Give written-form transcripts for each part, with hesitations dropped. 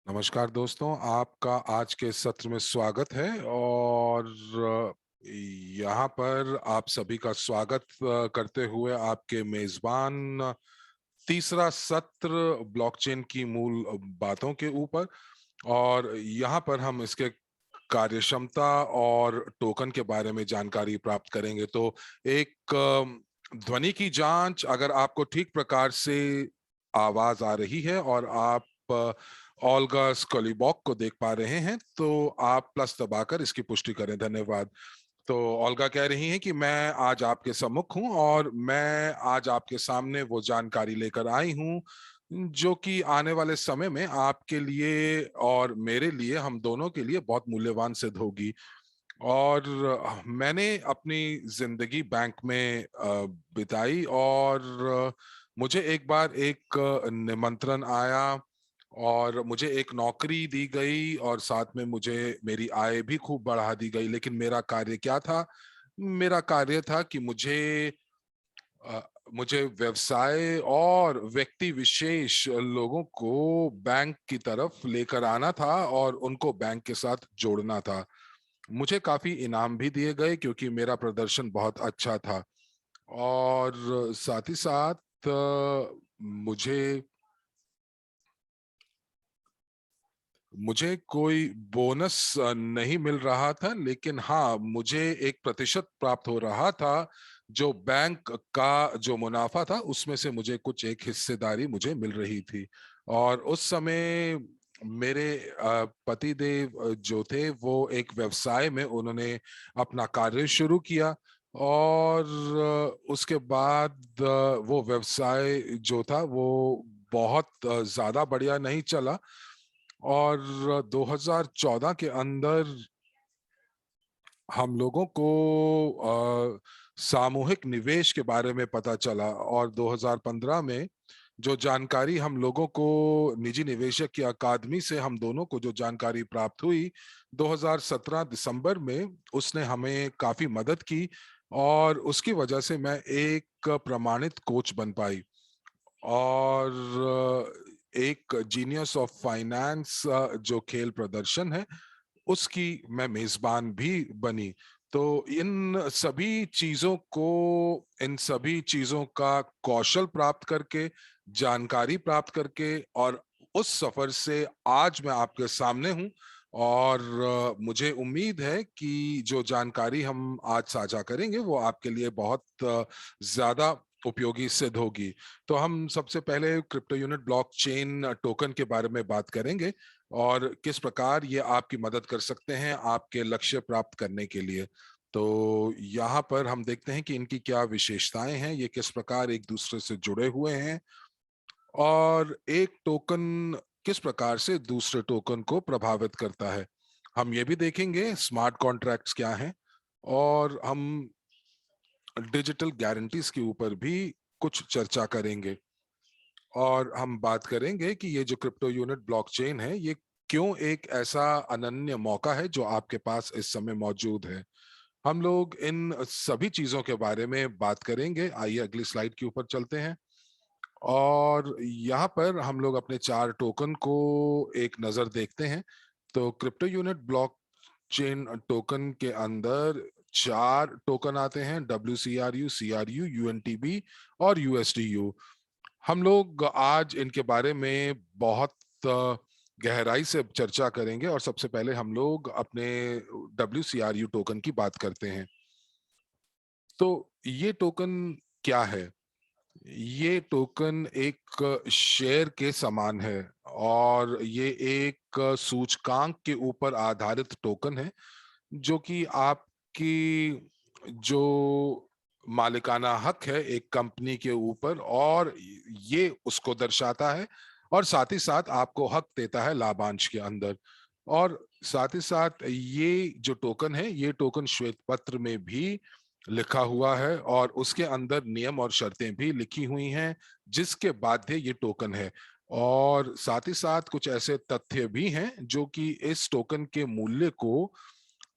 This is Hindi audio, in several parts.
नमस्कार दोस्तों, आपका आज के सत्र में स्वागत है और यहाँ पर आप सभी का स्वागत करते हुए आपके मेजबान तीसरा सत्र ब्लॉकचेन की मूल बातों के ऊपर। और यहाँ पर हम इसके कार्यक्षमता और टोकन के बारे में जानकारी प्राप्त करेंगे। तो एक ध्वनि की जांच, अगर आपको ठीक प्रकार से आवाज आ रही है और आप ओल्गा स्कोलिबॉक को देख पा रहे हैं तो आप प्लस दबाकर इसकी पुष्टि करें। धन्यवाद। तो ओल्गा कह रही हैं कि मैं आज आपके सम्मुख हूं और मैं आज आपके सामने वो जानकारी लेकर आई हूं जो कि आने वाले समय में आपके लिए और मेरे लिए, हम दोनों के लिए बहुत मूल्यवान सिद्ध होगी। और मैंने अपनी जिंदगी बैंक में बिताई और मुझे एक बार एक निमंत्रण आया और मुझे एक नौकरी दी गई और साथ में मुझे मेरी आय भी खूब बढ़ा दी गई। लेकिन मेरा कार्य क्या था? मेरा कार्य था कि अ, मुझे व्यवसाय और व्यक्ति विशेष लोगों को बैंक की तरफ लेकर आना था और उनको बैंक के साथ जोड़ना था। मुझे काफी इनाम भी दिए गए क्योंकि मेरा प्रदर्शन बहुत अच्छा था। और साथ ही साथ मुझे मुझे कोई बोनस नहीं मिल रहा था, लेकिन हाँ, मुझे एक प्रतिशत प्राप्त हो रहा था। जो बैंक का जो मुनाफा था उसमें से मुझे कुछ एक हिस्सेदारी मुझे मिल रही थी। और उस समय मेरे पति देव जो थे वो एक व्यवसाय में उन्होंने अपना कार्य शुरू किया। और उसके बाद वो व्यवसाय जो था वो बहुत ज्यादा बढ़िया नहीं चला। और 2014 के अंदर हम लोगों को सामूहिक निवेश के बारे में पता चला और 2015 में जो जानकारी हम लोगों को निजी निवेशक की अकादमी से हम दोनों को जो जानकारी प्राप्त हुई 2017 दिसंबर में, उसने हमें काफी मदद की और उसकी वजह से मैं एक प्रमाणित कोच बन पाई। और एक जीनियस ऑफ फाइनेंस जो खेल प्रदर्शन है उसकी मैं मेजबान भी बनी। तो इन सभी चीजों का कौशल प्राप्त करके, जानकारी प्राप्त करके और उस सफर से आज मैं आपके सामने हूं। और मुझे उम्मीद है कि जो जानकारी हम आज साझा करेंगे वो आपके लिए बहुत ज्यादा उपयोगी सिद्ध होगी। तो हम सबसे पहले क्रिप्टो यूनिट ब्लॉकचेन टोकन के बारे में बात करेंगे और किस प्रकार ये आपकी मदद कर सकते हैं आपके लक्ष्य प्राप्त करने के लिए। तो यहाँ पर हम देखते हैं कि इनकी क्या विशेषताएं हैं, ये किस प्रकार एक दूसरे से जुड़े हुए हैं और एक टोकन किस प्रकार से दूसरे टोकन को प्रभावित करता है। हम ये भी देखेंगे स्मार्ट कॉन्ट्रैक्ट्स क्या हैं और हम डिजिटल गारंटीज के ऊपर भी कुछ चर्चा करेंगे। और हम बात करेंगे कि ये जो क्रिप्टो यूनिट ब्लॉकचेन है ये क्यों एक ऐसा अनन्य मौका है जो आपके पास इस समय मौजूद है। हम लोग इन सभी चीजों के बारे में बात करेंगे। आइए अगली स्लाइड के ऊपर चलते हैं और यहाँ पर हम लोग अपने चार टोकन को एक नजर देखते हैं। तो क्रिप्टो यूनिट ब्लॉकचेन टोकन के अंदर चार टोकन आते हैं: WCRU, CRU, UNTB और USDU। हम लोग आज इनके बारे में बहुत गहराई से चर्चा करेंगे और सबसे पहले हम लोग अपने WCRU टोकन की बात करते हैं। तो ये टोकन क्या है? ये टोकन एक शेयर के समान है और ये एक सूचकांक के ऊपर आधारित टोकन है जो कि आपकी जो मालिकाना हक है एक कंपनी के ऊपर, और ये उसको दर्शाता है और साथ ही साथ आपको हक देता है लाभांश के अंदर। और साथ ही साथ ये जो टोकन है ये टोकन श्वेत पत्र में भी लिखा हुआ है और उसके अंदर नियम और शर्तें भी लिखी हुई हैं जिसके बाध्य ये टोकन है। और साथ ही साथ कुछ ऐसे तथ्य भी हैं जो कि इस टोकन के मूल्य को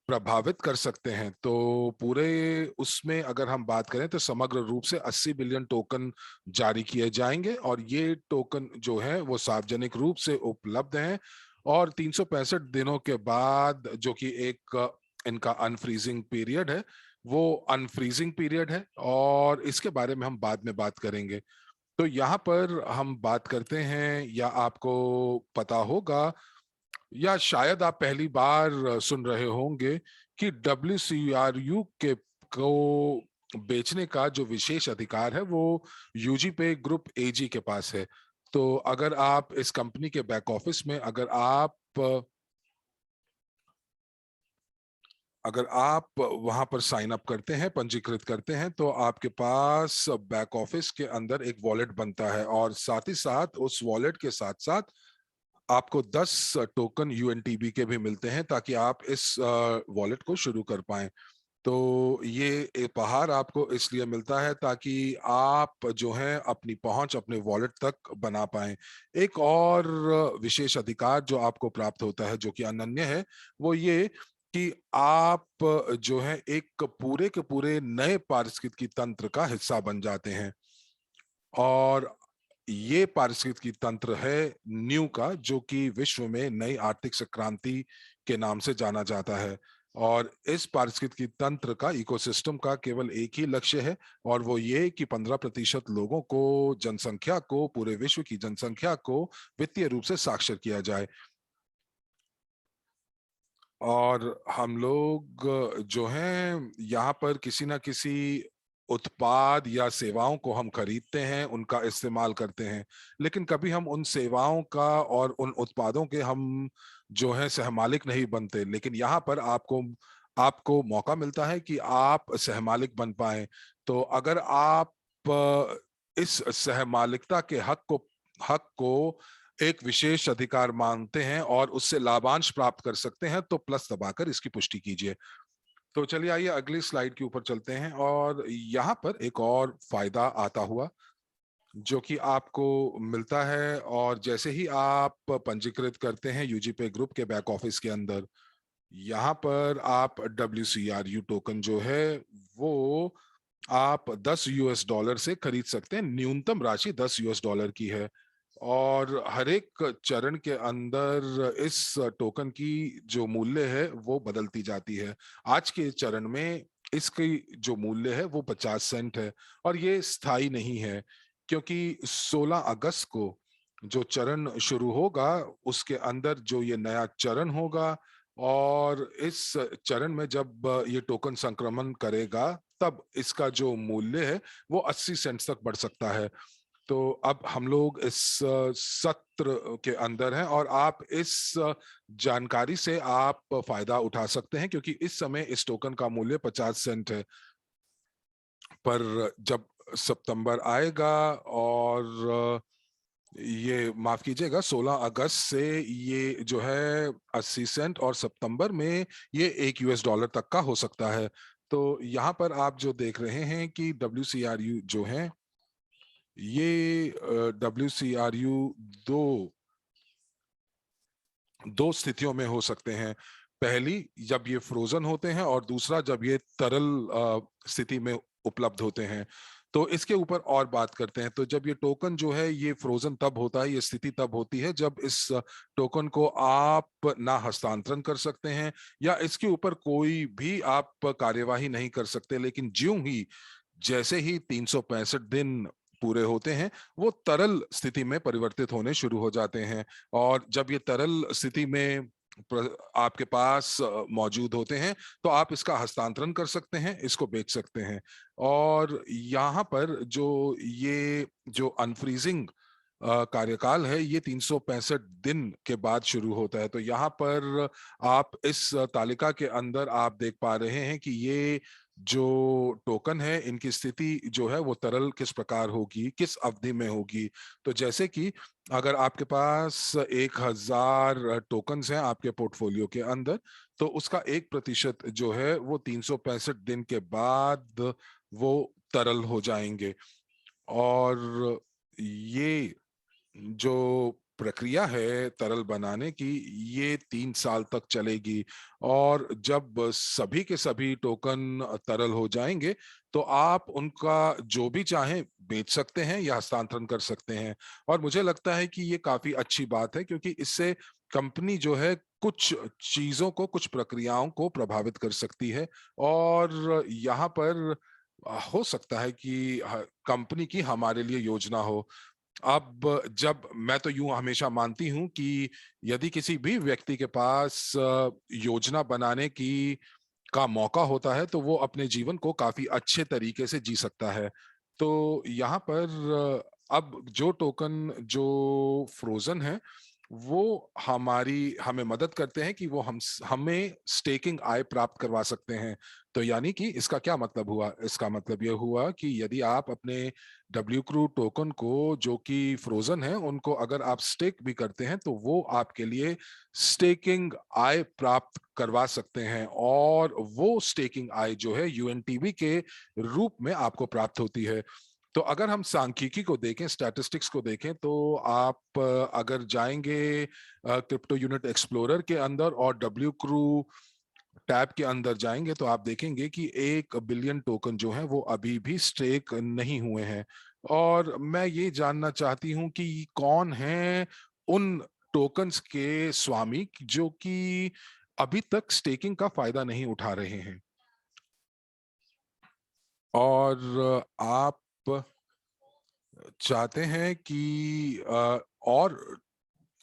प्रभावित कर सकते हैं। तो पूरे उसमें अगर हम बात करें तो समग्र रूप से 80 बिलियन टोकन जारी किए जाएंगे और ये टोकन जो है वो सार्वजनिक रूप से उपलब्ध हैं और 365 दिनों के बाद, जो कि एक इनका अनफ्रीजिंग पीरियड है, वो अनफ्रीजिंग पीरियड है, और इसके बारे में हम बाद में बात करेंगे। तो यहाँ पर हम बात करते हैं, या आपको पता होगा, या शायद आप पहली बार सुन रहे होंगे, कि WCRU के को बेचने का जो विशेष अधिकार है वो यूजी पे ग्रुप एजी के पास है। तो अगर आप वहां पर साइन अप करते हैं, पंजीकृत करते हैं, तो आपके पास बैक ऑफिस के अंदर एक वॉलेट बनता है, और साथ ही साथ उस वॉलेट के साथ साथ आपको 10 टोकन यूएनटीबी के भी मिलते हैं, ताकि आप इस वॉलेट को शुरू कर पाएं। तो ये उपहार आपको इसलिए मिलता है ताकि आप जो है अपनी पहुंच अपने वॉलेट तक बना पाएं। एक और विशेष अधिकार जो आपको प्राप्त होता है, जो कि अनन्य है, वो ये कि आप जो है एक पूरे के पूरे नए पारिस्थितिकी तंत्र का हिस्सा बन जाते हैं। और ये पारिस्थितिकी तंत्र है न्यू का, जो कि विश्व में नई आर्थिक क्रांति के नाम से जाना जाता है। और इस पारिस्थितिकी तंत्र का, इकोसिस्टम का, केवल एक ही लक्ष्य है, और वो ये कि 15% लोगों को, जनसंख्या को, पूरे विश्व की जनसंख्या को वित्तीय रूप से साक्षर किया जाए। और हम लोग जो हैं यहाँ पर किसी ना किसी उत्पाद या सेवाओं को हम खरीदते हैं, उनका इस्तेमाल करते हैं, लेकिन कभी हम उन सेवाओं का और उन उत्पादों के हम जो है सहमालिक नहीं बनते। लेकिन यहाँ पर आपको आपको मौका मिलता है कि आप सहमालिक बन पाए। तो अगर आप इस सहमालिकता के हक को एक विशेष अधिकार मानते हैं और उससे लाभांश प्राप्त कर सकते हैं, तो प्लस दबाकर इसकी पुष्टि कीजिए। तो चलिए, आइए अगली स्लाइड के ऊपर चलते हैं। और यहाँ पर एक और फायदा आता हुआ जो कि आपको मिलता है, और जैसे ही आप पंजीकृत करते हैं यूजीपे ग्रुप के बैक ऑफिस के अंदर, यहाँ पर आप WCRU टोकन जो है वो आप $10 से खरीद सकते हैं। न्यूनतम राशि $10 की है, और हर एक चरण के अंदर इस टोकन की जो मूल्य है वो बदलती जाती है। आज के चरण में इसकी जो मूल्य है वो 50 सेंट है, और ये स्थायी नहीं है, क्योंकि 16 अगस्त को जो चरण शुरू होगा, उसके अंदर जो ये नया चरण होगा, और इस चरण में जब ये टोकन संक्रमण करेगा, तब इसका जो मूल्य है वो 80 सेंट तक बढ़ सकता है। तो अब हम लोग इस सत्र के अंदर हैं, और आप इस जानकारी से आप फायदा उठा सकते हैं, क्योंकि इस समय इस टोकन का मूल्य 50 सेंट है। पर जब सितंबर आएगा, और ये माफ कीजिएगा, 16 अगस्त से ये जो है 80 सेंट, और सितंबर में ये $1 तक का हो सकता है। तो यहाँ पर आप जो देख रहे हैं कि WCRU जो है, ये WCRU दो दो स्थितियों में हो सकते हैं। पहली, जब ये फ्रोजन होते हैं, और दूसरा, जब ये तरल स्थिति में उपलब्ध होते हैं। तो इसके ऊपर और बात करते हैं। तो जब ये टोकन जो है ये फ्रोजन तब होता है, ये स्थिति तब होती है जब इस टोकन को आप ना हस्तांतरण कर सकते हैं, या इसके ऊपर कोई भी आप कार्यवाही नहीं कर सकते। लेकिन ज्यों ही जैसे ही 365 दिन पूरे होते हैं, वो तरल स्थिति में परिवर्तित होने शुरू हो जाते हैं। और जब ये तरल स्थिति में आपके पास मौजूद होते हैं, तो आप इसका हस्तांतरण कर सकते हैं, इसको बेच सकते हैं। और यहाँ पर ये जो अनफ्रीजिंग कार्यकाल है, ये 365 दिन के बाद शुरू होता है। तो यहाँ पर आप इस तालिका के अंदर आप देख पा रहे हैं कि ये जो टोकन है, इनकी स्थिति जो है वो तरल किस प्रकार होगी, किस अवधि में होगी। तो जैसे कि अगर आपके पास 1000 टोकन्स हैं आपके पोर्टफोलियो के अंदर, तो उसका 1% जो है वो 365 दिन के बाद वो तरल हो जाएंगे। और ये जो प्रक्रिया है तरल बनाने की, ये 3 साल तक चलेगी। और जब सभी के सभी टोकन तरल हो जाएंगे, तो आप उनका जो भी चाहें बेच सकते हैं या हस्तांतरण कर सकते हैं। और मुझे लगता है कि ये काफी अच्छी बात है, क्योंकि इससे कंपनी जो है कुछ चीजों को, कुछ प्रक्रियाओं को प्रभावित कर सकती है, और यहाँ पर हो सकता है कि कंपनी की हमारे लिए योजना हो। अब जब मैं तो यूं हमेशा मानती हूं कि यदि किसी भी व्यक्ति के पास योजना बनाने की का मौका होता है तो वो अपने जीवन को काफी अच्छे तरीके से जी सकता है। तो यहाँ पर अब जो टोकन जो फ्रोजन है वो हमें मदद करते हैं कि वो हमें स्टेकिंग आय प्राप्त करवा सकते हैं। तो यानी कि इसका क्या मतलब हुआ? इसका मतलब यह हुआ कि यदि आप अपने डब्ल्यू क्रू टोकन को जो कि फ्रोजन है उनको अगर आप स्टेक भी करते हैं तो वो आपके लिए स्टेकिंग आय प्राप्त करवा सकते हैं, और वो स्टेकिंग आय जो है यूएनटीबी के रूप में आपको प्राप्त होती है। तो अगर हम सांख्यिकी को देखें, स्टैटिस्टिक्स को देखें, तो आप अगर जाएंगे क्रिप्टो यूनिट एक्सप्लोरर के अंदर और डब्ल्यू क्रू टैब के अंदर जाएंगे तो आप देखेंगे कि 1 बिलियन टोकन जो है वो अभी भी स्टेक नहीं हुए हैं। और मैं ये जानना चाहती हूँ कि कौन है उन टोकन्स के स्वामी जो कि अभी तक स्टेकिंग का फायदा नहीं उठा रहे हैं। और आप चाहते हैं कि और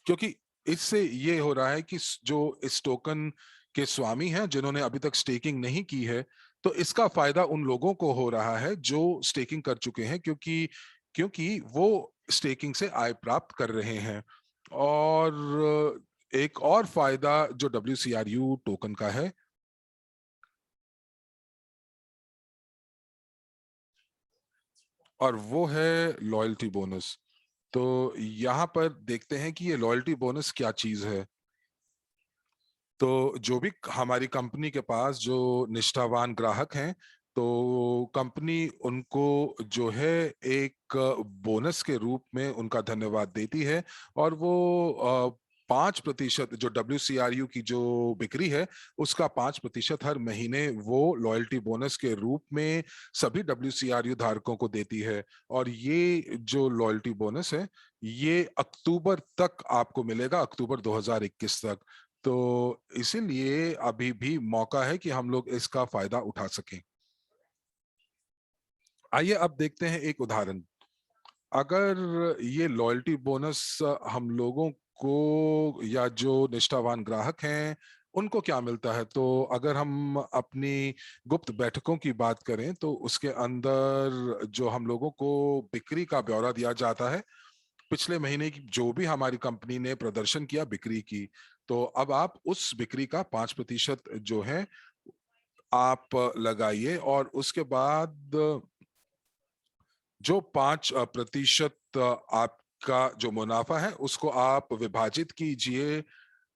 क्योंकि इससे ये हो रहा है कि जो इस टोकन के स्वामी हैं जिन्होंने अभी तक स्टेकिंग नहीं की है, तो इसका फायदा उन लोगों को हो रहा है जो स्टेकिंग कर चुके हैं, क्योंकि क्योंकि वो स्टेकिंग से आय प्राप्त कर रहे हैं। और एक और फायदा जो WCRU टोकन का है, और वो है लॉयल्टी बोनस। तो यहाँ पर देखते हैं कि ये लॉयल्टी बोनस क्या चीज है। तो जो भी हमारी कंपनी के पास जो निष्ठावान ग्राहक हैं, तो कंपनी उनको जो है एक बोनस के रूप में उनका धन्यवाद देती है। और वो 5% जो WCRU की जो बिक्री है उसका 5% हर महीने वो लॉयल्टी बोनस के रूप में सभी WCRU धारकों को देती है। और ये जो लॉयल्टी बोनस है ये अक्टूबर तक आपको मिलेगा, अक्टूबर 2021 तक। तो इसीलिए अभी भी मौका है कि हम लोग इसका फायदा उठा सकें। आइए अब देखते हैं एक उदाहरण। अगर ये लॉयल्टी बोनस हम लोगों को या जो निष्ठावान ग्राहक हैं उनको क्या मिलता है, तो अगर हम अपनी गुप्त बैठकों की बात करें तो उसके अंदर जो हम लोगों को बिक्री का ब्यौरा दिया जाता है, पिछले महीने की जो भी हमारी कंपनी ने प्रदर्शन किया बिक्री की, तो अब आप उस बिक्री का 5% जो है आप लगाइए, और उसके बाद जो 5% आपका जो मुनाफा है उसको आप विभाजित कीजिए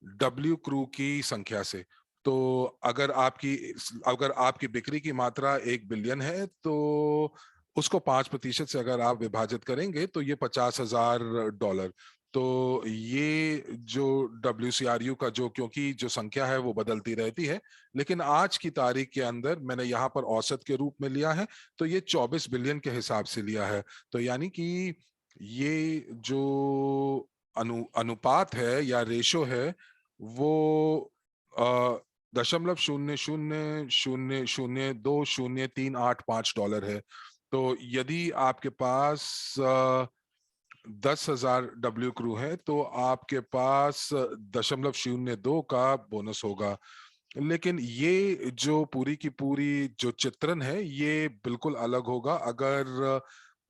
डब्ल्यू क्रू की संख्या से। तो अगर आपकी अगर आपकी बिक्री की मात्रा 1 बिलियन है तो उसको 5% से अगर आप विभाजित करेंगे तो ये $50,000। तो ये जो WCRU का जो, क्योंकि जो संख्या है वो बदलती रहती है, लेकिन आज की तारीख के अंदर मैंने यहाँ पर औसत के रूप में लिया है, तो ये 24 बिलियन के हिसाब से लिया है। तो यानी कि ये जो अनुपात है या रेशो है वो 0.0000200385 है। तो यदि आपके पास 10,000 डब्ल्यू क्रू है तो आपके पास 0.02 का बोनस होगा। लेकिन ये जो पूरी की पूरी जो चित्रण है ये बिल्कुल अलग होगा अगर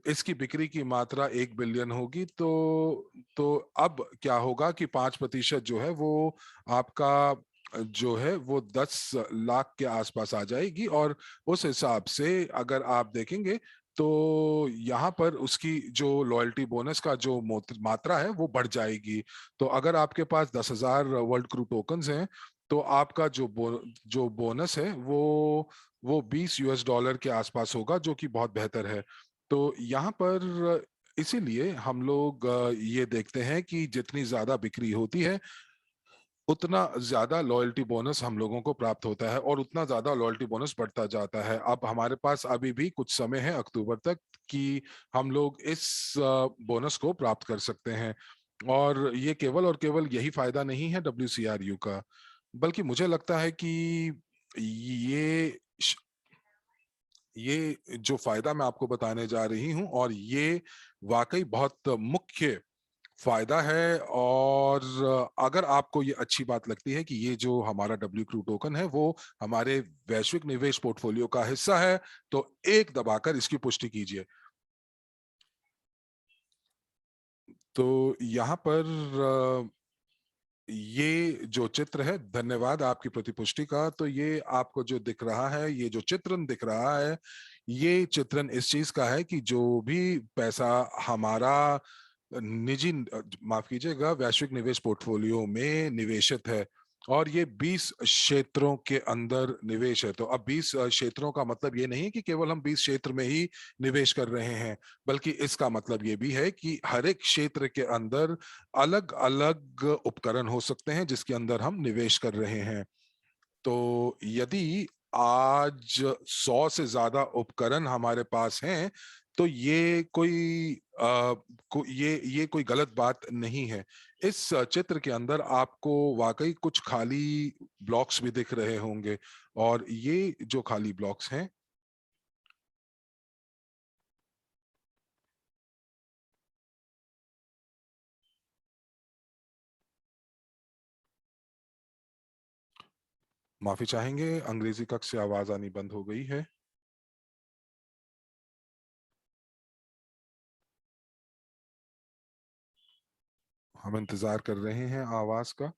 इसकी बिक्री की मात्रा 1 बिलियन होगी। तो अब क्या होगा कि 5% जो है वो आपका जो है वो 10 लाख के आसपास आ जाएगी, और उस हिसाब से अगर आप देखेंगे तो यहाँ पर उसकी जो लॉयल्टी बोनस का जो मात्रा है वो बढ़ जाएगी। तो अगर आपके पास 10,000 वर्ल्ड क्रू टोकन्स हैं तो आपका जो बोनस है वो $20 के आसपास होगा, जो कि बहुत बेहतर है। तो यहाँ पर इसीलिए हम लोग ये देखते हैं कि जितनी ज्यादा बिक्री होती है उतना ज्यादा लॉयल्टी बोनस हम लोगों को प्राप्त होता है, और उतना ज्यादा लॉयल्टी बोनस बढ़ता जाता है। अब हमारे पास अभी भी कुछ समय है अक्टूबर तक कि हम लोग इस बोनस को प्राप्त कर सकते हैं। और ये केवल और केवल यही फायदा नहीं है WCRU का, बल्कि मुझे लगता है कि ये ये जो फायदा मैं आपको बताने जा रही हूं, और ये वाकई बहुत मुख्य फायदा है। और अगर आपको ये अच्छी बात लगती है कि ये जो हमारा WQ टोकन है वो हमारे वैश्विक निवेश पोर्टफोलियो का हिस्सा है, तो एक दबाकर इसकी पुष्टि कीजिए। तो यहाँ पर ये जो चित्र है, धन्यवाद आपकी प्रतिपुष्टि का। तो ये आपको जो दिख रहा है, ये जो चित्रण दिख रहा है, ये चित्रण इस चीज का है कि जो भी पैसा हमारा निजी, माफ कीजिएगा, वैश्विक निवेश पोर्टफोलियो में निवेशित है, और ये 20 क्षेत्रों के अंदर निवेश है। तो अब 20 क्षेत्रों का मतलब ये नहीं कि केवल हम 20 क्षेत्र में ही निवेश कर रहे हैं, बल्कि इसका मतलब ये भी है कि हर एक क्षेत्र के अंदर अलग अलग उपकरण हो सकते हैं जिसके अंदर हम निवेश कर रहे हैं। तो यदि आज 100 से ज्यादा उपकरण हमारे पास हैं, तो ये कोई ये कोई गलत बात नहीं है। इस चित्र के अंदर आपको वाकई कुछ खाली ब्लॉक्स भी दिख रहे होंगे, और ये जो खाली ब्लॉक्स हैं, माफी चाहेंगे, अंग्रेजी कक्ष से आवाज आनी बंद हो गई है। हम इंतजार कर रहे हैं आवाज का।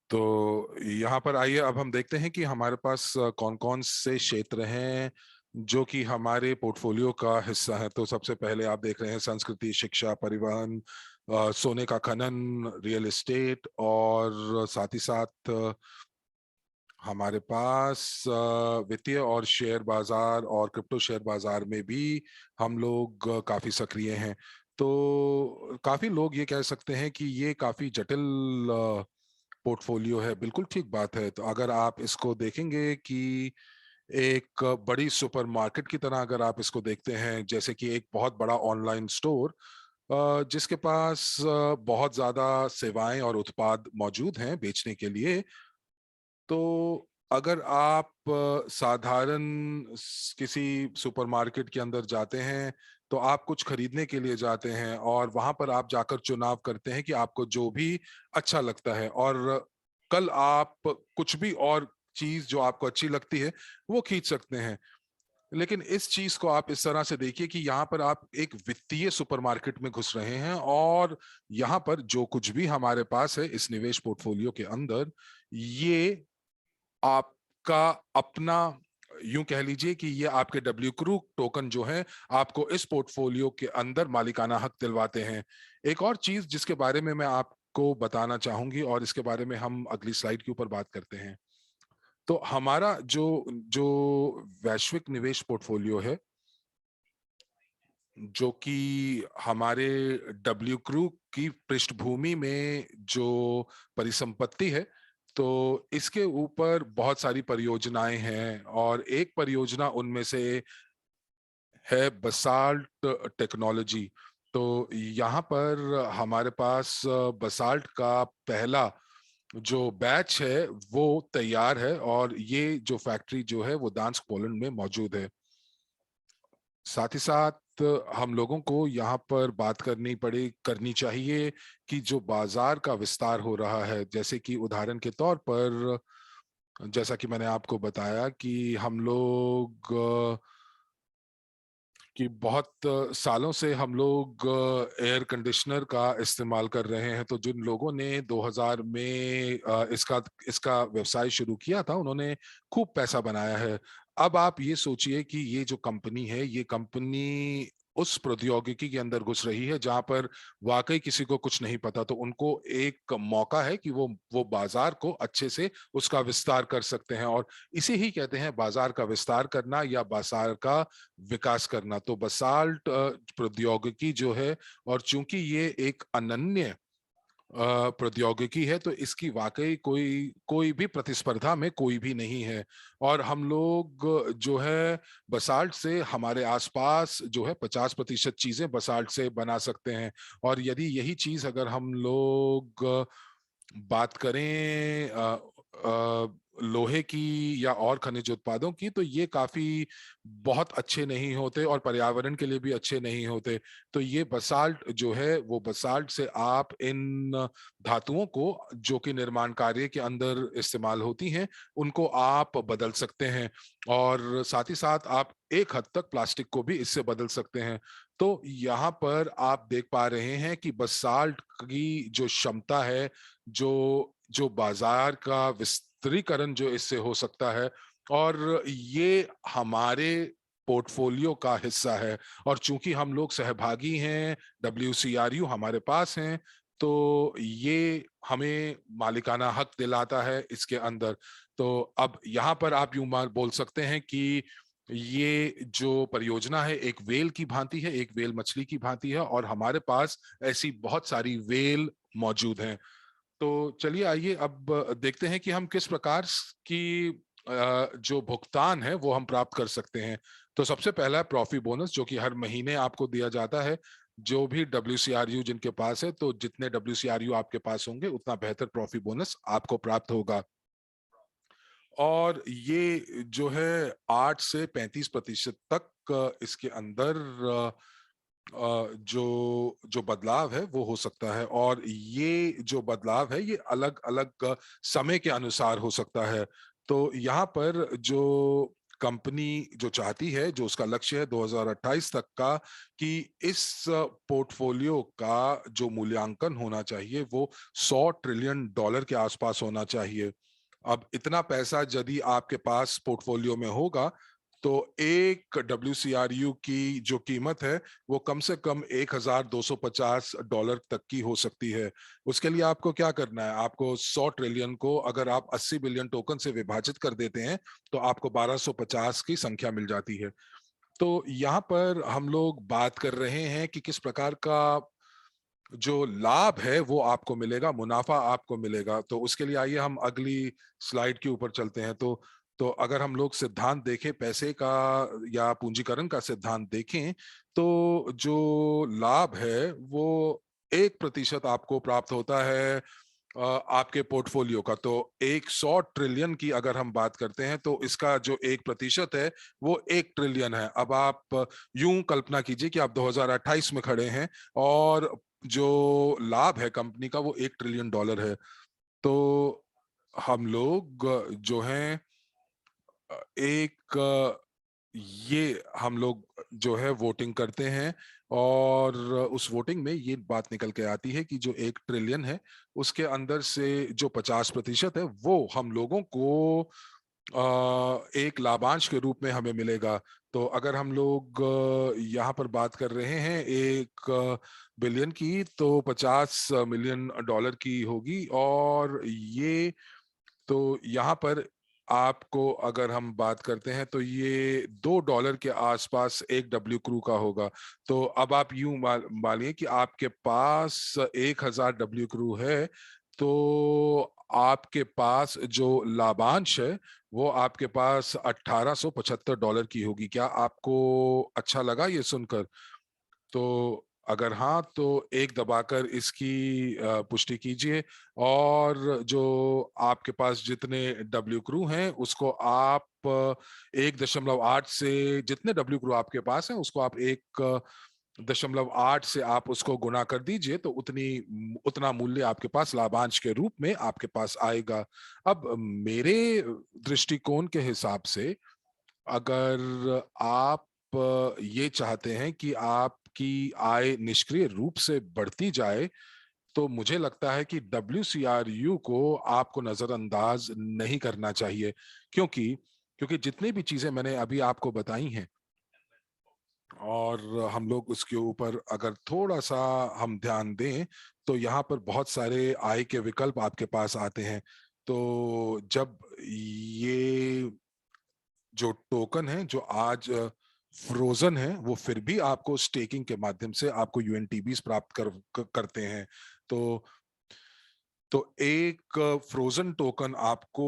तो यहाँ पर आइए, अब हम देखते हैं कि हमारे पास कौन कौन से क्षेत्र हैं जो कि हमारे पोर्टफोलियो का हिस्सा है। तो सबसे पहले आप देख रहे हैं संस्कृति, शिक्षा, परिवहन, सोने का खनन, रियल एस्टेट, और साथ ही साथ हमारे पास वित्तीय और शेयर बाजार और क्रिप्टो शेयर बाजार में भी हम लोग काफी सक्रिय हैं। तो काफी लोग ये कह सकते हैं कि ये काफी जटिल पोर्टफोलियो है। बिल्कुल ठीक बात है। तो अगर आप इसको देखेंगे कि एक बड़ी सुपरमार्केट की तरह अगर आप इसको देखते हैं, जैसे कि एक बहुत बड़ा ऑनलाइन स्टोर जिसके पास बहुत ज्यादा सेवाएं और उत्पाद मौजूद हैं बेचने के लिए, तो अगर आप साधारण किसी सुपरमार्केट के अंदर जाते हैं, तो आप कुछ खरीदने के लिए जाते हैं और वहां पर आप जाकर चुनाव करते हैं कि आपको जो भी अच्छा लगता है, और कल आप कुछ भी और चीज जो आपको अच्छी लगती है वो खरीद सकते हैं। लेकिन इस चीज को आप इस तरह से देखिए कि यहाँ पर आप एक वित्तीय सुपरमार्केट में घुस रहे हैं, और यहाँ पर जो कुछ भी हमारे पास है इस निवेश पोर्टफोलियो के अंदर, ये आपका अपना, यूं कह लीजिए कि ये आपके WQ टोकन जो है आपको इस पोर्टफोलियो के अंदर मालिकाना हक दिलवाते हैं। एक और चीज जिसके बारे में मैं आपको बताना चाहूंगी, और इसके बारे में हम अगली स्लाइड के ऊपर बात करते हैं। तो हमारा जो जो वैश्विक निवेश पोर्टफोलियो है, जो कि हमारे WQ की पृष्ठभूमि में जो परिसंपत्ति है, तो इसके ऊपर बहुत सारी परियोजनाएं हैं, और एक परियोजना उनमें से है बसाल्ट टेक्नोलॉजी। तो यहाँ पर हमारे पास बसाल्ट का पहला जो बैच है वो तैयार है, और ये जो फैक्ट्री जो है वो दांस्क पोलैंड में मौजूद है। साथ ही साथ हम लोगों को यहाँ पर बात करनी चाहिए कि जो बाजार का विस्तार हो रहा है, जैसे कि उदाहरण के तौर पर, जैसा कि मैंने आपको बताया कि हम लोग कि बहुत सालों से हम लोग एयर कंडीशनर का इस्तेमाल कर रहे हैं। तो जिन लोगों ने 2000 में इसका इसका व्यवसाय शुरू किया था, उन्होंने खूब पैसा बनाया है। अब आप ये सोचिए कि ये जो कंपनी है, ये कंपनी उस प्रौद्योगिकी के अंदर घुस रही है जहां पर वाकई किसी को कुछ नहीं पता, तो उनको एक मौका है कि वो बाजार को अच्छे से उसका विस्तार कर सकते हैं। और इसे ही कहते हैं बाजार का विस्तार करना या बाजार का विकास करना। तो बसाल्ट प्रौद्योगिकी जो है, और चूंकि ये एक अनन्य प्रौद्योगिकी है, तो इसकी वाकई कोई कोई भी प्रतिस्पर्धा में कोई भी नहीं है। और हम लोग जो है बसाल्ट से हमारे आसपास जो है 50% चीजें बसाल्ट से बना सकते हैं। और यदि यही चीज अगर हम लोग बात करें लोहे की या और खनिज उत्पादों की, तो ये काफी बहुत अच्छे नहीं होते और पर्यावरण के लिए भी अच्छे नहीं होते। तो ये बसाल्ट जो है, वो बसाल्ट से आप इन धातुओं को जो कि निर्माण कार्य के अंदर इस्तेमाल होती हैं, उनको आप बदल सकते हैं। और साथ ही साथ आप एक हद तक प्लास्टिक को भी इससे बदल सकते हैं। तो यहाँ पर आप देख पा रहे हैं कि बसाल्ट की जो क्षमता है, जो जो बाजार का विस्तारीकरण जो इससे हो सकता है, और ये हमारे पोर्टफोलियो का हिस्सा है। और चूंकि हम लोग सहभागी हैं, WCRU हमारे पास हैं, तो ये हमें मालिकाना हक दिलाता है इसके अंदर। तो अब यहाँ पर आप यूं बोल सकते हैं कि ये जो परियोजना है एक वेल की भांति है, एक वेल मछली की भांति है, और हमारे पास ऐसी बहुत सारी वेल मौजूद हैं। तो चलिए आइए अब देखते हैं कि हम किस प्रकार की जो भुगतान है वो हम प्राप्त कर सकते हैं। तो सबसे पहला है प्रॉफी बोनस, जो कि हर महीने आपको दिया जाता है। जो भी WCRU जिनके पास है, तो जितने WCRU आपके पास होंगे उतना बेहतर प्रॉफी बोनस आपको प्राप्त होगा। और ये जो है 8 से 35% तक इसके अंदर जो जो बदलाव है वो हो सकता है। और ये जो बदलाव है ये अलग अलग समय के अनुसार हो सकता है। तो यहाँ पर जो कंपनी जो चाहती है, जो उसका लक्ष्य है 2028 तक का, कि इस पोर्टफोलियो का जो मूल्यांकन होना चाहिए वो $100 ट्रिलियन के आसपास होना चाहिए। अब इतना पैसा यदि आपके पास पोर्टफोलियो में होगा, तो एक WCRU की जो कीमत है वो कम से कम $1,250 तक की हो सकती है। उसके लिए आपको क्या करना है, आपको 100 ट्रिलियन को अगर आप 80 बिलियन टोकन से विभाजित कर देते हैं, तो आपको 1250 की संख्या मिल जाती है। तो यहाँ पर हम लोग बात कर रहे हैं कि किस प्रकार का जो लाभ है वो आपको मिलेगा, मुनाफा आपको मिलेगा। तो उसके लिए आइए हम अगली स्लाइड के ऊपर चलते हैं। तो अगर हम लोग सिद्धांत देखें पैसे का या पूंजीकरण का सिद्धांत देखें, तो जो लाभ है वो 1% आपको प्राप्त होता है आपके पोर्टफोलियो का। तो 100 ट्रिलियन की अगर हम बात करते हैं, तो इसका जो 1% है वो 1 ट्रिलियन है। अब आप यूं कल्पना कीजिए कि आप 2028 में खड़े हैं और जो लाभ है कंपनी का वो $1 ट्रिलियन है। तो हम लोग जो हैं एक ये हम लोग जो है वोटिंग करते हैं, और उस वोटिंग में ये बात निकल के आती है कि जो 1 ट्रिलियन है उसके अंदर से जो 50% है वो हम लोगों को एक लाभांश के रूप में हमें मिलेगा। तो अगर हम लोग यहाँ पर बात कर रहे हैं 1 बिलियन की, तो $50 मिलियन की होगी। और ये तो यहाँ पर आपको अगर हम बात करते हैं, तो ये $2 के आसपास एक W क्रू का होगा। तो अब आप यूं मानिए कि आपके पास 1,000 W क्रू है, तो आपके पास जो लाभांश है वो आपके पास $1,875 की होगी। क्या आपको अच्छा लगा ये सुनकर? तो अगर हाँ, तो एक दबाकर इसकी पुष्टि कीजिए। और जो आपके पास जितने W क्रू हैं उसको आप 1.8 से, जितने W क्रू आपके पास हैं उसको आप 1.8 से आप उसको गुणा कर दीजिए, तो उतना मूल्य आपके पास लाभांश के रूप में आपके पास आएगा। अब मेरे दृष्टिकोण के हिसाब से, अगर आप ये चाहते हैं कि आपकी आय निष्क्रिय रूप से बढ़ती जाए, तो मुझे लगता है कि WCRU को आपको नजरअंदाज नहीं करना चाहिए। क्योंकि क्योंकि जितनी भी चीजें मैंने अभी आपको बताई हैं और हम लोग उसके ऊपर अगर थोड़ा सा हम ध्यान दें तो यहाँ पर बहुत सारे आय के विकल्प आपके पास आते हैं। तो जब ये जो टोकन है जो आज फ्रोजन है, वो फिर भी आपको स्टेकिंग के माध्यम से आपको यूएनटीबीस प्राप्त करते हैं। तो एक फ्रोजन टोकन आपको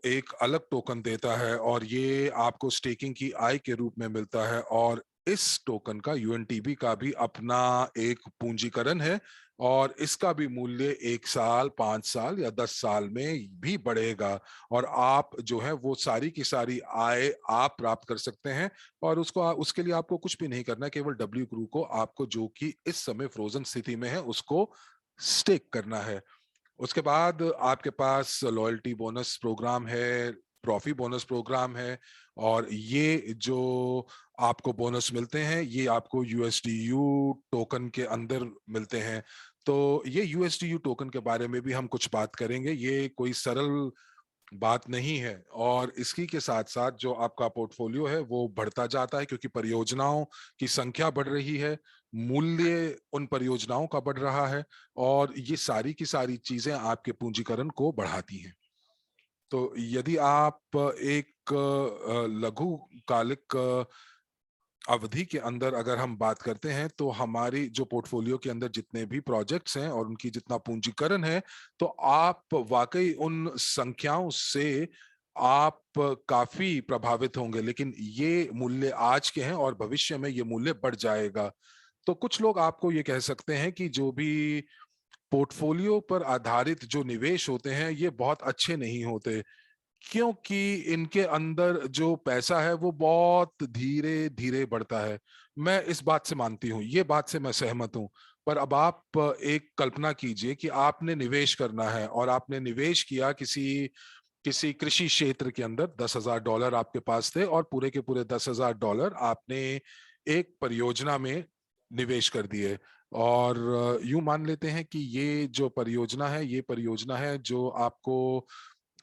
एक अलग टोकन देता है और ये आपको स्टेकिंग की आय के रूप में मिलता है। और इस टोकन का, यूएनटीबी का भी अपना एक पूंजीकरण है और इसका भी मूल्य 1 साल, 5 साल या 10 साल में भी बढ़ेगा। और आप जो है वो सारी की सारी आय आप प्राप्त कर सकते हैं। और उसके लिए आपको कुछ भी नहीं करना, केवल डब्ल्यू क्रू को आपको, जो कि इस समय फ्रोजन स्थिति में है, उसको स्टेक करना है। उसके बाद आपके पास लॉयल्टी बोनस प्रोग्राम है, ट्रॉफी बोनस प्रोग्राम है। और ये जो आपको बोनस मिलते हैं ये आपको यूएसडीयू टोकन के अंदर मिलते हैं। तो ये यूएसडीयू टोकन के बारे में भी हम कुछ बात करेंगे। ये कोई सरल बात नहीं है। और इसी के साथ साथ जो आपका पोर्टफोलियो है वो बढ़ता जाता है, क्योंकि परियोजनाओं की संख्या बढ़ रही है, मूल्य उन परियोजनाओं का बढ़ रहा है, और ये सारी की सारी चीजें आपके पूंजीकरण को बढ़ाती हैं। तो यदि आप एक लघु कालिक अवधि के अंदर अगर हम बात करते हैं, तो हमारी जो पोर्टफोलियो के अंदर जितने भी प्रोजेक्ट्स हैं और उनकी जितना पूंजीकरण है, तो आप वाकई उन संख्याओं से आप काफी प्रभावित होंगे। लेकिन ये मूल्य आज के हैं और भविष्य में ये मूल्य बढ़ जाएगा। तो कुछ लोग आपको ये कह सकते हैं कि जो भी पोर्टफोलियो पर आधारित जो निवेश होते हैं ये बहुत अच्छे नहीं होते, क्योंकि इनके अंदर जो पैसा है वो बहुत धीरे धीरे बढ़ता है। मैं इस बात से मानती हूँ, ये बात से मैं सहमत हूँ। पर अब आप एक कल्पना कीजिए कि आपने निवेश करना है और आपने निवेश किया किसी किसी कृषि क्षेत्र के अंदर। $10,000 आपके पास थे और पूरे के पूरे $10,000 आपने एक परियोजना में निवेश कर दिए। और यूं मान लेते हैं कि ये जो परियोजना है, ये परियोजना है जो आपको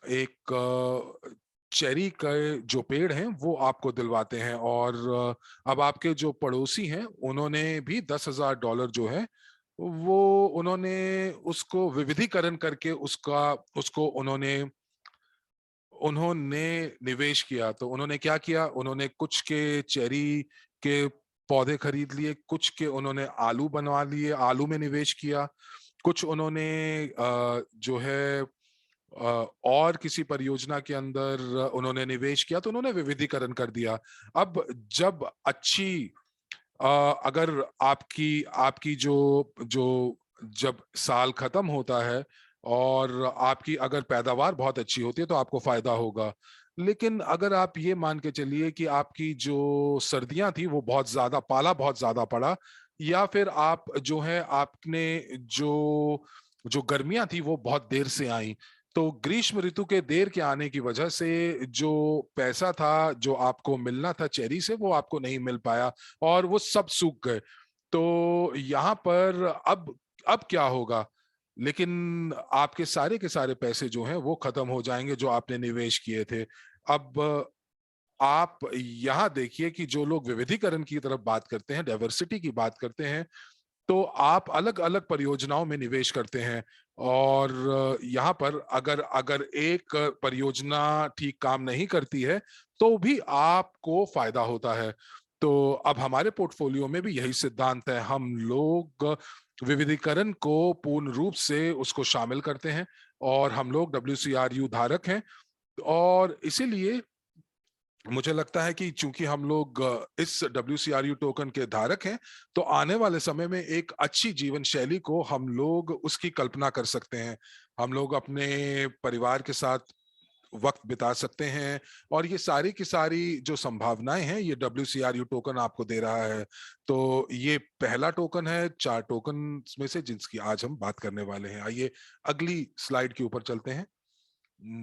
एक चेरी का जो पेड़ हैं वो आपको दिलवाते हैं। और अब आपके जो पड़ोसी हैं उन्होंने भी $10,000 जो है वो उन्होंने उसको विविधीकरण करके उसका उसको उन्होंने उन्होंने निवेश किया। तो उन्होंने क्या किया, उन्होंने कुछ के चेरी के पौधे खरीद लिए, कुछ के उन्होंने आलू बनवा लिए, आलू में निवेश किया, कुछ उन्होंने जो है और किसी परियोजना के अंदर उन्होंने निवेश किया। तो उन्होंने विविधीकरण कर दिया। अब जब अच्छी अगर आपकी आपकी जो जो जब साल खत्म होता है और आपकी अगर पैदावार बहुत अच्छी होती है तो आपको फायदा होगा। लेकिन अगर आप ये मान के चलिए कि आपकी जो सर्दियां थी वो बहुत ज्यादा, पाला बहुत ज्यादा पड़ा, या फिर आप जो है आपने जो जो गर्मियां थी वो बहुत देर से आई, तो ग्रीष्म ऋतु के देर के आने की वजह से जो पैसा था जो आपको मिलना था चेरी से वो आपको नहीं मिल पाया और वो सब सूख गए। तो यहाँ पर अब क्या होगा? लेकिन आपके सारे के सारे पैसे जो हैं वो खत्म हो जाएंगे जो आपने निवेश किए थे। अब आप यहाँ देखिए कि जो लोग विविधीकरण की तरफ बात करते हैं, डाइवर्सिटी की बात करते हैं, तो आप अलग अलग परियोजनाओं में निवेश करते हैं। और यहाँ पर अगर अगर एक परियोजना ठीक काम नहीं करती है तो भी आपको फायदा होता है। तो अब हमारे पोर्टफोलियो में भी यही सिद्धांत है, हम लोग विविधीकरण को पूर्ण रूप से उसको शामिल करते हैं और हम लोग WCRU धारक हैं। और इसीलिए मुझे लगता है कि चूंकि हम लोग इस WCRU टोकन के धारक हैं, तो आने वाले समय में एक अच्छी जीवन शैली को हम लोग उसकी कल्पना कर सकते हैं। हम लोग अपने परिवार के साथ वक्त बिता सकते हैं और ये सारी की सारी जो संभावनाएं हैं ये WCRU टोकन आपको दे रहा है। तो ये पहला टोकन है 4 टोकन में से जिसकी आज हम बात करने वाले हैं। आइए अगली स्लाइड के ऊपर चलते हैं।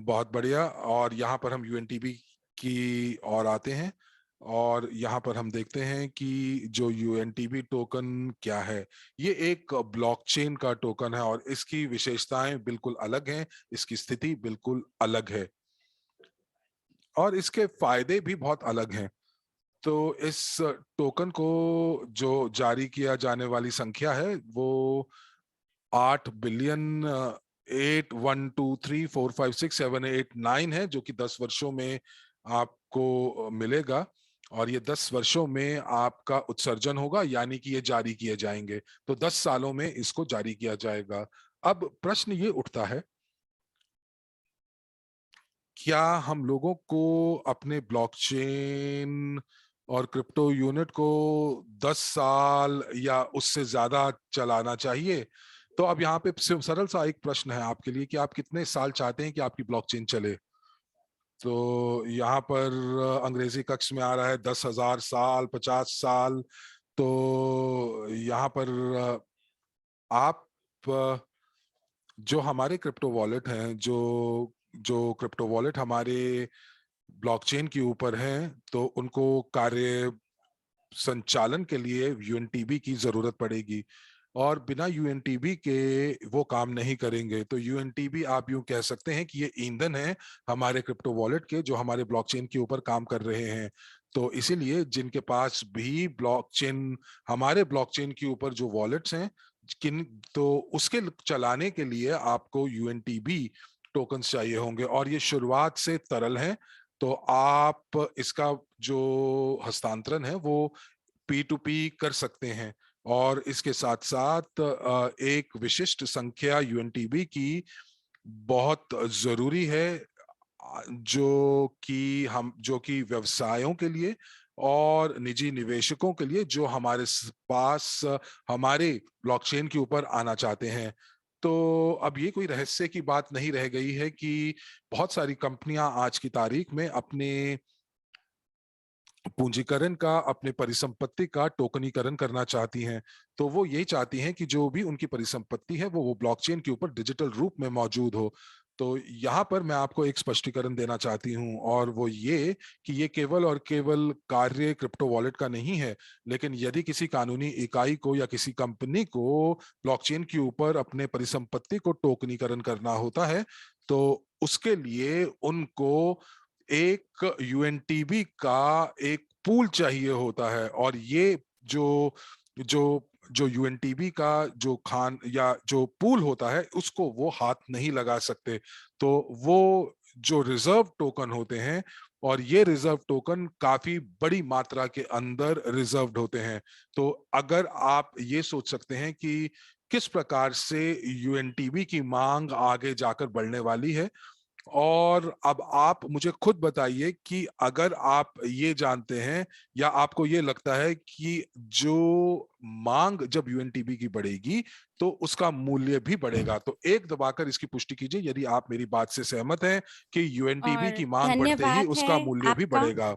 बहुत बढ़िया। और यहाँ पर हम यूएनटीबी की ओर आते हैं और यहाँ पर हम देखते हैं कि जो यूएनटीबी टोकन क्या है। ये एक ब्लॉकचेन का टोकन है और इसकी विशेषताएं बिल्कुल अलग हैं, इसकी स्थिति बिल्कुल अलग है और इसके फायदे भी बहुत अलग हैं। तो इस टोकन को जो जारी किया जाने वाली संख्या है वो 8 बिलियन 8 1 2 3 4 5 6 7 8 9 है, जो कि 10 वर्षों में आपको मिलेगा। और ये 10 वर्षों में आपका उत्सर्जन होगा, यानी कि ये जारी किए जाएंगे। तो 10 सालों में इसको जारी किया जाएगा। अब प्रश्न ये उठता है, क्या हम लोगों को अपने ब्लॉकचेन और क्रिप्टो यूनिट को 10 साल या उससे ज्यादा चलाना चाहिए? तो अब यहाँ पे सरल सा एक प्रश्न है आपके लिए कि आप कितने साल चाहते हैं कि आपकी ब्लॉकचेन चले। तो यहाँ पर अंग्रेजी कक्ष में आ रहा है 10,000 साल, 50 साल। तो यहाँ पर आप जो हमारे क्रिप्टो वॉलेट हैं, जो जो क्रिप्टो वॉलेट हमारे ब्लॉकचेन के ऊपर हैं, तो उनको कार्य संचालन के लिए यूएनटीबी की जरूरत पड़ेगी। और बिना यूएनटीबी के वो काम नहीं करेंगे। तो यूएनटीबी आप यूं कह सकते हैं कि ये ईंधन है हमारे क्रिप्टो वॉलेट के, जो हमारे ब्लॉकचेन के ऊपर काम कर रहे हैं। तो इसीलिए जिनके पास भी ब्लॉकचेन, हमारे ब्लॉकचेन के ऊपर जो वॉलेट्स हैं, किन तो उसके चलाने के लिए आपको यूएनटीबी टोकन्स चाहिए होंगे। और ये शुरुआत से तरल है, तो आप इसका जो हस्तांतरण है वो P2P कर सकते हैं। और इसके साथ साथ एक विशिष्ट संख्या यूएनटीबी की बहुत जरूरी है, जो कि व्यवसायों के लिए और निजी निवेशकों के लिए जो हमारे पास हमारे ब्लॉकचेन के ऊपर आना चाहते हैं। तो अब ये कोई रहस्य की बात नहीं रह गई है कि बहुत सारी कंपनियां आज की तारीख में अपने पूंजीकरण का, अपने परिसंपत्ति का टोकनीकरण करना चाहती हैं। तो वो यही चाहती हैं कि जो भी उनकी परिसंपत्ति है वो ब्लॉकचेन के ऊपर डिजिटल रूप में मौजूद हो। तो यहाँ पर मैं आपको एक स्पष्टीकरण देना चाहती हूँ, और वो ये कि ये केवल और केवल कार्य क्रिप्टो वॉलेट का नहीं है, लेकिन यदि किसी कानूनी इकाई को या किसी कंपनी को ब्लॉकचेन के ऊपर अपने परिसंपत्ति को टोकनीकरण करना होता है, तो उसके लिए उनको एक यूएनटीबी का एक पूल चाहिए होता है। और ये जो जो जो यूएनटीबी का जो खान या जो पूल होता है, उसको वो हाथ नहीं लगा सकते। तो वो जो रिजर्व टोकन होते हैं, और ये रिजर्व टोकन काफी बड़ी मात्रा के अंदर रिजर्व्ड होते हैं। तो अगर आप ये सोच सकते हैं कि किस प्रकार से यूएनटीबी की मांग आगे जाकर बढ़ने वाली है। और अब आप मुझे खुद बताइए कि अगर आप ये जानते हैं या आपको ये लगता है कि जो मांग जब यूएनटीबी की बढ़ेगी तो उसका मूल्य भी बढ़ेगा, तो एक दबाकर इसकी पुष्टि कीजिए यदि आप मेरी बात से सहमत हैं कि यूएनटीबी और की मांग बढ़ते ही धन्यवाद है उसका मूल्य भी आपका। बढ़ेगा।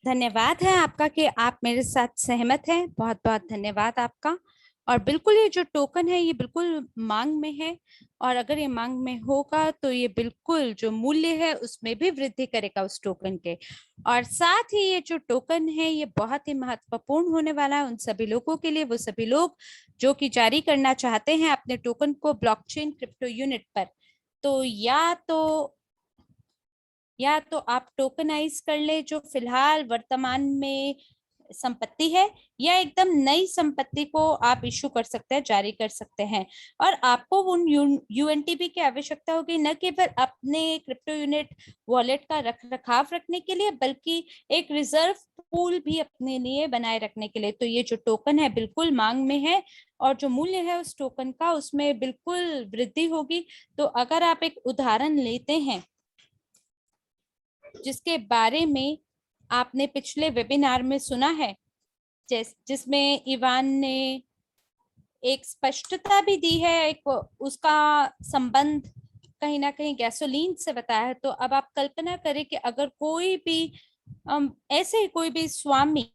धन्यवाद है आपका कि आप मेरे साथ सहमत हैं। बहुत बहुत धन्यवाद आपका। और बिल्कुल ये जो टोकन है ये बिल्कुल मांग में है, और अगर ये मांग में होगा तो ये बिल्कुल जो मूल्य है उसमें भी वृद्धि करेगा उस टोकन के। और साथ ही ये जो टोकन है ये बहुत ही महत्वपूर्ण होने वाला है उन सभी लोगों के लिए, वो सभी लोग जो कि जारी करना चाहते हैं अपने टोकन को ब्लॉकचेन क्रिप्टो यूनिट पर। तो या तो आप टोकनाइज कर ले जो फिलहाल वर्तमान में संपत्ति है, या एकदम नई संपत्ति को आप इशू कर सकते हैं, जारी कर सकते हैं। और आपको उन यूएनटीबी की आवश्यकता होगी न केवल अपने क्रिप्टो यूनिट वॉलेट का रख रखाव रखने के लिए, बल्कि एक रिजर्व पूल भी अपने लिए बनाए रखने के लिए। तो ये जो टोकन है बिल्कुल मांग में है, और जो मूल्य है उस टोकन का उसमें बिल्कुल वृद्धि होगी। तो अगर आप एक उदाहरण लेते हैं जिसके बारे में आपने पिछले वेबिनार में सुना है, जिसमें इवान ने एक स्पष्टता भी दी है, एक उसका संबंध कहीं ना कहीं गैसोलीन से बताया है। तो अब आप कल्पना करें कि अगर कोई भी ऐसे ही कोई भी स्वामी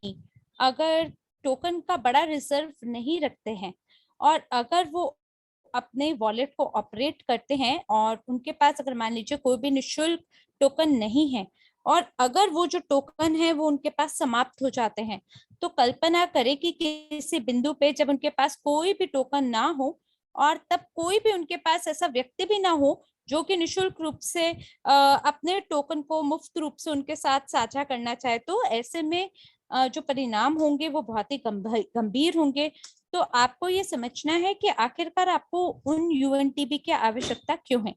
अगर टोकन का बड़ा रिजर्व नहीं रखते हैं, और अगर वो अपने वॉलेट को ऑपरेट करते हैं और उनके पास अगर मान लीजिए कोई भी निशुल्क टोकन नहीं है, और अगर वो जो टोकन है वो उनके पास समाप्त हो जाते हैं, तो कल्पना करें कि किसी बिंदु पे जब उनके पास कोई भी टोकन ना हो, और तब कोई भी उनके पास ऐसा व्यक्ति भी ना हो जो कि निशुल्क रूप से अपने टोकन को मुफ्त रूप से उनके साथ साझा करना चाहे, तो ऐसे में जो परिणाम होंगे वो बहुत ही गंभीर होंगे। तो आपको ये समझना है कि आखिरकार आपको उन यूएनटीबी की आवश्यकता क्यों है।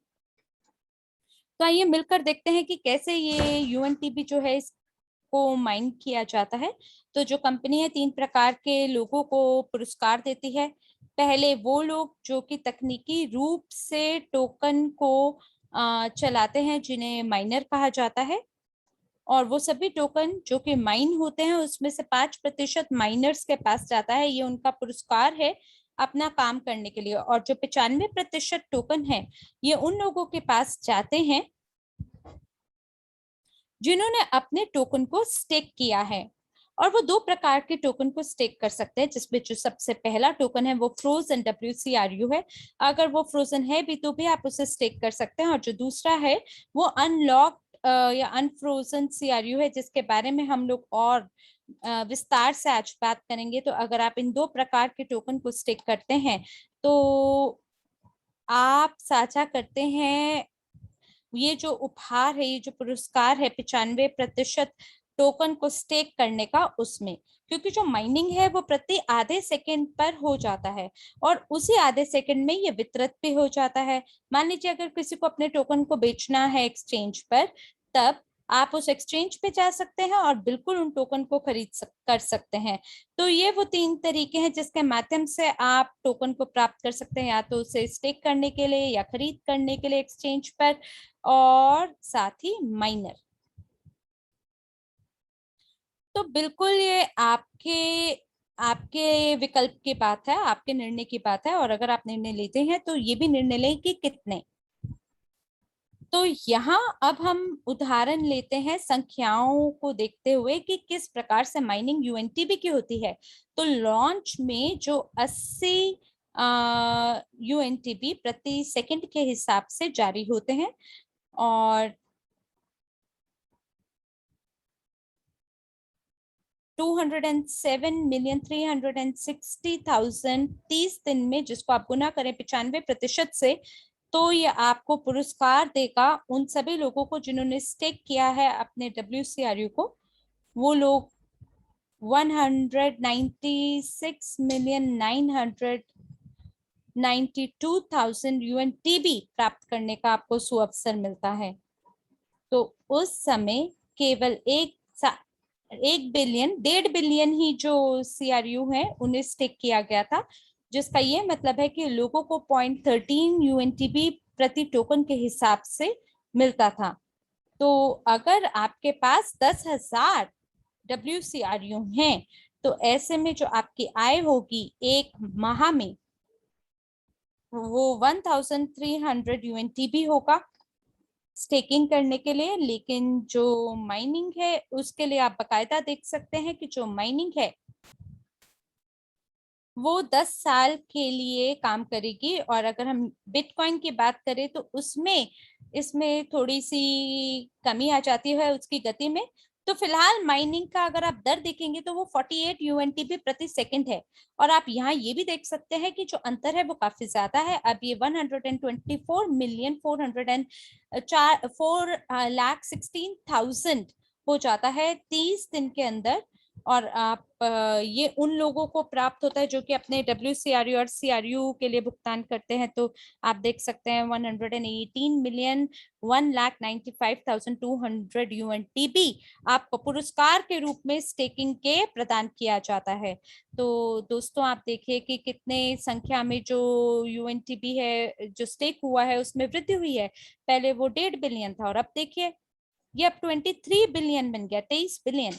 तो आइए मिलकर देखते हैं कि कैसे ये यूएनटीबी जो है इसको माइन किया जाता है। तो जो कंपनी है 3 प्रकार के लोगों को पुरस्कार देती है। पहले वो लोग जो कि तकनीकी रूप से टोकन को चलाते हैं, जिन्हें माइनर कहा जाता है। और वो सभी टोकन जो कि माइन होते हैं उसमें से 5% माइनर्स के पास जाता है। ये उनका पुरस्कार है अपना काम करने के लिए। और जो 95% टोकन है ये उन लोगों के पास जाते हैं जिन्होंने अपने टोकन को स्टेक किया है। और वो 2 प्रकार के टोकन को स्टेक कर सकते हैं, जिसमें जो सबसे पहला टोकन है वो फ्रोजन WCRU है। अगर वो फ्रोजन है भी तो भी आप उसे स्टेक कर सकते हैं। और जो दूसरा है वो अनलॉक या अनफ्रोजन CRU है, जिसके बारे में हम लोग और विस्तार से आज बात करेंगे। तो अगर आप इन 2 प्रकार के टोकन को स्टेक करते हैं तो आप साझा करते हैं ये जो उपहार है, ये जो पुरस्कार है 95% टोकन को स्टेक करने का उसमें। क्योंकि जो माइनिंग है वो प्रति आधे सेकंड पर हो जाता है और उसी आधे सेकंड में ये वितरित भी हो जाता है। मान लीजिए अगर किसी को अपने टोकन को बेचना है एक्सचेंज पर, तब आप उस एक्सचेंज पे जा सकते हैं और बिल्कुल उन टोकन को कर सकते हैं। तो ये वो 3 तरीके हैं जिसके माध्यम से आप टोकन को प्राप्त कर सकते हैं, या तो उसे स्टेक करने के लिए या खरीद करने के लिए एक्सचेंज पर, और साथ ही माइनर। तो बिल्कुल ये आपके आपके विकल्प की बात है, आपके निर्णय की बात है। और अगर आप निर्णय लेते हैं तो ये भी निर्णय लें कि कितने। तो यहाँ अब हम उदाहरण लेते हैं संख्याओं को देखते हुए कि किस प्रकार से माइनिंग यूएनटीबी की होती है। तो लॉन्च में जो 80 यूएनटीबी प्रति सेकंड के हिसाब से जारी होते हैं और 207,360,000 30 दिन में, जिसको आप गुना करें 95% से, तो ये आपको पुरस्कार देगा उन सभी लोगों को जिन्होंने स्टेक किया है अपने WCRU को। वो लोग 196,992,000 यूएनटीबी प्राप्त करने का आपको सुअवसर मिलता है। तो उस समय केवल 1.5 बिलियन ही जो CRU है उन्हें स्टेक किया गया था, जिसका ये मतलब है कि लोगों को 0.13 यूएनटीबी प्रति टोकन के हिसाब से मिलता था। तो अगर आपके पास 10,000 WCRU हैं तो ऐसे में जो आपकी आय होगी एक माह में वो 1,300 यूएनटीबी होगा स्टेकिंग करने के लिए। लेकिन जो माइनिंग है उसके लिए आप बकायदा देख सकते हैं कि जो माइनिंग है वो 10 साल के लिए काम करेगी। और अगर हम बिटकॉइन की बात करें तो उसमें इसमें थोड़ी सी कमी आ जाती है उसकी गति में। तो फिलहाल माइनिंग का अगर आप दर देखेंगे तो वो 48 यूएनटीबी प्रति सेकंड है। और आप यहाँ ये भी देख सकते हैं कि जो अंतर है वो काफी ज्यादा है। अब ये 124,416,000 हो जाता है 30 दिन के अंदर। और आप ये उन लोगों को प्राप्त होता है जो कि अपने WCRU और CRU के लिए भुगतान करते हैं। तो आप देख सकते हैं 118,195,200 यूएनटीबी आपको पुरस्कार के रूप में स्टेकिंग के प्रदान किया जाता है। तो दोस्तों आप देखिए कि कितने संख्या में जो यूएनटीबी है जो स्टेक हुआ है उसमें वृद्धि हुई है। पहले वो 1.5 बिलियन था और अब देखिए ये अब 23 बिलियन बन गया, 23 बिलियन।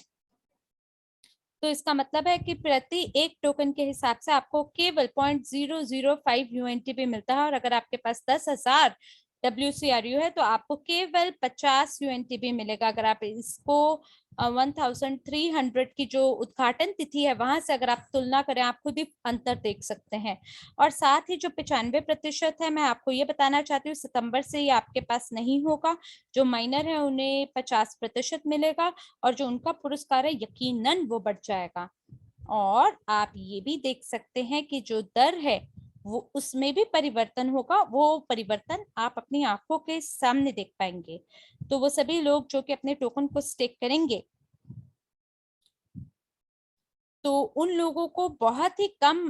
तो इसका मतलब है कि प्रति एक टोकन के हिसाब से आपको केवल 0.005 यूएनटीपी मिलता है। और अगर आपके पास 10,000 WCRU है तो आपको केवल 50 यूएनटीपी मिलेगा। अगर आप इसको 1,300 की जो उद्घाटन तिथि है वहां से अगर आप तुलना करें, आप खुद ही अंतर देख सकते हैं। और साथ ही जो 95% है, मैं आपको ये बताना चाहती हूँ सितंबर से ये आपके पास नहीं होगा। जो माइनर है उन्हें 50% मिलेगा और जो उनका पुरस्कार है यकीनन वो बढ़ जाएगा। और आप ये भी देख सकते हैं कि जो दर है वो उसमें भी परिवर्तन होगा। वो परिवर्तन आप अपनी आंखों के सामने देख पाएंगे। तो वो सभी लोग जो कि अपने टोकन को स्टेक करेंगे तो उन लोगों को बहुत ही कम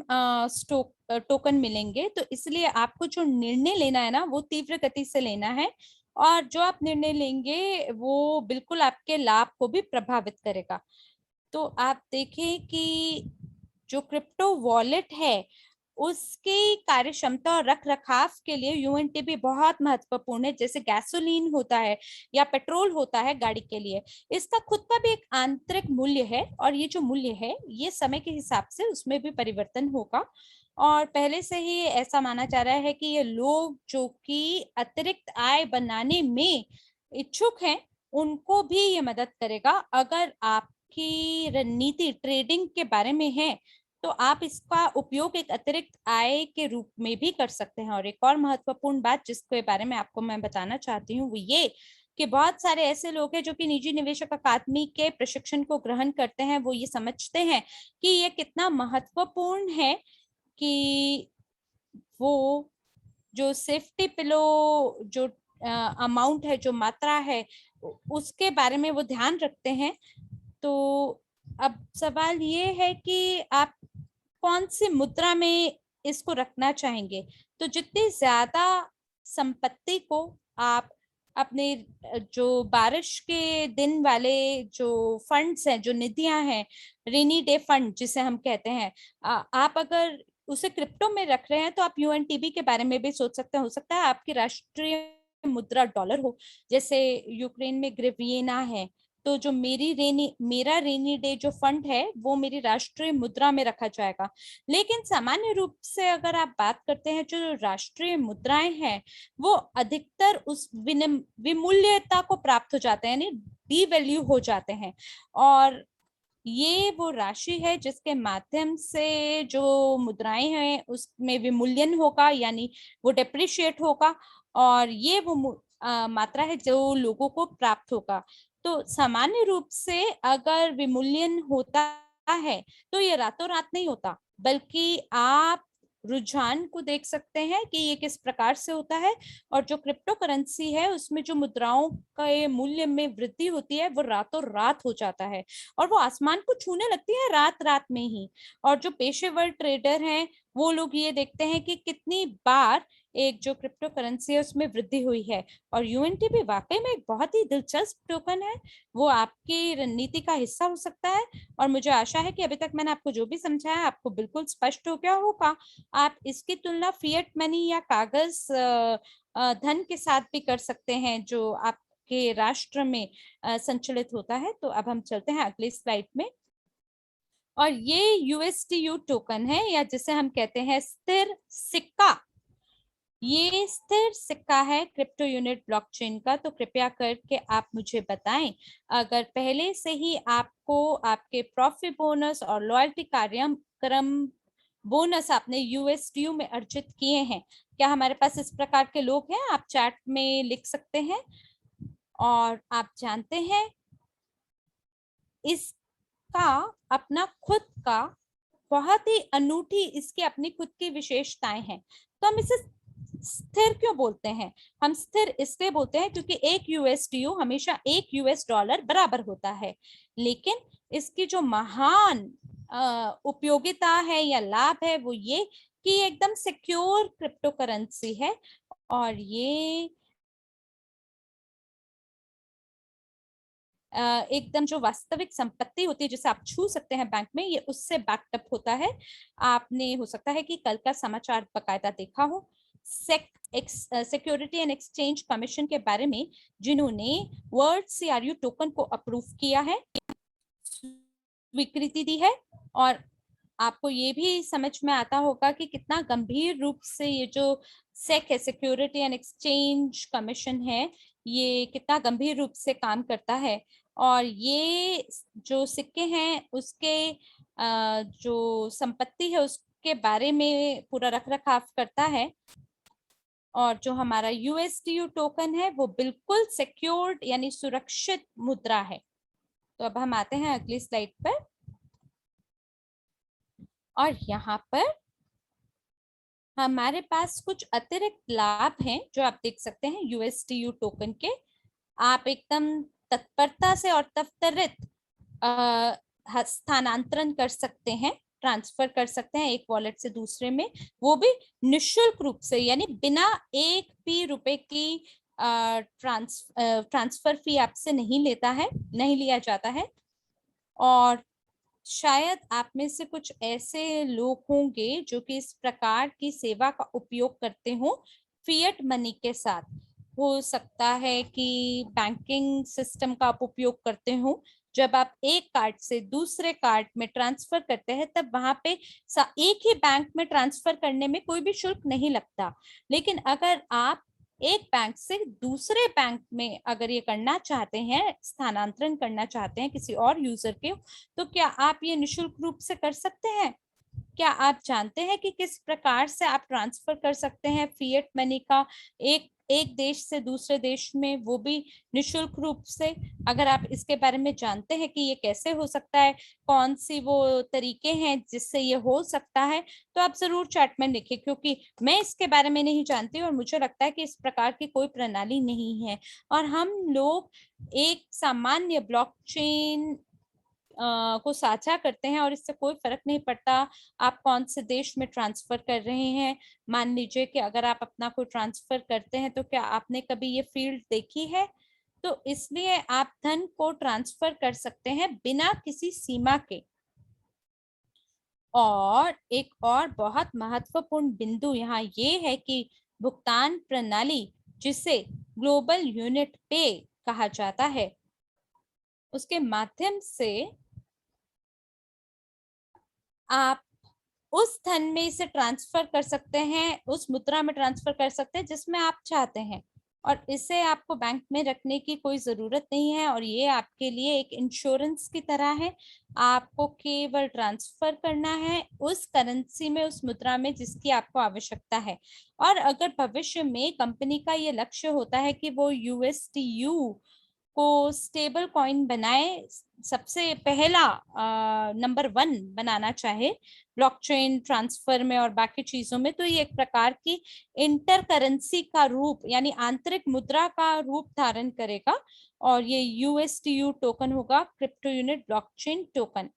टोकन मिलेंगे। तो इसलिए आपको जो निर्णय लेना है ना, वो तीव्र गति से लेना है, और जो आप निर्णय लेंगे वो बिल्कुल आपके लाभ को भी प्रभावित करेगा। तो आप देखें कि जो क्रिप्टो वॉलेट है उसकी कार्य क्षमता और रख रखाव के लिए यूएनटीबी बहुत महत्वपूर्ण है। जैसे गैसोलीन होता है या पेट्रोल होता है गाड़ी के लिए, इसका खुद का भी एक आंतरिक मूल्य है, और ये जो मूल्य है ये समय के हिसाब से उसमें भी परिवर्तन होगा। और पहले से ही ऐसा माना जा रहा है कि ये लोग जो कि अतिरिक्त आय बनाने में इच्छुक हैं उनको भी ये मदद करेगा। अगर आपकी रणनीति ट्रेडिंग के बारे में है तो आप इसका उपयोग एक अतिरिक्त आय के रूप में भी कर सकते हैं। और एक और महत्वपूर्ण बात जिसके बारे में आपको मैं बताना चाहती हूँ वो ये कि बहुत सारे ऐसे लोग हैं जो कि निजी निवेशक अकादमी के प्रशिक्षण को ग्रहण करते हैं, वो ये समझते हैं कि ये कितना महत्वपूर्ण है कि वो जो सेफ्टी पिलो जो अमाउंट है, जो मात्रा है, उसके बारे में वो ध्यान रखते हैं। तो अब सवाल ये है कि आप कौन सी मुद्रा में इसको रखना चाहेंगे। तो जितनी ज्यादा संपत्ति को आप अपने जो बारिश के दिन वाले जो फंड्स हैं, जो निधियां हैं, रेनी डे फंड जिसे हम कहते हैं, आप अगर उसे क्रिप्टो में रख रहे हैं तो आप यूएनटीबी के बारे में भी सोच सकते हैं। हो सकता है आपकी राष्ट्रीय मुद्रा डॉलर हो, जैसे यूक्रेन में ग्रिवियना है। तो जो मेरा रेनी डे जो फंड है वो मेरी राष्ट्रीय मुद्रा में रखा जाएगा। लेकिन सामान्य रूप से अगर आप बात करते हैं, जो राष्ट्रीय मुद्राएं हैं वो अधिकतर उस विमूल्यता को प्राप्त हो जाते हैं, यानी डीवैल्यू हो जाते हैं। और ये वो राशि है जिसके माध्यम से जो मुद्राएं हैं उसमें विमूल्यन होगा, यानी वो डेप्रिशिएट होगा। और ये वो मात्रा है जो लोगों को प्राप्त होगा। तो सामान्य रूप से अगर विमूल्यन होता है तो ये रातों रात नहीं होता, बल्कि आप रुझान को देख सकते हैं कि ये किस प्रकार से होता है। और जो क्रिप्टो करेंसी है उसमें जो मुद्राओं के मूल्य में वृद्धि होती है वो रातों रात हो जाता है, और वो आसमान को छूने लगती है रात रात में ही। और जो पेशेवर ट्रेडर हैं वो लोग ये देखते हैं कि कितनी बार एक जो क्रिप्टो करेंसी है उसमें वृद्धि हुई है। और यूएनटी भी वाकई में एक बहुत ही दिलचस्प टोकन है, वो आपकी रणनीति का हिस्सा हो सकता है। और मुझे आशा है कि अभी तक मैंने आपको जो भी समझाया आपको बिल्कुल स्पष्ट हो गया होगा। आप इसकी तुलना फिएट मनी या कागज धन के साथ भी कर सकते हैं जो आपके राष्ट्र में संचालित होता है। तो अब हम चलते हैं अगली स्लाइड में। और ये यूएसटीयू टोकन है, या जिसे हम कहते हैं स्थिर सिक्का। ये स्थिर सिक्का है क्रिप्टो यूनिट ब्लॉकचेन का। तो कृपया करके आप मुझे बताएं, अगर पहले से ही आपको आपके प्रॉफिट बोनस और लॉयल्टी कार्यक्रम बोनस आपने यूएसडीयू में अर्जित किए हैं। क्या हमारे पास इस प्रकार के लोग हैं? आप चैट में लिख सकते हैं। और आप जानते हैं इसका अपना खुद का बहुत ही अनूठी, इसकी अपनी खुद की विशेषताएं हैं। तो हम इसे स्थिर क्यों बोलते हैं? हम स्थिर इसलिए बोलते हैं क्योंकि एक यूएसडीयू हमेशा एक यूएस डॉलर बराबर होता है। लेकिन इसकी जो महान उपयोगिता है या लाभ है वो ये कि एकदम सिक्योर क्रिप्टो करेंसी है। और ये एकदम जो वास्तविक संपत्ति होती है जिसे आप छू सकते हैं बैंक में, ये उससे बैकअप होता है। आपने हो सकता है कि कल का समाचार बकायदा देखा हो, सिक्योरिटी एंड एक्सचेंज कमीशन के बारे में, जिन्होंने वर्ल्ड सीआरयू टोकन को अप्रूव किया है, स्वीकृति दी है। और आपको ये भी समझ में आता होगा कि कितना गंभीर रूप से ये जो सेक है, सिक्योरिटी एंड एक्सचेंज कमीशन है, ये कितना गंभीर रूप से काम करता है। और ये जो सिक्के हैं उसके जो संपत्ति है उसके बारे में पूरा रख रखाव करता है। और जो हमारा यूएसडीयू टोकन है वो बिल्कुल सिक्योर्ड यानी सुरक्षित मुद्रा है। तो अब हम आते हैं अगली स्लाइड पर। और यहाँ पर हमारे पास कुछ अतिरिक्त लाभ हैं जो आप देख सकते हैं यूएसडीयू टोकन के। आप एकदम तत्परता से और त्वरित स्थानांतरण कर सकते हैं, ट्रांसफर कर सकते हैं एक वॉलेट से दूसरे में, वो भी निशुल्क रूप से, यानी बिना एक भी रुपए की ट्रांसफर फी आपसे नहीं लिया जाता है। और शायद आप में से कुछ ऐसे लोग होंगे जो कि इस प्रकार की सेवा का उपयोग करते हो फिएट मनी के साथ। हो सकता है कि बैंकिंग सिस्टम का आप उपयोग करते हो, जब आप एक कार्ड से दूसरे कार्ड में ट्रांसफर करते हैं तब वहां पे एक ही बैंक में ट्रांसफर करने में कोई भी शुल्क नहीं लगता। लेकिन अगर आप एक बैंक से दूसरे बैंक में अगर ये करना चाहते हैं, स्थानांतरण करना चाहते हैं किसी और यूजर के, तो क्या आप ये निशुल्क रूप से कर सकते हैं? क्या आप जानते हैं कि किस प्रकार से आप ट्रांसफर कर सकते हैं फिएट मनी का एक एक देश से दूसरे देश में, वो भी निशुल्क रूप से? अगर आप इसके बारे में जानते हैं कि ये कैसे हो सकता है, कौन सी वो तरीके हैं जिससे ये हो सकता है, तो आप जरूर चैट में लिखें, क्योंकि मैं इसके बारे में नहीं जानती और मुझे लगता है कि इस प्रकार की कोई प्रणाली नहीं है। और हम लोग एक सामान्य ब्लॉकचेन को साझा करते हैं और इससे कोई फर्क नहीं पड़ता आप कौन से देश में ट्रांसफर कर रहे हैं। मान लीजिए कि अगर आप अपना कोई ट्रांसफर करते हैं, तो क्या आपने कभी ये फील्ड देखी है? तो इसलिए आप धन को ट्रांसफर कर सकते हैं बिना किसी सीमा के। और एक और बहुत महत्वपूर्ण बिंदु यहाँ ये है कि भुगतान प्रणाली, जिसे ग्लोबल यूनिट पे कहा जाता है, उसके माध्यम से आप उस धन में इसे ट्रांसफर कर सकते हैं, उस मुद्रा में ट्रांसफर कर सकते हैं जिसमें आप चाहते हैं, और इसे आपको बैंक में रखने की कोई जरूरत नहीं है। और ये आपके लिए एक इंश्योरेंस की तरह है। आपको केवल ट्रांसफर करना है उस करेंसी में, उस मुद्रा में जिसकी आपको आवश्यकता है। और अगर भविष्य में कंपनी का ये लक्ष्य होता है कि वो यूएसटीयू को स्टेबल कॉइन बनाए, सबसे पहला नंबर 1 बनाना चाहे ब्लॉकचेन ट्रांसफर में और बाकी चीजों में, तो ये एक प्रकार की इंटर करेंसी का रूप, यानी आंतरिक मुद्रा का रूप धारण करेगा। और ये यूएसटीयू टोकन होगा, क्रिप्टो यूनिट ब्लॉकचेन टोकन।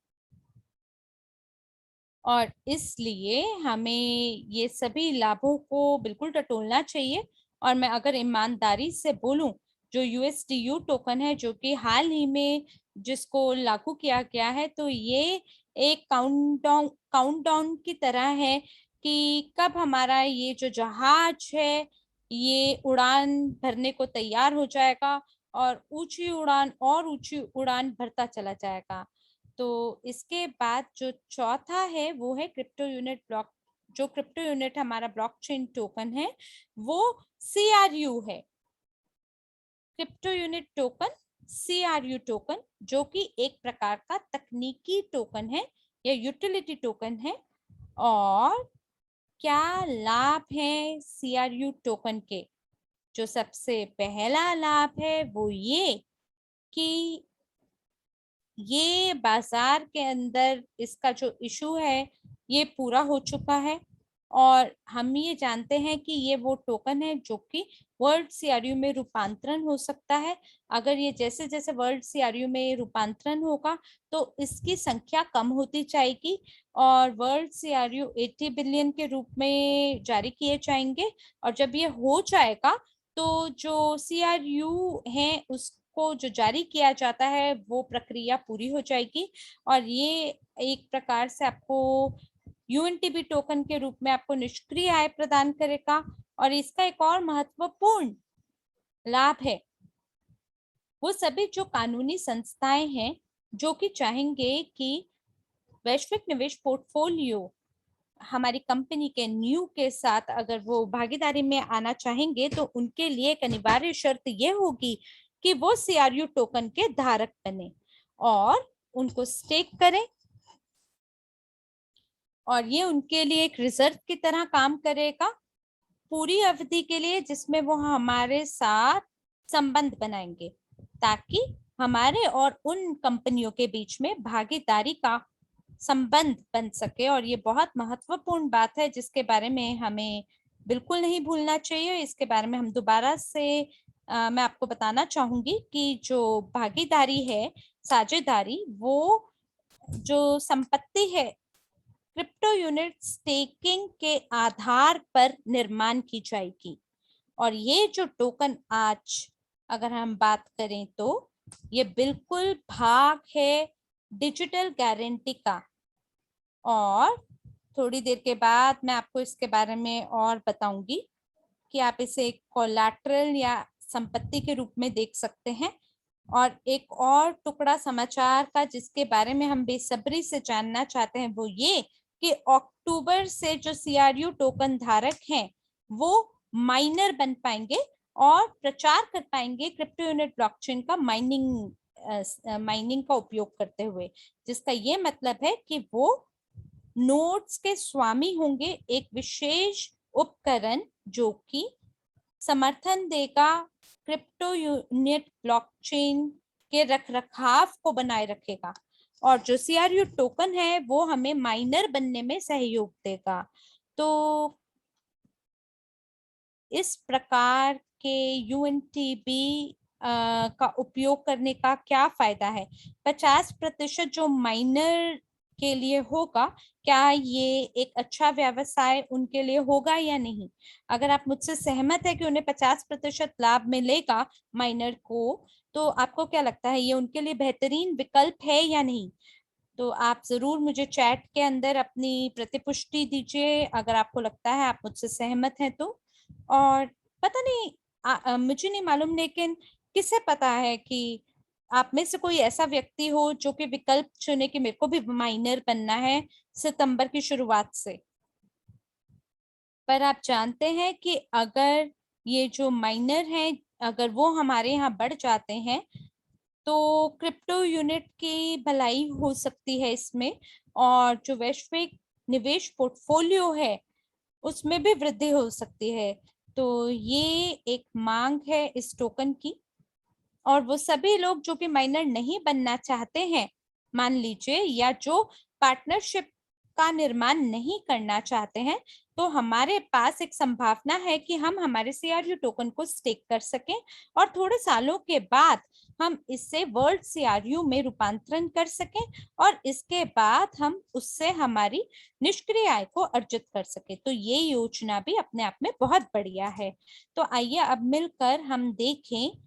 और इसलिए हमें ये सभी लाभों को बिल्कुल टटोलना चाहिए। और मैं अगर ईमानदारी से बोलूं, जो यूएसडीयू टोकन है, जो कि हाल ही में जिसको लागू किया गया है, तो ये एक काउंटडाउन की तरह है कि कब हमारा ये जो जहाज है ये उड़ान भरने को तैयार हो जाएगा और ऊंची उड़ान भरता चला जाएगा। तो इसके बाद जो चौथा है वो है क्रिप्टो यूनिट ब्लॉक। जो क्रिप्टो यूनिट हमारा ब्लॉकचेन टोकन है वो सीआरयू है, crypto unit token, CRU token, जो कि एक प्रकार का तकनीकी टोकन है या यूटिलिटी टोकन है। और क्या लाभ है सीआरयू टोकन के? जो सबसे पहला लाभ है वो ये कि ये बाजार के अंदर इसका जो इशू है ये पूरा हो चुका है। और हम ये जानते हैं कि ये वो टोकन है जो कि वर्ल्ड सीआरयू में रूपांतरण हो सकता है। अगर ये जैसे जैसे वर्ल्ड सीआरयू में रूपांतरण होगा तो इसकी संख्या कम होती जाएगी और वर्ल्ड सीआरयू 80 बिलियन के रूप में जारी किए जाएंगे। और जब ये हो जाएगा तो जो सीआरयू है उसको जो जारी किया जाता है वो प्रक्रिया पूरी हो जाएगी। और ये एक प्रकार से आपको यूएनटीबी टोकन के रूप में आपको निष्क्रिय आय प्रदान करेगा। और इसका एक और महत्वपूर्ण लाभ है, वो सभी जो कानूनी संस्थाएं हैं जो कि चाहेंगे कि वैश्विक निवेश पोर्टफोलियो हमारी कंपनी के न्यू के साथ अगर वो भागीदारी में आना चाहेंगे, तो उनके लिए एक अनिवार्य शर्त ये होगी कि वो सीआरयू टोकन के धारक बने और उनको स्टेक करें। और ये उनके लिए एक रिजर्व की तरह काम करेगा पूरी अवधि के लिए, जिसमें वो हमारे साथ संबंध बनाएंगे ताकि हमारे और उन कंपनियों के बीच में भागीदारी का संबंध बन सके। और ये बहुत महत्वपूर्ण बात है जिसके बारे में हमें बिल्कुल नहीं भूलना चाहिए। इसके बारे में हम दोबारा से मैं आपको बताना चाहूंगी कि जो भागीदारी है, साझेदारी, वो जो संपत्ति है क्रिप्टो यूनिट स्टेकिंग के आधार पर निर्माण की जाएगी। और ये जो टोकन आज अगर हम बात करें तो ये बिल्कुल भाग है डिजिटल गारंटी का। और थोड़ी देर के बाद मैं आपको इसके बारे में और बताऊंगी कि आप इसे एक कोलैटरल या संपत्ति के रूप में देख सकते हैं। और एक और टुकड़ा समाचार का जिसके बारे में हम बेसब्री से जानना चाहते हैं वो ये कि अक्टूबर से जो सीआरयू टोकन धारक हैं वो माइनर बन पाएंगे और प्रचार कर पाएंगे क्रिप्टो यूनिट ब्लॉकचेन का माइनिंग का उपयोग करते हुए, जिसका ये मतलब है कि वो नोड्स के स्वामी होंगे, एक विशेष उपकरण जो कि समर्थन देगा क्रिप्टो यूनिट ब्लॉकचेन के रखरखाव को बनाए रखेगा। और जो सीआरयू टोकन है वो हमें माइनर बनने में सहयोग देगा। तो इस प्रकार के यूएनटीबी का उपयोग करने का क्या फायदा है? 50% जो माइनर के लिए होगा, क्या ये एक अच्छा व्यवसाय उनके लिए होगा या नहीं? अगर आप मुझसे सहमत है कि उन्हें 50% लाभ मिलेगा माइनर को, तो आपको क्या लगता है ये उनके लिए बेहतरीन विकल्प है या नहीं? तो आप जरूर मुझे चैट के अंदर अपनी प्रतिपुष्टि दीजिए अगर आपको लगता है आप मुझसे सहमत हैं तो। और पता नहीं मुझे नहीं मालूम, लेकिन किसे पता है कि आप में से कोई ऐसा व्यक्ति हो जो कि विकल्प चुने कि मेरे को भी माइनर बनना है सितंबर की शुरुआत से। पर आप जानते हैं कि अगर ये जो माइनर हैं अगर वो हमारे यहाँ बढ़ जाते हैं तो क्रिप्टो यूनिट की भलाई हो सकती है इसमें, और जो वैश्विक निवेश पोर्टफोलियो है उसमें भी वृद्धि हो सकती है। तो ये एक मांग है इस टोकन की। और वो सभी लोग जो कि माइनर नहीं बनना चाहते हैं मान लीजिए, या जो पार्टनरशिप का निर्माण नहीं करना चाहते हैं, तो हमारे पास एक संभावना है कि हम हमारे सीआरयू टोकन को स्टेक कर सकें और थोड़े सालों के बाद हम इससे वर्ल्ड सीआरयू में रूपांतरण कर सकें और इसके बाद हम उससे हमारी निष्क्रिय आय को अर्जित कर सके। तो ये योजना भी अपने आप में बहुत बढ़िया है। तो आइए अब मिलकर हम देखें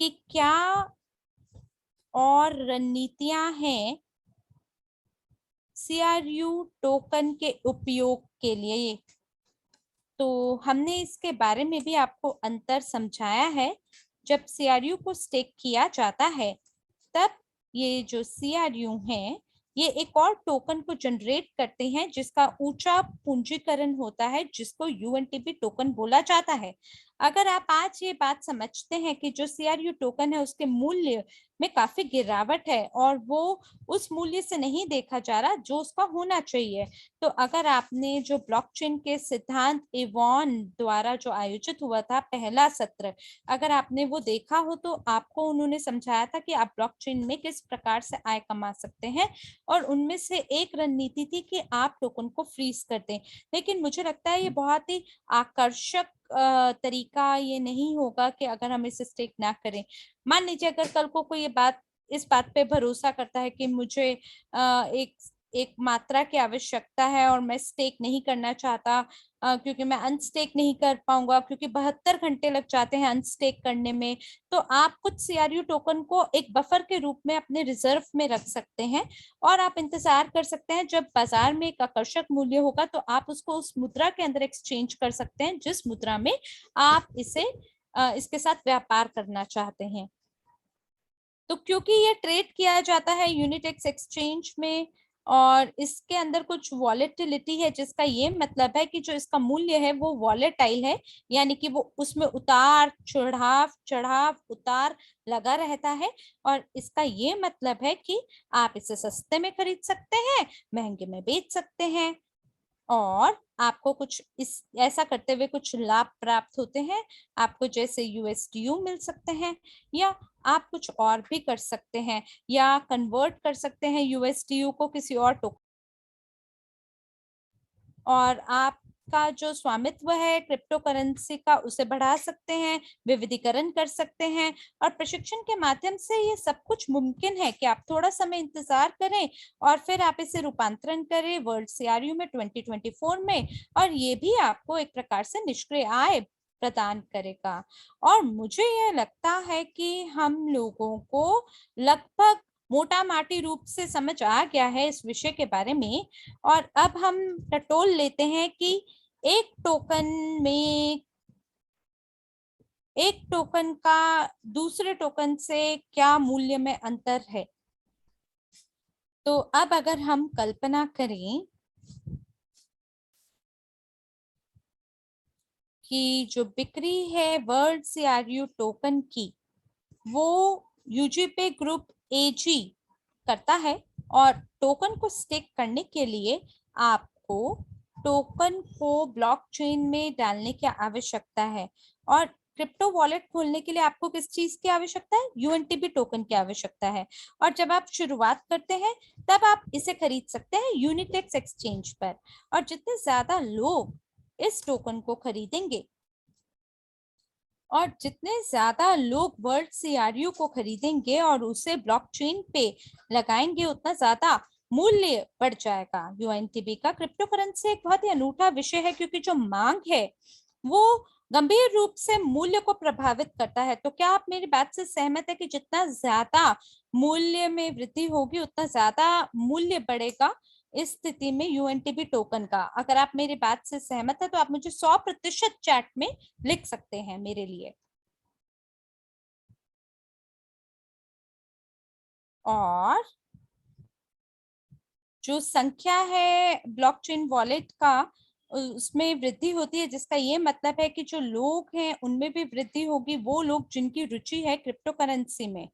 कि क्या और रणनीतियां हैं सीआरयू टोकन के उपयोग के लिए। तो हमने इसके बारे में भी आपको अंतर समझाया है। जब सीआरयू को स्टेक किया जाता है तब ये जो सीआरयू हैं ये एक और टोकन को जनरेट करते हैं जिसका ऊंचा पूंजीकरण होता है, जिसको यूएनटीपी टोकन बोला जाता है। अगर आप आज ये बात समझते हैं कि जो सीआरयू टोकन है उसके मूल्य में काफी गिरावट है और वो उस मूल्य से नहीं देखा जा रहा जो उसका होना चाहिए, तो अगर आपने जो ब्लॉकचेन के सिद्धांत इवॉन द्वारा जो आयोजित हुआ था पहला सत्र, अगर आपने वो देखा हो तो आपको उन्होंने समझाया था कि आप ब्लॉकचेन में किस प्रकार से आय कमा सकते हैं और उनमें से एक रणनीति थी कि आप टोकन को फ्रीज कर दें। लेकिन मुझे लगता है ये बहुत ही आकर्षक तरीका ये नहीं होगा कि अगर हम इसे स्टेक ना करें। मान लीजिए अगर कल को कोई ये बात इस बात पे भरोसा करता है कि मुझे एक मात्रा की आवश्यकता है और मैं स्टेक नहीं करना चाहता क्योंकि मैं अनस्टेक नहीं कर पाऊंगा क्योंकि 72 घंटे लग जाते हैं अनस्टेक करने में, तो आप कुछ सीआरयू टोकन को एक बफर के रूप में अपने रिजर्व में रख सकते हैं और आप इंतजार कर सकते हैं जब बाजार में एक आकर्षक मूल्य होगा तो आप उसको उस मुद्रा के अंदर एक्सचेंज कर सकते हैं जिस मुद्रा में आप इसके साथ व्यापार करना चाहते हैं। तो क्योंकि ये ट्रेड किया जाता है यूनिटेक्स एक्सचेंज में और इसके अंदर कुछ वॉलेटिलिटी है, जिसका ये मतलब है कि जो इसका मूल्य है वो वॉलेटाइल है, यानी कि वो उसमें उतार चढ़ाव चढ़ाव उतार लगा रहता है। और इसका ये मतलब है कि आप इसे सस्ते में खरीद सकते हैं, महंगे में बेच सकते हैं और आपको कुछ इस ऐसा करते हुए कुछ लाभ प्राप्त होते हैं। आपको जैसे यूएसडीयू मिल सकते हैं या आप कुछ और भी कर सकते हैं या कन्वर्ट कर सकते हैं यूएसडीयू को किसी और टोकन, और आप का जो स्वामित्व है क्रिप्टो करेंसी का, उसे बढ़ा सकते हैं, विविधीकरण कर सकते हैं। और प्रशिक्षण के माध्यम से ये सब कुछ मुमकिन है कि आप थोड़ा समय इंतजार करें और फिर आप इसे रूपांतरण करें वर्ल्ड सीआरयू में 2024 में, और ये भी आपको एक प्रकार से निष्क्रिय आय प्रदान करेगा। और मुझे यह लगता है कि हम लोगों को लगभग मोटा माटी रूप से समझ आ गया है इस विषय के बारे में। और अब हम टटोल लेते हैं कि एक टोकन में, एक टोकन का दूसरे टोकन से क्या मूल्य में अंतर है। तो अब अगर हम कल्पना करें कि जो बिक्री है वर्ल्ड सीआरयू टोकन की, वो यूजीपे ग्रुप एजी करता है, और टोकन को स्टेक करने के लिए आपको टोकन को ब्लॉकचेन में डालने की आवश्यकता है। और क्रिप्टो वॉलेट खोलने के लिए आपको किस चीज की आवश्यकता है? यूएनटीबी टोकन की आवश्यकता है। और जब आप शुरुआत करते हैं तब आप इसे खरीद सकते हैं यूनिटेक्स एक्सचेंज पर। और जितने ज्यादा लोग इस टोकन को खरीदेंगे और जितने ज्यादा लोग वर्ल्ड सीआरयू को खरीदेंगे और उसे ब्लॉकचेन पे लगाएंगे, उतना ज्यादा मूल्य बढ़ जाएगा यूएनटीबी का। क्रिप्टो करेंसी एक बहुत ही अनूठा विषय है, क्योंकि जो मांग है वो गंभीर रूप से मूल्य को प्रभावित करता है। तो क्या आप मेरी बात से सहमत है कि जितना ज्यादा मूल्य में वृद्धि होगी उतना ज्यादा मूल्य बढ़ेगा इस स्थिति में यूएनटीबी टोकन का? अगर आप मेरी बात से सहमत है तो आप मुझे 100% चैट में लिख सकते हैं मेरे लिए। और जो संख्या है ब्लॉकचेन वॉलेट का, उसमें वृद्धि होती है, जिसका ये मतलब है कि जो लोग हैं उनमें भी वृद्धि होगी, वो लोग जिनकी रुचि है क्रिप्टो करेंसी में।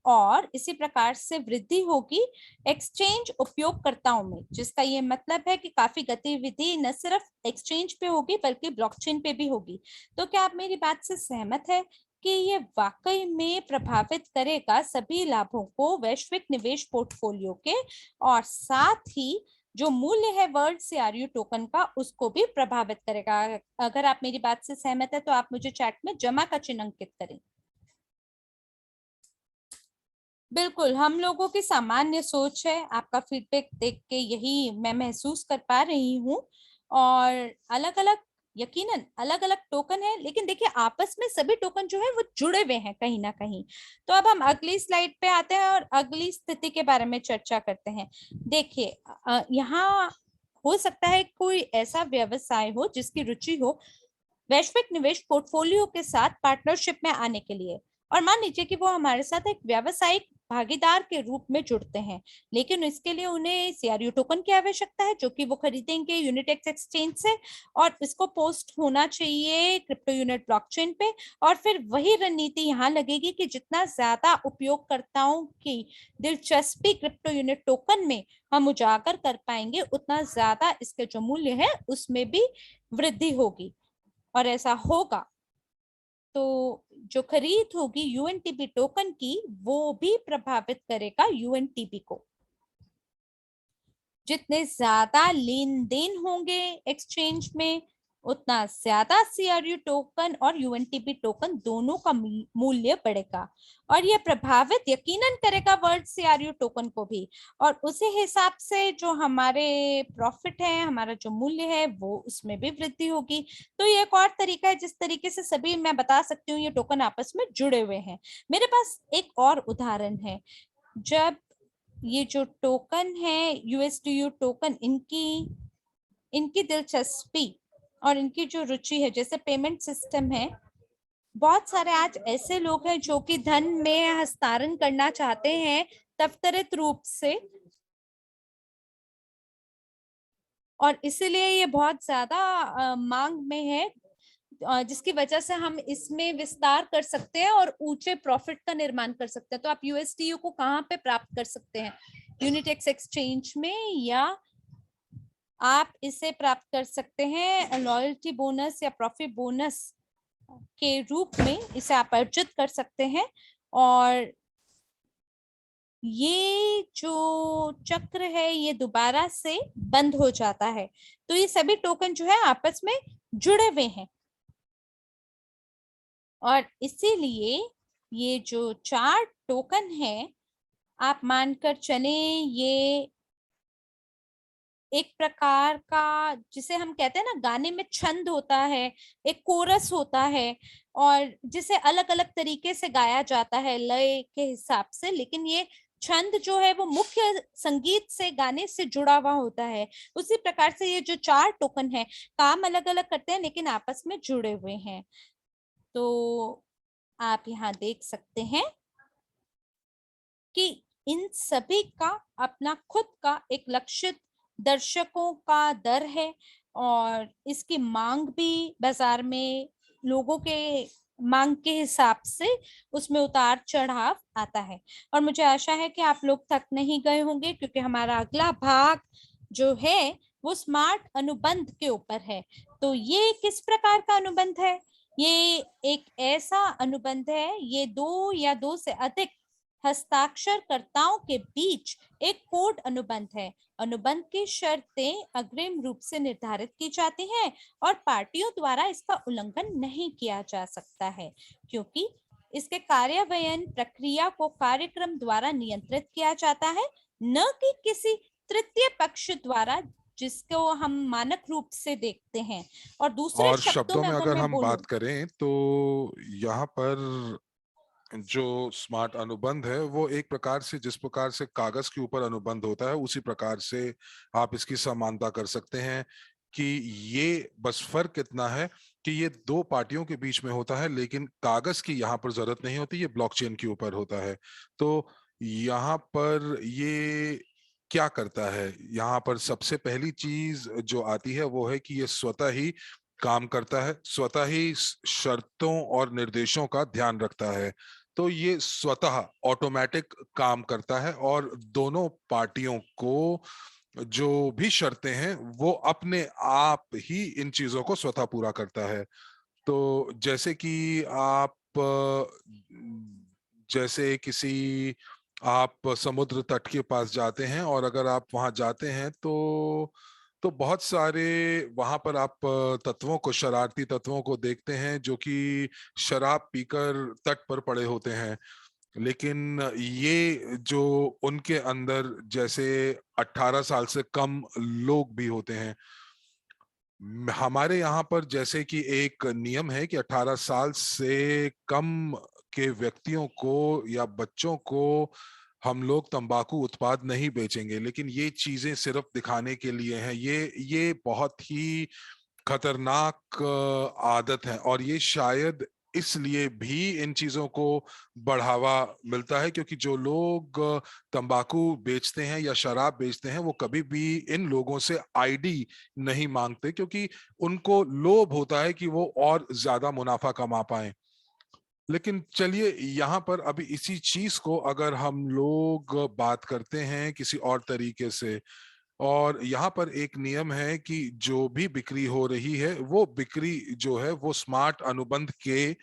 और इसी प्रकार से वृद्धि होगी एक्सचेंज उपयोगकर्ताओं में, जिसका ये मतलब है कि काफी गतिविधि न सिर्फ एक्सचेंज पे होगी बल्कि ब्लॉकचेन पे भी होगी। तो क्या आप मेरी बात से सहमत है कि ये वाकई में प्रभावित करेगा सभी लाभों को वैश्विक निवेश पोर्टफोलियो के, और साथ ही जो मूल्य है वर्ल्ड सीआरयू टोकन का उसको भी प्रभावित करेगा? अगर आप मेरी बात से सहमत है तो आप मुझे चैट में जमा का चिन्ह अंकित करें। बिल्कुल, हम लोगों की सामान्य सोच है। आपका फीडबैक देख के यही मैं महसूस कर पा रही हूँ। और अलग अलग, यकीनन अलग अलग टोकन है, लेकिन देखिए आपस में सभी टोकन जो है वो जुड़े हुए हैं कहीं ना कहीं। तो अब हम अगली स्लाइड पे आते हैं और अगली स्थिति के बारे में चर्चा करते हैं। देखिए यहाँ हो सकता है कोई ऐसा व्यवसाय हो जिसकी रुचि हो वैश्विक निवेश पोर्टफोलियो के साथ पार्टनरशिप में आने के लिए। और मान लीजिए कि वो हमारे साथ एक व्यावसायिक भागीदार के रूप में जुड़ते हैं, लेकिन इसके लिए उन्हें सीआरयू टोकन की आवश्यकता है जो कि वो खरीदेंगे यूनिटेक्स एक्सचेंज से, और इसको पोस्ट होना चाहिए क्रिप्टो यूनिट ब्लॉकचेन पे। और फिर वही रणनीति यहाँ लगेगी कि जितना ज्यादा उपयोगकर्ताओं की दिलचस्पी क्रिप्टो यूनिट टोकन में हम उजागर कर पाएंगे, उतना ज्यादा इसके जो मूल्य है उसमें भी वृद्धि होगी। और ऐसा होगा तो जो खरीद होगी यूएनटीबी टोकन की, वो भी प्रभावित करेगा यूएनटीबी को। जितने ज्यादा लेन देन होंगे एक्सचेंज में, उतना ज्यादा सीआरयू टोकन और यूएनटीबी टोकन दोनों का मूल्य बढ़ेगा। और यह प्रभावित यकीनन करेगा वर्ल्ड सीआरयू टोकन को भी। और उसी हिसाब से जो हमारे प्रॉफिट है, हमारा जो मूल्य है, वो उसमें भी वृद्धि होगी। तो ये एक और तरीका है जिस तरीके से सभी मैं बता सकती हूँ ये टोकन आपस में जुड़े हुए हैं। मेरे पास एक और उदाहरण है। जब ये जो टोकन है यूएसडीयू टोकन, इनकी इनकी दिलचस्पी और इनकी जो रुचि है, जैसे पेमेंट सिस्टम है, बहुत सारे आज ऐसे लोग हैं जो कि धन में हस्तांतरण करना चाहते हैं त्वरित रूप से, और इसीलिए ये बहुत ज्यादा मांग में है, जिसकी वजह से हम इसमें विस्तार कर सकते हैं और ऊंचे प्रॉफिट का निर्माण कर सकते हैं। तो आप यूएसडीयू को कहाँ पे प्राप्त कर सकते हैं? यूनिटेक्स एक्सचेंज में, या आप इसे प्राप्त कर सकते हैं लॉयल्टी बोनस या प्रॉफिट बोनस के रूप में, इसे आप अर्जित कर सकते हैं। और ये जो चक्र है ये दोबारा से बंद हो जाता है। तो ये सभी टोकन जो है आपस में जुड़े हुए हैं, और इसीलिए ये जो 4 टोकन है, आप मानकर चले ये एक प्रकार का, जिसे हम कहते हैं ना, गाने में छंद होता है, एक कोरस होता है, और जिसे अलग अलग तरीके से गाया जाता है लय के हिसाब से, लेकिन ये छंद जो है वो मुख्य संगीत से, गाने से जुड़ा हुआ होता है। उसी प्रकार से ये जो 4 टोकन है, काम अलग अलग करते हैं लेकिन आपस में जुड़े हुए हैं। तो आप यहाँ देख सकते हैं कि इन सभी का अपना खुद का एक लक्षित दर्शकों का दर है, और इसकी मांग भी बाजार में लोगों के मांग के हिसाब से उसमें उतार चढ़ाव आता है। और मुझे आशा है कि आप लोग थक नहीं गए होंगे, क्योंकि हमारा अगला भाग जो है वो स्मार्ट अनुबंध के ऊपर है। तो ये किस प्रकार का अनुबंध है? ये एक ऐसा अनुबंध है, ये 2 या 2 से अधिक हस्ताक्षरकर्ताओं के बीच एक कोड अनुबंध है। अनुबंध की शर्तें अग्रिम रूप से निर्धारित की जाती हैं और पार्टियों द्वारा इसका उल्लंघन नहीं किया जा सकता है, क्योंकि इसके कार्यान्वयन प्रक्रिया को कार्यक्रम द्वारा नियंत्रित किया जाता है, न कि किसी तृतीय पक्ष द्वारा, जिसको हम मानक रूप से देखते हैं। और दूसरे और शब्दों शब्दों में में अगर अगर मैं हम बोलूं, बात करें तो यहाँ पर जो स्मार्ट अनुबंध है वो एक प्रकार से, जिस प्रकार से कागज के ऊपर अनुबंध होता है उसी प्रकार से आप इसकी समानता कर सकते हैं कि ये बस फर्क इतना है कि ये 2 पार्टियों के बीच में होता है, लेकिन कागज की यहाँ पर जरूरत नहीं होती, ये ब्लॉकचेन के ऊपर होता है। तो यहाँ पर ये क्या करता है, यहाँ पर सबसे पहली चीज जो आती है वो है कि ये स्वतः ही काम करता है, स्वतः ही शर्तों और निर्देशों का ध्यान रखता है। तो ये स्वतः ऑटोमेटिक काम करता है और दोनों पार्टियों को जो भी शर्तें हैं वो अपने आप ही इन चीजों को स्वतः पूरा करता है। तो जैसे कि आप जैसे किसी आप समुद्र तट के पास जाते हैं और अगर आप वहां जाते हैं तो बहुत सारे वहां पर आप तत्वों को, शरारती तत्वों को देखते हैं जो कि शराब पीकर तट पर पड़े होते हैं। लेकिन ये जो उनके अंदर जैसे 18 साल से कम लोग भी होते हैं, हमारे यहाँ पर जैसे कि एक नियम है कि 18 साल से कम के व्यक्तियों को या बच्चों को हम लोग तंबाकू उत्पाद नहीं बेचेंगे, लेकिन ये चीजें सिर्फ दिखाने के लिए हैं। ये बहुत ही खतरनाक आदत है, और ये शायद इसलिए भी इन चीजों को बढ़ावा मिलता है क्योंकि जो लोग तंबाकू बेचते हैं या शराब बेचते हैं वो कभी भी इन लोगों से आईडी नहीं मांगते, क्योंकि उनको लोभ होता है कि वो और ज्यादा मुनाफा कमा पाए। लेकिन चलिए यहाँ पर अभी इसी चीज को अगर हम लोग बात करते हैं किसी और तरीके से, और यहाँ पर एक नियम है कि जो भी बिक्री हो रही है वो बिक्री जो है वो स्मार्ट अनुबंध के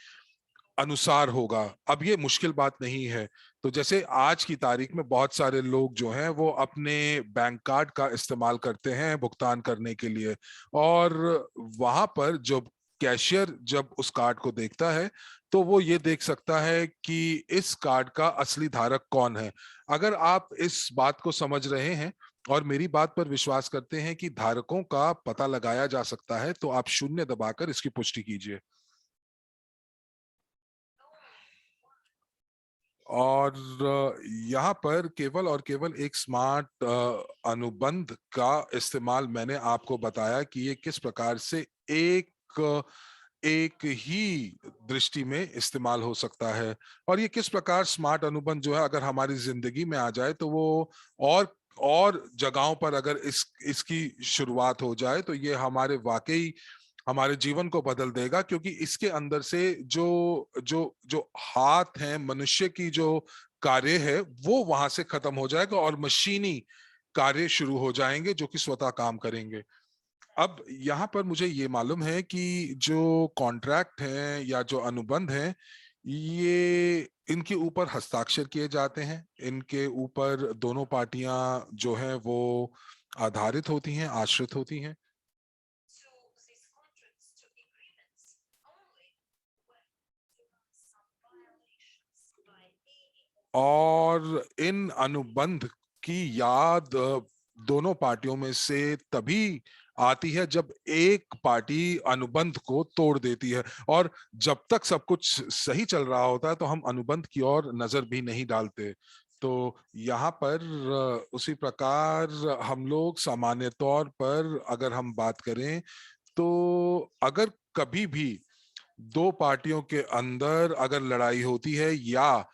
अनुसार होगा। अब ये मुश्किल बात नहीं है। तो जैसे आज की तारीख में बहुत सारे लोग जो हैं वो अपने बैंक कार्ड का इस्तेमाल करते हैं भुगतान करने के लिए, और वहां पर जो कैशियर जब उस कार्ड को देखता है तो वो ये देख सकता है कि इस कार्ड का असली धारक कौन है। अगर आप इस बात को समझ रहे हैं और मेरी बात पर विश्वास करते हैं कि धारकों का पता लगाया जा सकता है, तो आप शून्य दबाकर इसकी पुष्टि कीजिए। और यहाँ पर केवल और केवल एक स्मार्ट अनुबंध का इस्तेमाल मैंने आपको बताया कि ये किस प्रकार से एक ही दृष्टि में इस्तेमाल हो सकता है, और ये किस प्रकार स्मार्ट अनुबंध जो है अगर हमारी जिंदगी में आ जाए तो वो और जगहों पर अगर इसकी शुरुआत हो जाए तो ये हमारे वाकई हमारे जीवन को बदल देगा, क्योंकि इसके अंदर से जो जो जो हाथ है मनुष्य की जो कार्य है वो वहां से खत्म हो जाएगा और मशीनी कार्य शुरू हो जाएंगे जो कि स्वतः काम करेंगे। अब यहाँ पर मुझे ये मालूम है कि जो कॉन्ट्रैक्ट है या जो अनुबंध है ये इनके ऊपर हस्ताक्षर किए जाते हैं, इनके ऊपर दोनों पार्टियां जो हैं वो आधारित होती हैं, आश्रित होती हैं। और इन अनुबंध की याद दोनों पार्टियों में से तभी आती है जब एक पार्टी अनुबंध को तोड़ देती है। और जब तक सब कुछ सही चल रहा होता है तो हम अनुबंध की ओर नजर भी नहीं डालते। तो यहाँ पर उसी प्रकार हम लोग सामान्य तौर पर अगर हम बात करें तो अगर कभी भी दो पार्टियों के अंदर अगर लड़ाई होती है या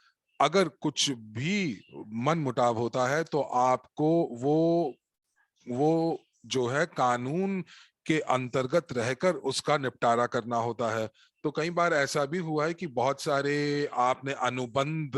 अगर कुछ भी मन मुटाव होता है तो आपको वो जो है कानून के अंतर्गत रहकर उसका निपटारा करना होता है। तो कई बार ऐसा भी हुआ है कि बहुत सारे आपने अनुबंध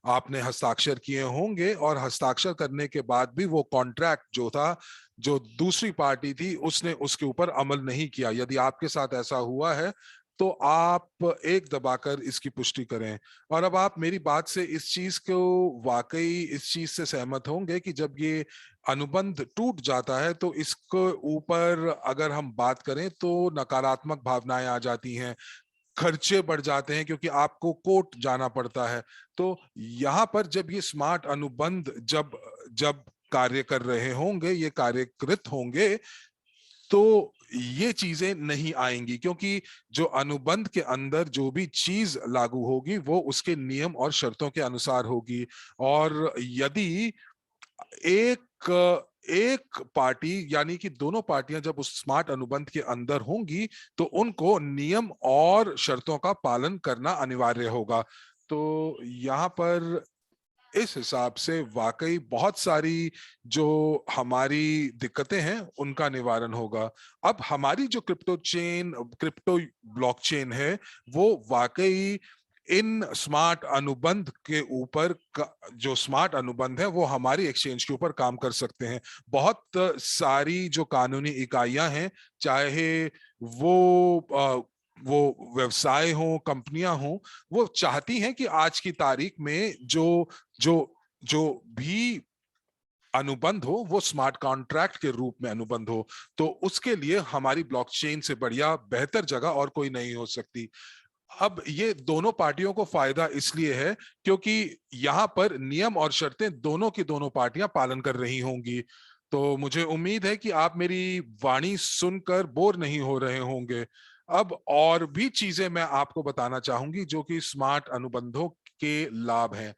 आपने हस्ताक्षर किए होंगे और हस्ताक्षर करने के बाद भी वो कॉन्ट्रैक्ट जो था, जो दूसरी पार्टी थी, उसने उसके ऊपर अमल नहीं किया। यदि आपके साथ ऐसा हुआ है तो आप एक दबाकर इसकी पुष्टि करें। और अब आप मेरी बात से इस चीज को वाकई इस चीज से सहमत होंगे कि जब ये अनुबंध टूट जाता है तो इसके ऊपर अगर हम बात करें तो नकारात्मक भावनाएं आ जाती हैं, खर्चे बढ़ जाते हैं क्योंकि आपको कोर्ट जाना पड़ता है। तो यहाँ पर जब ये स्मार्ट अनुबंध जब जब कार्य कर रहे होंगे, ये कार्यकृत होंगे, तो ये चीजें नहीं आएंगी क्योंकि जो अनुबंध के अंदर जो भी चीज लागू होगी वो उसके नियम और शर्तों के अनुसार होगी। और यदि एक एक पार्टी यानी कि दोनों पार्टियां जब उस स्मार्ट अनुबंध के अंदर होंगी तो उनको नियम और शर्तों का पालन करना अनिवार्य होगा। तो यहाँ पर इस हिसाब से वाकई बहुत सारी जो हमारी दिक्कतें हैं उनका निवारण होगा। अब हमारी जो क्रिप्टो ब्लॉकचेन है वो वाकई इन स्मार्ट अनुबंध के ऊपर जो स्मार्ट अनुबंध है वो हमारी एक्सचेंज के ऊपर काम कर सकते हैं। बहुत सारी जो कानूनी इकाइयां हैं, चाहे वो व्यवसाय हो, कंपनियां हो, वो चाहती हैं कि आज की तारीख में जो जो जो भी अनुबंध हो वो स्मार्ट कॉन्ट्रैक्ट के रूप में अनुबंध हो। तो उसके लिए हमारी ब्लॉकचेन से बढ़िया बेहतर जगह और कोई नहीं हो सकती। अब ये दोनों पार्टियों को फायदा इसलिए है क्योंकि यहां पर नियम और शर्तें दोनों की दोनों पार्टियां पालन कर रही होंगी। तो मुझे उम्मीद है कि आप मेरी वाणी सुनकर बोर नहीं हो रहे होंगे। अब और भी चीजें मैं आपको बताना चाहूंगी जो कि स्मार्ट अनुबंधों के लाभ हैं।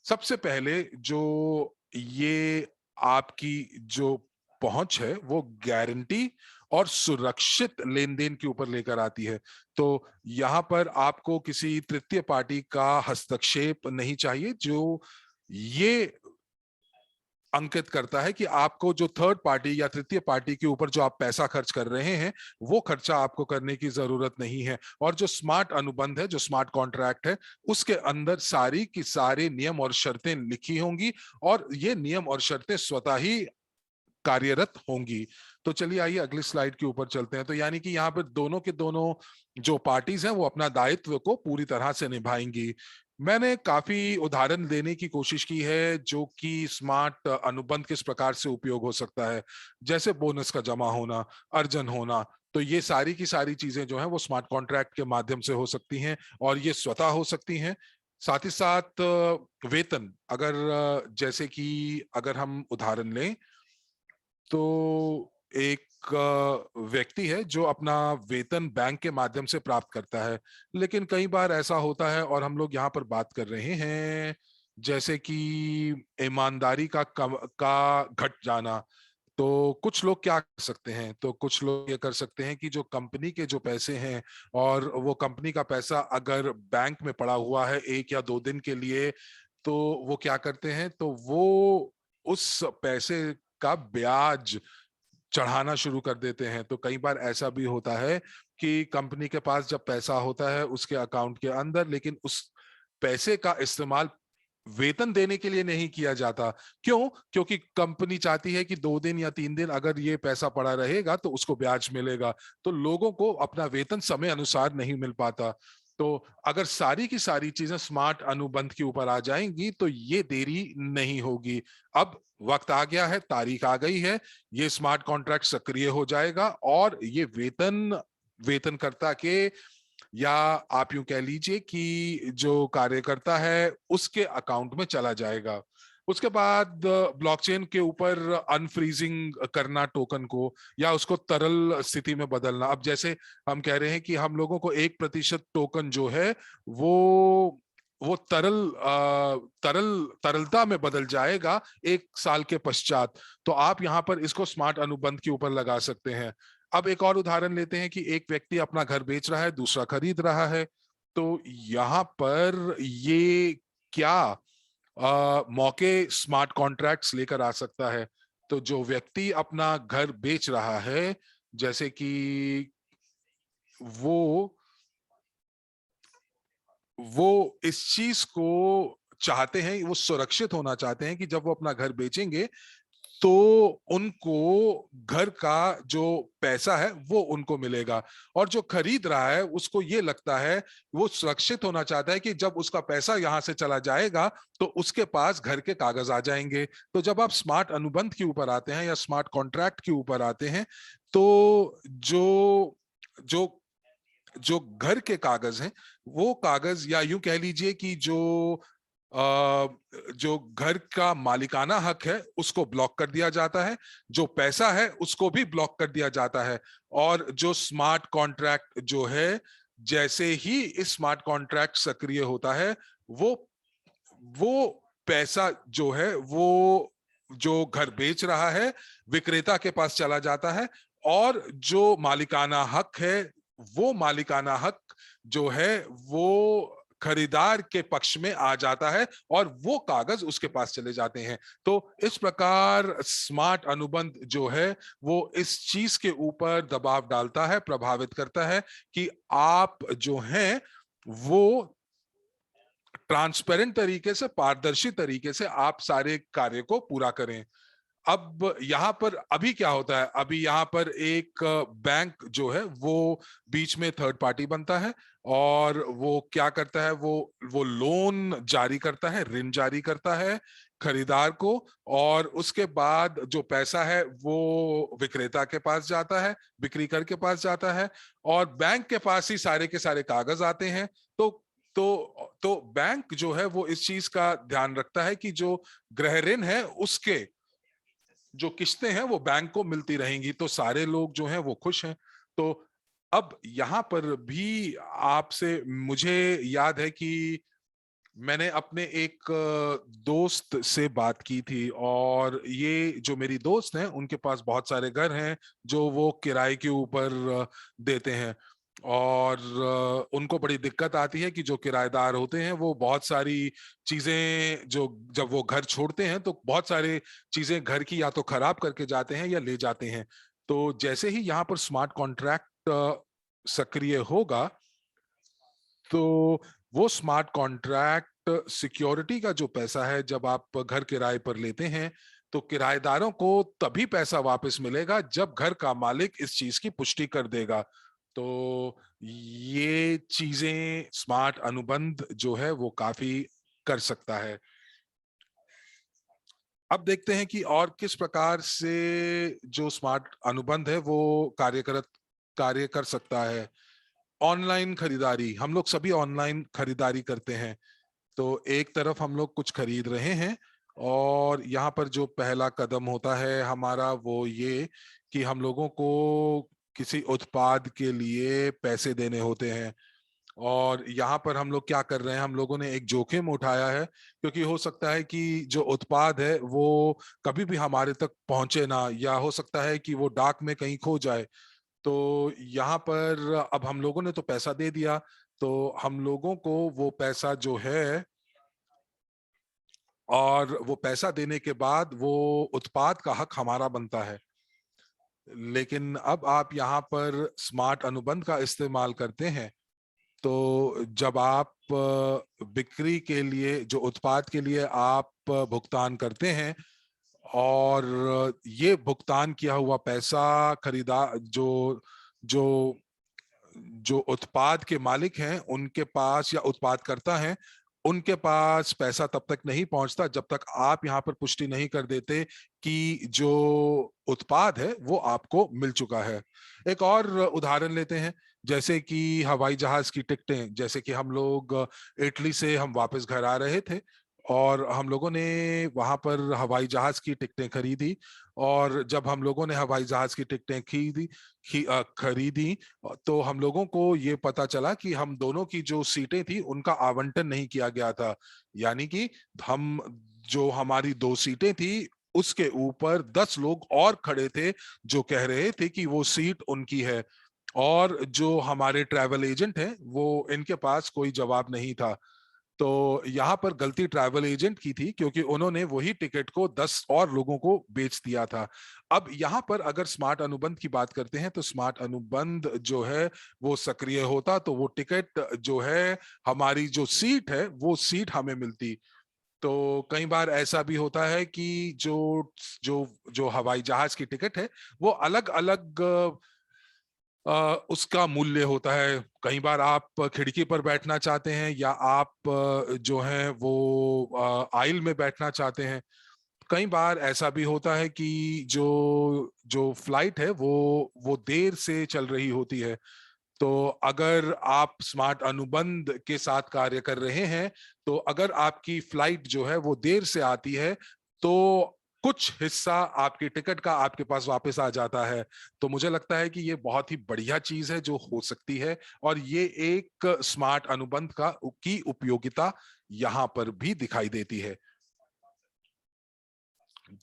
सबसे पहले जो ये आपकी जो पहुंच है वो गारंटी और सुरक्षित लेन देन के ऊपर लेकर आती है। तो यहां पर आपको किसी तृतीय पार्टी का हस्तक्षेप नहीं चाहिए जो ये अंकित करता है कि आपको जो थर्ड पार्टी या तृतीय पार्टी के ऊपर जो आप पैसा खर्च कर रहे हैं वो खर्चा आपको करने की जरूरत नहीं है। और जो स्मार्ट अनुबंध है, जो स्मार्ट कॉन्ट्रैक्ट है, उसके अंदर सारी की सारी नियम और शर्तें लिखी होंगी और ये नियम और शर्तें स्वतः ही कार्यरत होंगी। तो चलिए आइए अगली स्लाइड के ऊपर चलते हैं। तो यानी कि यहाँ पर दोनों के दोनों जो पार्टीज हैं वो अपना दायित्व को पूरी तरह से निभाएंगी। मैंने काफी उदाहरण देने की कोशिश की है जो कि स्मार्ट अनुबंध किस प्रकार से उपयोग हो सकता है, जैसे बोनस का जमा होना, अर्जन होना। तो ये सारी की सारी चीजें जो हैं वो स्मार्ट कॉन्ट्रैक्ट के माध्यम से हो सकती हैं और ये स्वतः हो सकती हैं। साथ ही साथ वेतन, अगर जैसे कि अगर हम उदाहरण लें तो एक व्यक्ति है जो अपना वेतन बैंक के माध्यम से प्राप्त करता है। लेकिन कई बार ऐसा होता है और हम लोग यहाँ पर बात कर रहे हैं जैसे कि ईमानदारी का घट जाना। तो कुछ लोग क्या कर सकते हैं, तो कुछ लोग ये कर सकते हैं कि जो कंपनी के जो पैसे हैं और वो कंपनी का पैसा अगर बैंक में पड़ा हुआ है 1 या 2 दिन के लिए, तो वो क्या करते हैं, तो वो उस पैसे का ब्याज चढ़ाना शुरू कर देते हैं। तो कई बार ऐसा भी होता है कि कंपनी के पास जब पैसा होता है उसके अकाउंट के अंदर, लेकिन उस पैसे का इस्तेमाल वेतन देने के लिए नहीं किया जाता। क्यों? क्योंकि कंपनी चाहती है कि 2 दिन या 3 दिन अगर ये पैसा पड़ा रहेगा तो उसको ब्याज मिलेगा। तो लोगों को अपना वेतन समय अनुसार नहीं मिल पाता। तो अगर सारी की सारी चीजें स्मार्ट अनुबंध के ऊपर आ जाएंगी तो ये देरी नहीं होगी। अब वक्त आ गया है, तारीख आ गई है, ये स्मार्ट कॉन्ट्रैक्ट सक्रिय हो जाएगा और ये वेतनकर्ता के, या आप यूं कह लीजिए कि जो कार्यकर्ता है उसके अकाउंट में चला जाएगा। उसके बाद ब्लॉकचेन के ऊपर अनफ्रीजिंग करना टोकन को, या उसको तरल स्थिति में बदलना। अब जैसे हम कह रहे हैं कि हम लोगों को 1% टोकन जो है वो वो तरलता में बदल जाएगा 1 साल के पश्चात। तो आप यहाँ पर इसको स्मार्ट अनुबंध के ऊपर लगा सकते हैं। अब एक और उदाहरण लेते हैं कि एक व्यक्ति अपना घर बेच रहा है, दूसरा खरीद रहा है। तो यहाँ पर ये क्या मौके स्मार्ट कॉन्ट्रैक्ट्स लेकर आ सकता है। तो जो व्यक्ति अपना घर बेच रहा है, जैसे कि वो वो इस चीज को चाहते हैं, वो सुरक्षित होना चाहते हैं कि जब वो अपना घर बेचेंगे तो उनको घर का जो पैसा है वो उनको मिलेगा। और जो खरीद रहा है उसको ये लगता है, वो सुरक्षित होना चाहता है कि जब उसका पैसा यहां से चला जाएगा तो उसके पास घर के कागज आ जाएंगे। तो जब आप स्मार्ट अनुबंध के ऊपर आते हैं या स्मार्ट कॉन्ट्रैक्ट के ऊपर आते हैं, तो जो जो जो घर के कागज हैं, वो कागज, या यूं कह लीजिए कि जो घर का मालिकाना हक है उसको ब्लॉक कर दिया जाता है, जो पैसा है उसको भी ब्लॉक कर दिया जाता है। और जो स्मार्ट कॉन्ट्रैक्ट जो है, जैसे ही इस स्मार्ट कॉन्ट्रैक्ट सक्रिय होता है, वो वो पैसा जो है वो जो घर बेच रहा है विक्रेता के पास चला जाता है, और जो मालिकाना हक है वो मालिकाना हक जो है वो खरीदार के पक्ष में आ जाता है और वो कागज उसके पास चले जाते हैं। तो इस प्रकार स्मार्ट अनुबंध जो है वो इस चीज के ऊपर दबाव डालता है, प्रभावित करता है कि आप जो हैं वो ट्रांसपेरेंट तरीके से, पारदर्शी तरीके से आप सारे कार्य को पूरा करें। अब यहाँ पर अभी क्या होता है, अभी यहाँ पर एक बैंक जो है वो बीच में थर्ड पार्टी बनता है और वो क्या करता है, वो लोन जारी करता है, ऋण जारी करता है खरीदार को। और उसके बाद जो पैसा है वो विक्रेता के पास जाता है, बिक्रीकर के पास जाता है, और बैंक के पास ही सारे के सारे कागज आते हैं। तो तो बैंक जो है वो इस चीज का ध्यान रखता है कि जो गृह ऋण है उसके जो किस्तें हैं वो बैंक को मिलती रहेंगी, तो सारे लोग जो हैं वो खुश हैं। तो अब यहाँ पर भी आपसे मुझे याद है कि मैंने अपने एक दोस्त से बात की थी, और ये जो मेरी दोस्त हैं उनके पास बहुत सारे घर हैं जो वो किराए के ऊपर देते हैं। और उनको बड़ी दिक्कत आती है कि जो किराएदार होते हैं वो बहुत सारी चीजें, जो जब वो घर छोड़ते हैं तो बहुत सारे चीजें घर की या तो खराब करके जाते हैं या ले जाते हैं। तो जैसे ही यहाँ पर स्मार्ट कॉन्ट्रैक्ट सक्रिय होगा, तो वो स्मार्ट कॉन्ट्रैक्ट सिक्योरिटी का जो पैसा है, जब आप घर किराए पर लेते हैं तो किराएदारों को तभी पैसा वापस मिलेगा जब घर का मालिक इस चीज की पुष्टि कर देगा। तो ये चीजें स्मार्ट अनुबंध जो है वो काफी कर सकता है। अब देखते हैं कि और किस प्रकार से जो स्मार्ट अनुबंध है वो कार्य कर सकता है। ऑनलाइन खरीदारी, हम लोग सभी ऑनलाइन खरीदारी करते हैं। तो एक तरफ हम लोग कुछ खरीद रहे हैं, और यहाँ पर जो पहला कदम होता है हमारा वो ये कि हम लोगों को किसी उत्पाद के लिए पैसे देने होते हैं। और यहाँ पर हम लोग क्या कर रहे हैं, हम लोगों ने एक जोखिम उठाया है, क्योंकि हो सकता है कि जो उत्पाद है वो कभी भी हमारे तक पहुंचे ना, या हो सकता है कि वो डाक में कहीं खो जाए। तो यहाँ पर अब हम लोगों ने तो पैसा दे दिया, तो हम लोगों को वो पैसा जो है, और वो पैसा देने के बाद वो उत्पाद का हक हमारा बनता है। लेकिन अब आप यहाँ पर स्मार्ट अनुबंध का इस्तेमाल करते हैं, तो जब आप बिक्री के लिए, जो उत्पाद के लिए आप भुगतान करते हैं, और ये भुगतान किया हुआ पैसा खरीदा जो जो जो उत्पाद के मालिक हैं उनके पास, या उत्पादकर्ता हैं, उनके पास पैसा तब तक नहीं पहुंचता जब तक आप यहां पर पुष्टि नहीं कर देते कि जो उत्पाद है वो आपको मिल चुका है। एक और उदाहरण लेते हैं, जैसे कि हवाई जहाज की टिकटें। जैसे कि हम लोग इटली से हम वापस घर आ रहे थे और हम लोगों ने वहां पर हवाई जहाज की टिकटें खरीदी। और जब हम लोगों ने हवाई जहाज की टिकटें खरीदी तो हम लोगों को ये पता चला कि हम दोनों की जो सीटें थी उनका आवंटन नहीं किया गया था। यानी कि हम, जो हमारी 2 सीटें थी उसके ऊपर 10 लोग और खड़े थे जो कह रहे थे कि वो सीट उनकी है। और जो हमारे ट्रैवल एजेंट हैं वो, इनके पास कोई जवाब नहीं था। तो यहाँ पर गलती ट्रैवल एजेंट की थी, क्योंकि उन्होंने वही टिकट को 10 और लोगों को बेच दिया था। अब यहाँ पर अगर स्मार्ट अनुबंध की बात करते हैं, तो स्मार्ट अनुबंध जो है वो सक्रिय होता तो वो टिकट जो है, हमारी जो सीट है वो सीट हमें मिलती। तो कई बार ऐसा भी होता है कि जो जो जो हवाई जहाज की टिकट है वो अलग अलग उसका मूल्य होता है। कई बार आप खिड़की पर बैठना चाहते हैं, या आप जो है वो आइल में बैठना चाहते हैं। कई बार ऐसा भी होता है कि जो जो फ्लाइट है वो देर से चल रही होती है। तो अगर आप स्मार्ट अनुबंध के साथ कार्य कर रहे हैं, तो अगर आपकी फ्लाइट जो है वो देर से आती है, तो कुछ हिस्सा आपकी टिकट का आपके पास वापस आ जाता है। तो मुझे लगता है कि ये बहुत ही बढ़िया चीज है जो हो सकती है, और ये एक स्मार्ट अनुबंध का की उपयोगिता यहाँ पर भी दिखाई देती है।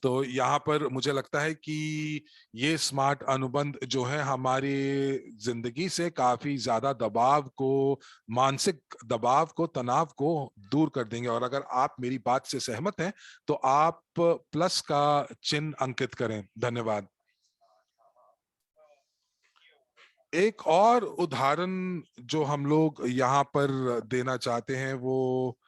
तो यहाँ पर मुझे लगता है कि ये स्मार्ट अनुबंध जो है हमारी जिंदगी से काफी ज्यादा दबाव को, मानसिक दबाव को, तनाव को दूर कर देंगे। और अगर आप मेरी बात से सहमत हैं तो आप प्लस का चिन्ह अंकित करें। धन्यवाद। एक और उदाहरण जो हम लोग यहाँ पर देना चाहते हैं वो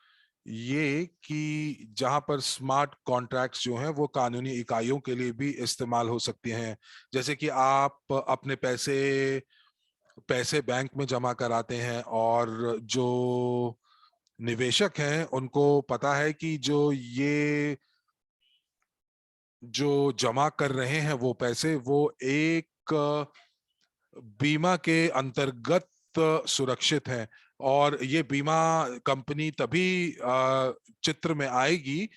ये कि जहां पर स्मार्ट कॉन्ट्रैक्ट्स जो हैं वो कानूनी इकाइयों के लिए भी इस्तेमाल हो सकती हैं। जैसे कि आप अपने पैसे पैसे बैंक में जमा कराते हैं, और जो निवेशक हैं उनको पता है कि जो जमा कर रहे हैं वो पैसे, वो एक बीमा के अंतर्गत सुरक्षित हैं। और ये बीमा कंपनी तभी चित्र में आएगी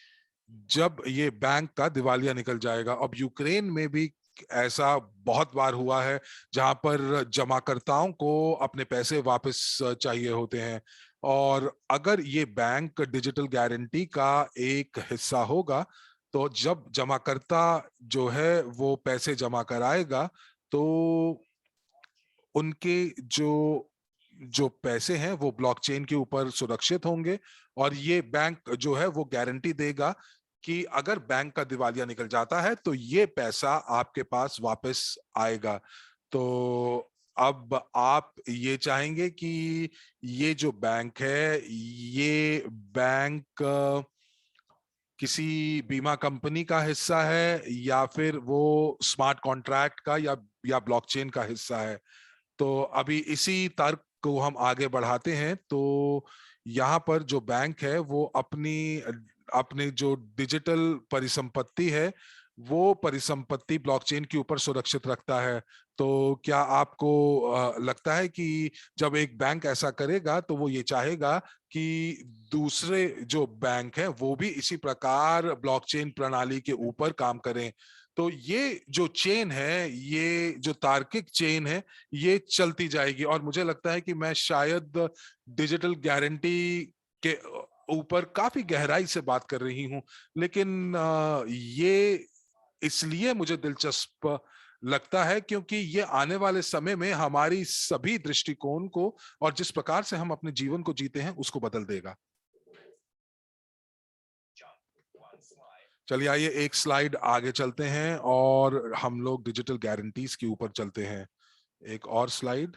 जब ये बैंक का दिवालिया निकल जाएगा। अब यूक्रेन में भी ऐसा बहुत बार हुआ है, जहां पर जमाकर्ताओं को अपने पैसे वापस चाहिए होते हैं। और अगर ये बैंक डिजिटल गारंटी का एक हिस्सा होगा, तो जब जमाकर्ता जो है वो पैसे जमा कराएगा, तो उनके जो जो पैसे हैं वो ब्लॉकचेन के ऊपर सुरक्षित होंगे। और ये बैंक जो है वो गारंटी देगा कि अगर बैंक का दिवालिया निकल जाता है तो ये पैसा आपके पास वापस आएगा। तो अब आप ये चाहेंगे कि ये जो बैंक है, ये बैंक किसी बीमा कंपनी का हिस्सा है, या फिर वो स्मार्ट कॉन्ट्रैक्ट का या ब्लॉकचेन का हिस्सा है। तो अभी इसी तर्क को हम आगे बढ़ाते हैं। तो यहाँ पर जो बैंक है वो अपनी अपने जो डिजिटल परिसंपत्ति है, वो परिसंपत्ति ब्लॉकचेन के ऊपर सुरक्षित रखता है। तो क्या आपको लगता है कि जब एक बैंक ऐसा करेगा तो वो ये चाहेगा कि दूसरे जो बैंक हैं वो भी इसी प्रकार ब्लॉकचेन प्रणाली के ऊपर काम करें? तो ये जो चेन है, ये जो तार्किक चेन है, ये चलती जाएगी। और मुझे लगता है कि मैं शायद डिजिटल गारंटी के ऊपर काफी गहराई से बात कर रही हूं, लेकिन ये इसलिए मुझे दिलचस्प लगता है क्योंकि ये आने वाले समय में हमारी सभी दृष्टिकोण को और जिस प्रकार से हम अपने जीवन को जीते हैं उसको बदल देगा। चलिए, आइए एक स्लाइड आगे चलते हैं और हम लोग डिजिटल गारंटीज के ऊपर चलते हैं। एक और स्लाइड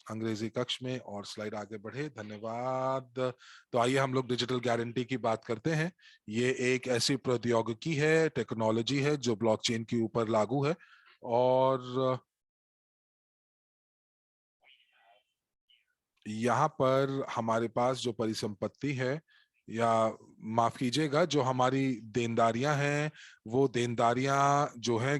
अंग्रेजी कक्ष में, और स्लाइड आगे बढ़े। धन्यवाद। तो आइए हम लोग डिजिटल गारंटी की बात करते हैं। ये एक ऐसी प्रौद्योगिकी है, टेक्नोलॉजी है जो ब्लॉकचेन के ऊपर लागू है। और यहाँ पर हमारे पास जो परिसंपत्ति है, या माफ कीजिएगा, जो हमारी देनदारियां हैं, वो देनदारियां जो हैं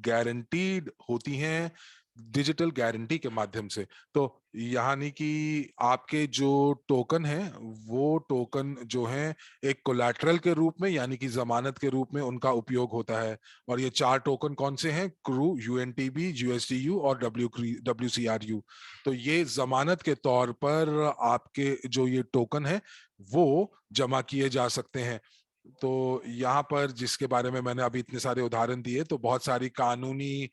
गारंटीड होती हैं डिजिटल गारंटी के माध्यम से। तो यानी कि आपके जो टोकन है, वो टोकन जो है एक कोलैटरल के रूप में, यानी कि जमानत के रूप में उनका उपयोग होता है। और ये 4 टोकन कौन से हैं? क्रू, यूएनटीबी, यूएसडीयू और डब्ल्यूसीआरयू। तो ये जमानत के तौर पर आपके जो ये टोकन है वो जमा किए जा सकते हैं। तो यहाँ पर जिसके बारे में मैंने अभी इतने सारे उदाहरण दिए, तो बहुत सारी कानूनी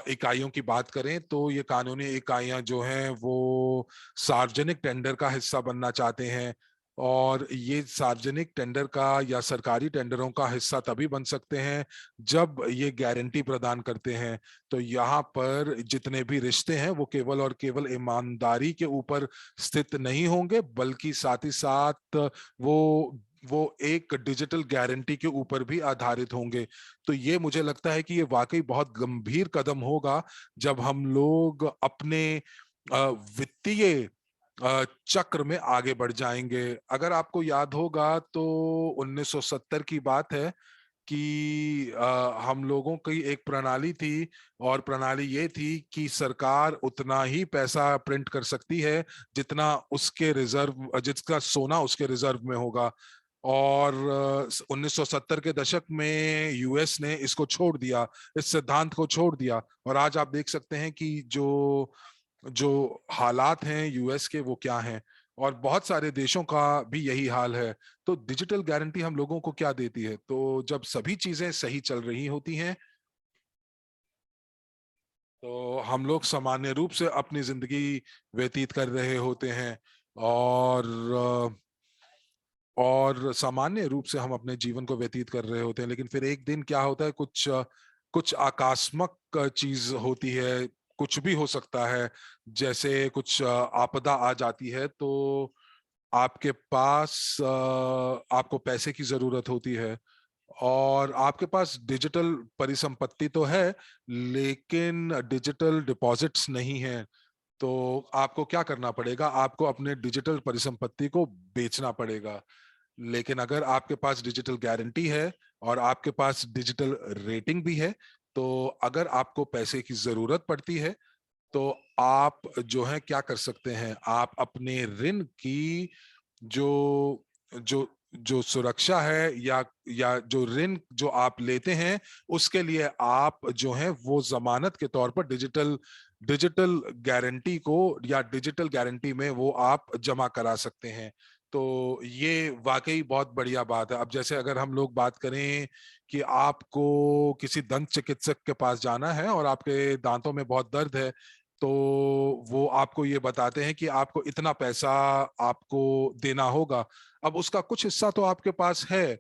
इकाइयों की बात करें तो ये कानूनी इकाइयां जो हैं वो सार्वजनिक टेंडर का हिस्सा बनना चाहते हैं। और ये सार्वजनिक टेंडर का या सरकारी टेंडरों का हिस्सा तभी बन सकते हैं जब ये गारंटी प्रदान करते हैं। तो यहाँ पर जितने भी रिश्ते हैं वो केवल और केवल ईमानदारी के ऊपर स्थित नहीं होंगे, बल्कि साथ ही साथ वो एक डिजिटल गारंटी के ऊपर भी आधारित होंगे। तो ये मुझे लगता है कि ये वाकई बहुत गंभीर कदम होगा जब हम लोग अपने वित्तीय चक्र में आगे बढ़ जाएंगे। अगर आपको याद होगा तो 1970 की बात है कि हम लोगों की एक प्रणाली थी, और प्रणाली ये थी कि सरकार उतना ही पैसा प्रिंट कर सकती है जितना उसके रिजर्व, जिसका सोना उसके रिजर्व में होगा। और 1970 के दशक में यूएस ने इसको छोड़ दिया, इस सिद्धांत को छोड़ दिया। और आज आप देख सकते हैं कि जो जो हालात हैं यूएस के वो क्या हैं, और बहुत सारे देशों का भी यही हाल है। तो डिजिटल गारंटी हम लोगों को क्या देती है? तो जब सभी चीजें सही चल रही होती हैं तो हम लोग सामान्य रूप से अपनी जिंदगी व्यतीत कर रहे होते हैं। और और सामान्य रूप से हम अपने जीवन को व्यतीत कर रहे होते हैं, लेकिन फिर एक दिन क्या होता है, कुछ कुछ आकस्मिक चीज होती है। कुछ भी हो सकता है, जैसे कुछ आपदा आ जाती है, तो आपके पास आपको पैसे की जरूरत होती है, और आपके पास डिजिटल परिसंपत्ति तो है लेकिन डिजिटल डिपॉजिट्स नहीं है। तो आपको क्या करना पड़ेगा? आपको अपने डिजिटल परिसंपत्ति को बेचना पड़ेगा। लेकिन अगर आपके पास डिजिटल गारंटी है और आपके पास डिजिटल रेटिंग भी है, तो अगर आपको पैसे की जरूरत पड़ती है तो आप जो है क्या कर सकते हैं? आप अपने ऋण की जो जो जो सुरक्षा है, या जो ऋण जो आप लेते हैं, उसके लिए आप जो है वो जमानत के तौर पर डिजिटल डिजिटल गारंटी को, या डिजिटल गारंटी में वो आप जमा करा सकते हैं। तो ये वाकई बहुत बढ़िया बात है। अब जैसे अगर हम लोग बात करें कि आपको किसी दंत चिकित्सक के पास जाना है और आपके दांतों में बहुत दर्द है, तो वो आपको ये बताते हैं कि आपको इतना पैसा आपको देना होगा। अब उसका कुछ हिस्सा तो आपके पास है,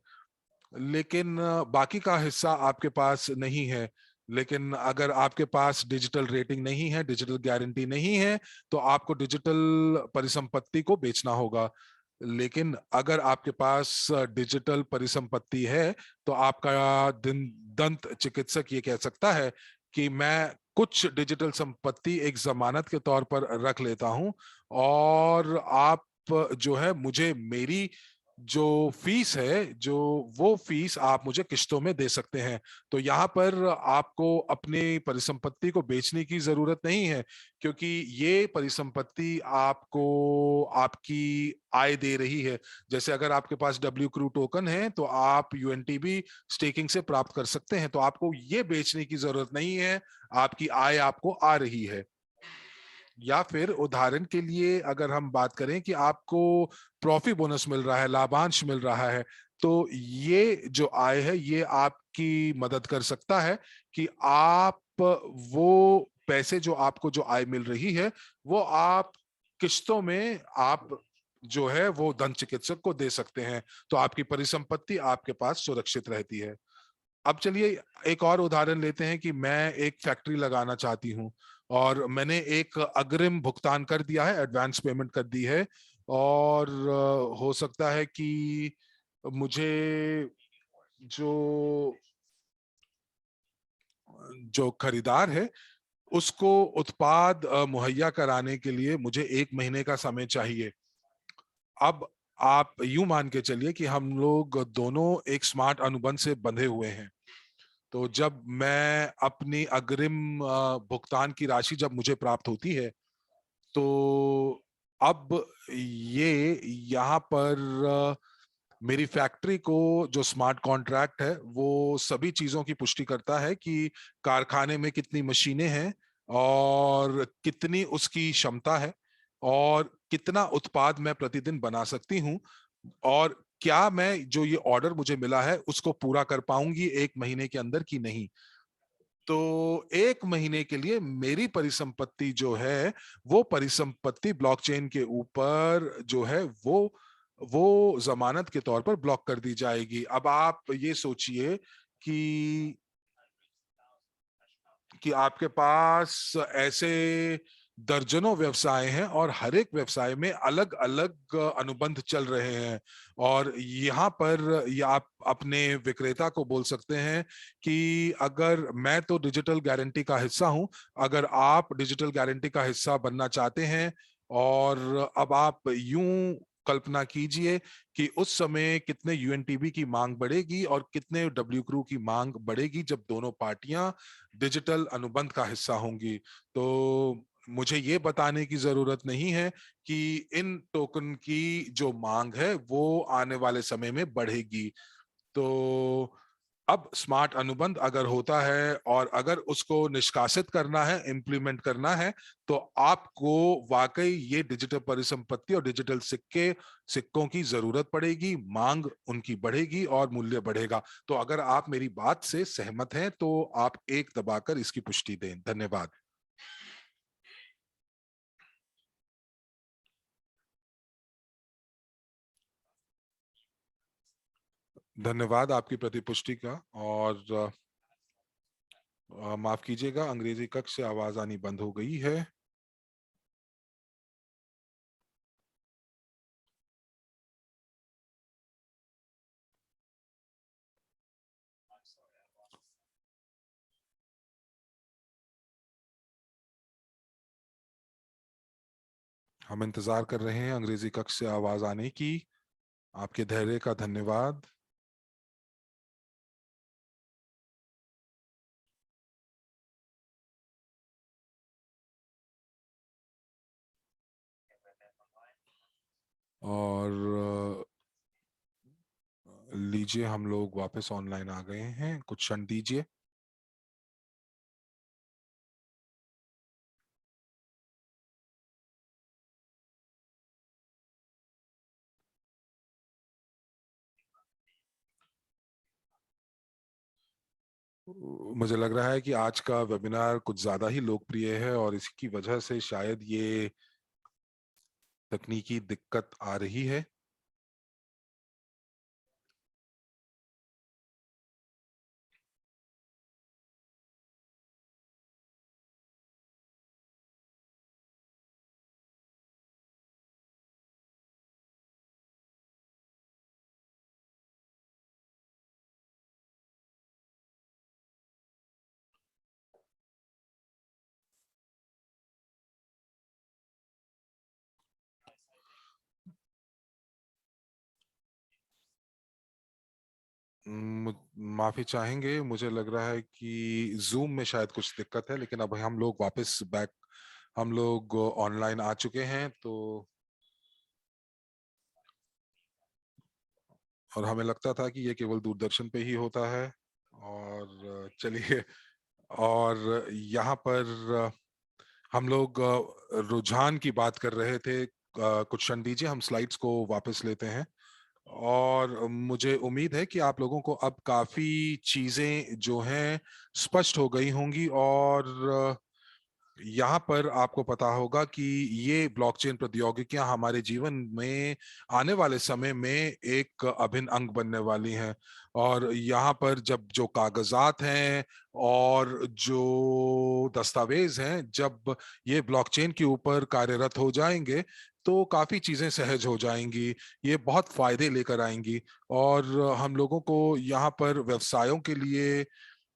लेकिन बाकी का हिस्सा आपके पास नहीं है। लेकिन अगर आपके पास डिजिटल रेटिंग नहीं है, डिजिटल गारंटी नहीं है, तो आपको डिजिटल परिसंपत्ति को बेचना होगा। लेकिन अगर आपके पास डिजिटल परिसंपत्ति है, तो आपका दंत चिकित्सक ये कह सकता है कि मैं कुछ डिजिटल संपत्ति एक जमानत के तौर पर रख लेता हूं, और आप जो है मुझे मेरी जो फीस है, जो वो फीस आप मुझे किश्तों में दे सकते हैं। तो यहाँ पर आपको अपनी परिसंपत्ति को बेचने की जरूरत नहीं है, क्योंकि ये परिसंपत्ति आपको आपकी आय दे रही है। जैसे अगर आपके पास डब्ल्यू क्रू टोकन है तो आप यूएनटीबी स्टेकिंग से प्राप्त कर सकते हैं, तो आपको ये बेचने की जरूरत नहीं है, आपकी आय आपको आ रही है। या फिर उदाहरण के लिए अगर हम बात करें कि आपको प्रॉफिट बोनस मिल रहा है, लाभांश मिल रहा है, तो ये जो आय है ये आपकी मदद कर सकता है कि आप वो पैसे जो आपको जो आय मिल रही है वो आप किश्तों में आप जो है वो दंत चिकित्सक को दे सकते हैं। तो आपकी परिसंपत्ति आपके पास सुरक्षित रहती है। अब चलिए एक और उदाहरण लेते हैं कि मैं एक फैक्ट्री लगाना चाहती हूँ, और मैंने एक अग्रिम भुगतान कर दिया है, एडवांस पेमेंट कर दी है। और हो सकता है कि मुझे जो जो खरीदार है उसको उत्पाद मुहैया कराने के लिए मुझे 1 महीने का समय चाहिए। अब आप यूं मान के चलिए कि हम लोग दोनों एक स्मार्ट अनुबंध से बंधे हुए हैं। तो जब मैं अपनी अग्रिम भुगतान की राशि जब मुझे प्राप्त होती है, तो अब ये यहाँ पर मेरी फैक्ट्री को जो स्मार्ट कॉन्ट्रैक्ट है वो सभी चीजों की पुष्टि करता है कि कारखाने में कितनी मशीनें हैं और कितनी उसकी क्षमता है और कितना उत्पाद मैं प्रतिदिन बना सकती हूँ, और क्या मैं जो ये ऑर्डर मुझे मिला है उसको पूरा कर पाऊंगी 1 महीने के अंदर की नहीं। तो 1 महीने के लिए मेरी परिसंपत्ति जो है, वो परिसंपत्ति ब्लॉकचेन के ऊपर जो है वो जमानत के तौर पर ब्लॉक कर दी जाएगी। अब आप ये सोचिए कि आपके पास ऐसे दर्जनों व्यवसाय हैं और हर एक व्यवसाय में अलग अलग अनुबंध चल रहे हैं। और यहाँ पर या आप अपने विक्रेता को बोल सकते हैं कि अगर मैं तो डिजिटल गारंटी का हिस्सा हूं, अगर आप डिजिटल गारंटी का हिस्सा बनना चाहते हैं, और अब आप यूं कल्पना कीजिए कि उस समय कितने यूएनटीबी की मांग बढ़ेगी और कितने डब्ल्यू क्रू की मांग बढ़ेगी जब दोनों पार्टियां डिजिटल अनुबंध का हिस्सा होंगी। तो मुझे ये बताने की जरूरत नहीं है कि इन टोकन की जो मांग है वो आने वाले समय में बढ़ेगी। तो अब स्मार्ट अनुबंध अगर होता है और अगर उसको निष्कासित करना है, इम्प्लीमेंट करना है, तो आपको वाकई ये डिजिटल परिसंपत्ति और डिजिटल सिक्कों की जरूरत पड़ेगी, मांग उनकी बढ़ेगी और मूल्य बढ़ेगा। तो अगर आप मेरी बात से सहमत हैं तो आप एक दबाकर इसकी पुष्टि दें। धन्यवाद। धन्यवाद आपकी प्रतिपुष्टि का। और माफ कीजिएगा, अंग्रेजी कक्ष से आवाज आनी बंद हो गई है। हम इंतजार कर रहे हैं अंग्रेजी कक्ष से आवाज आने की। आपके धैर्य का धन्यवाद। और लीजिए, हम लोग वापस ऑनलाइन आ गए हैं, कुछ क्षण दीजिए। मुझे लग रहा है कि आज का वेबिनार कुछ ज्यादा ही लोकप्रिय है और इसकी वजह से शायद ये तकनीकी दिक्कत आ रही है। माफी चाहेंगे, मुझे लग रहा है कि जूम में शायद कुछ दिक्कत है, लेकिन अब हम लोग वापस बैक, हम लोग ऑनलाइन आ चुके हैं। तो और हमें लगता था कि ये केवल दूरदर्शन पे ही होता है। और चलिए, और यहाँ पर हम लोग रुझान की बात कर रहे थे। कुछ क्षण दीजिए, हम स्लाइड्स को वापस लेते हैं। और मुझे उम्मीद है कि आप लोगों को अब काफी चीजें जो हैं स्पष्ट हो गई होंगी। और यहाँ पर आपको पता होगा कि ये ब्लॉकचेन प्रौद्योगिकियां हमारे जीवन में आने वाले समय में एक अभिन्न अंग बनने वाली हैं। और यहाँ पर जब जो कागजात हैं और जो दस्तावेज हैं, जब ये ब्लॉकचेन के ऊपर कार्यरत हो जाएंगे, तो काफी चीजें सहज हो जाएंगी। ये बहुत फायदे लेकर आएंगी। और हम लोगों को यहाँ पर व्यवसायों के लिए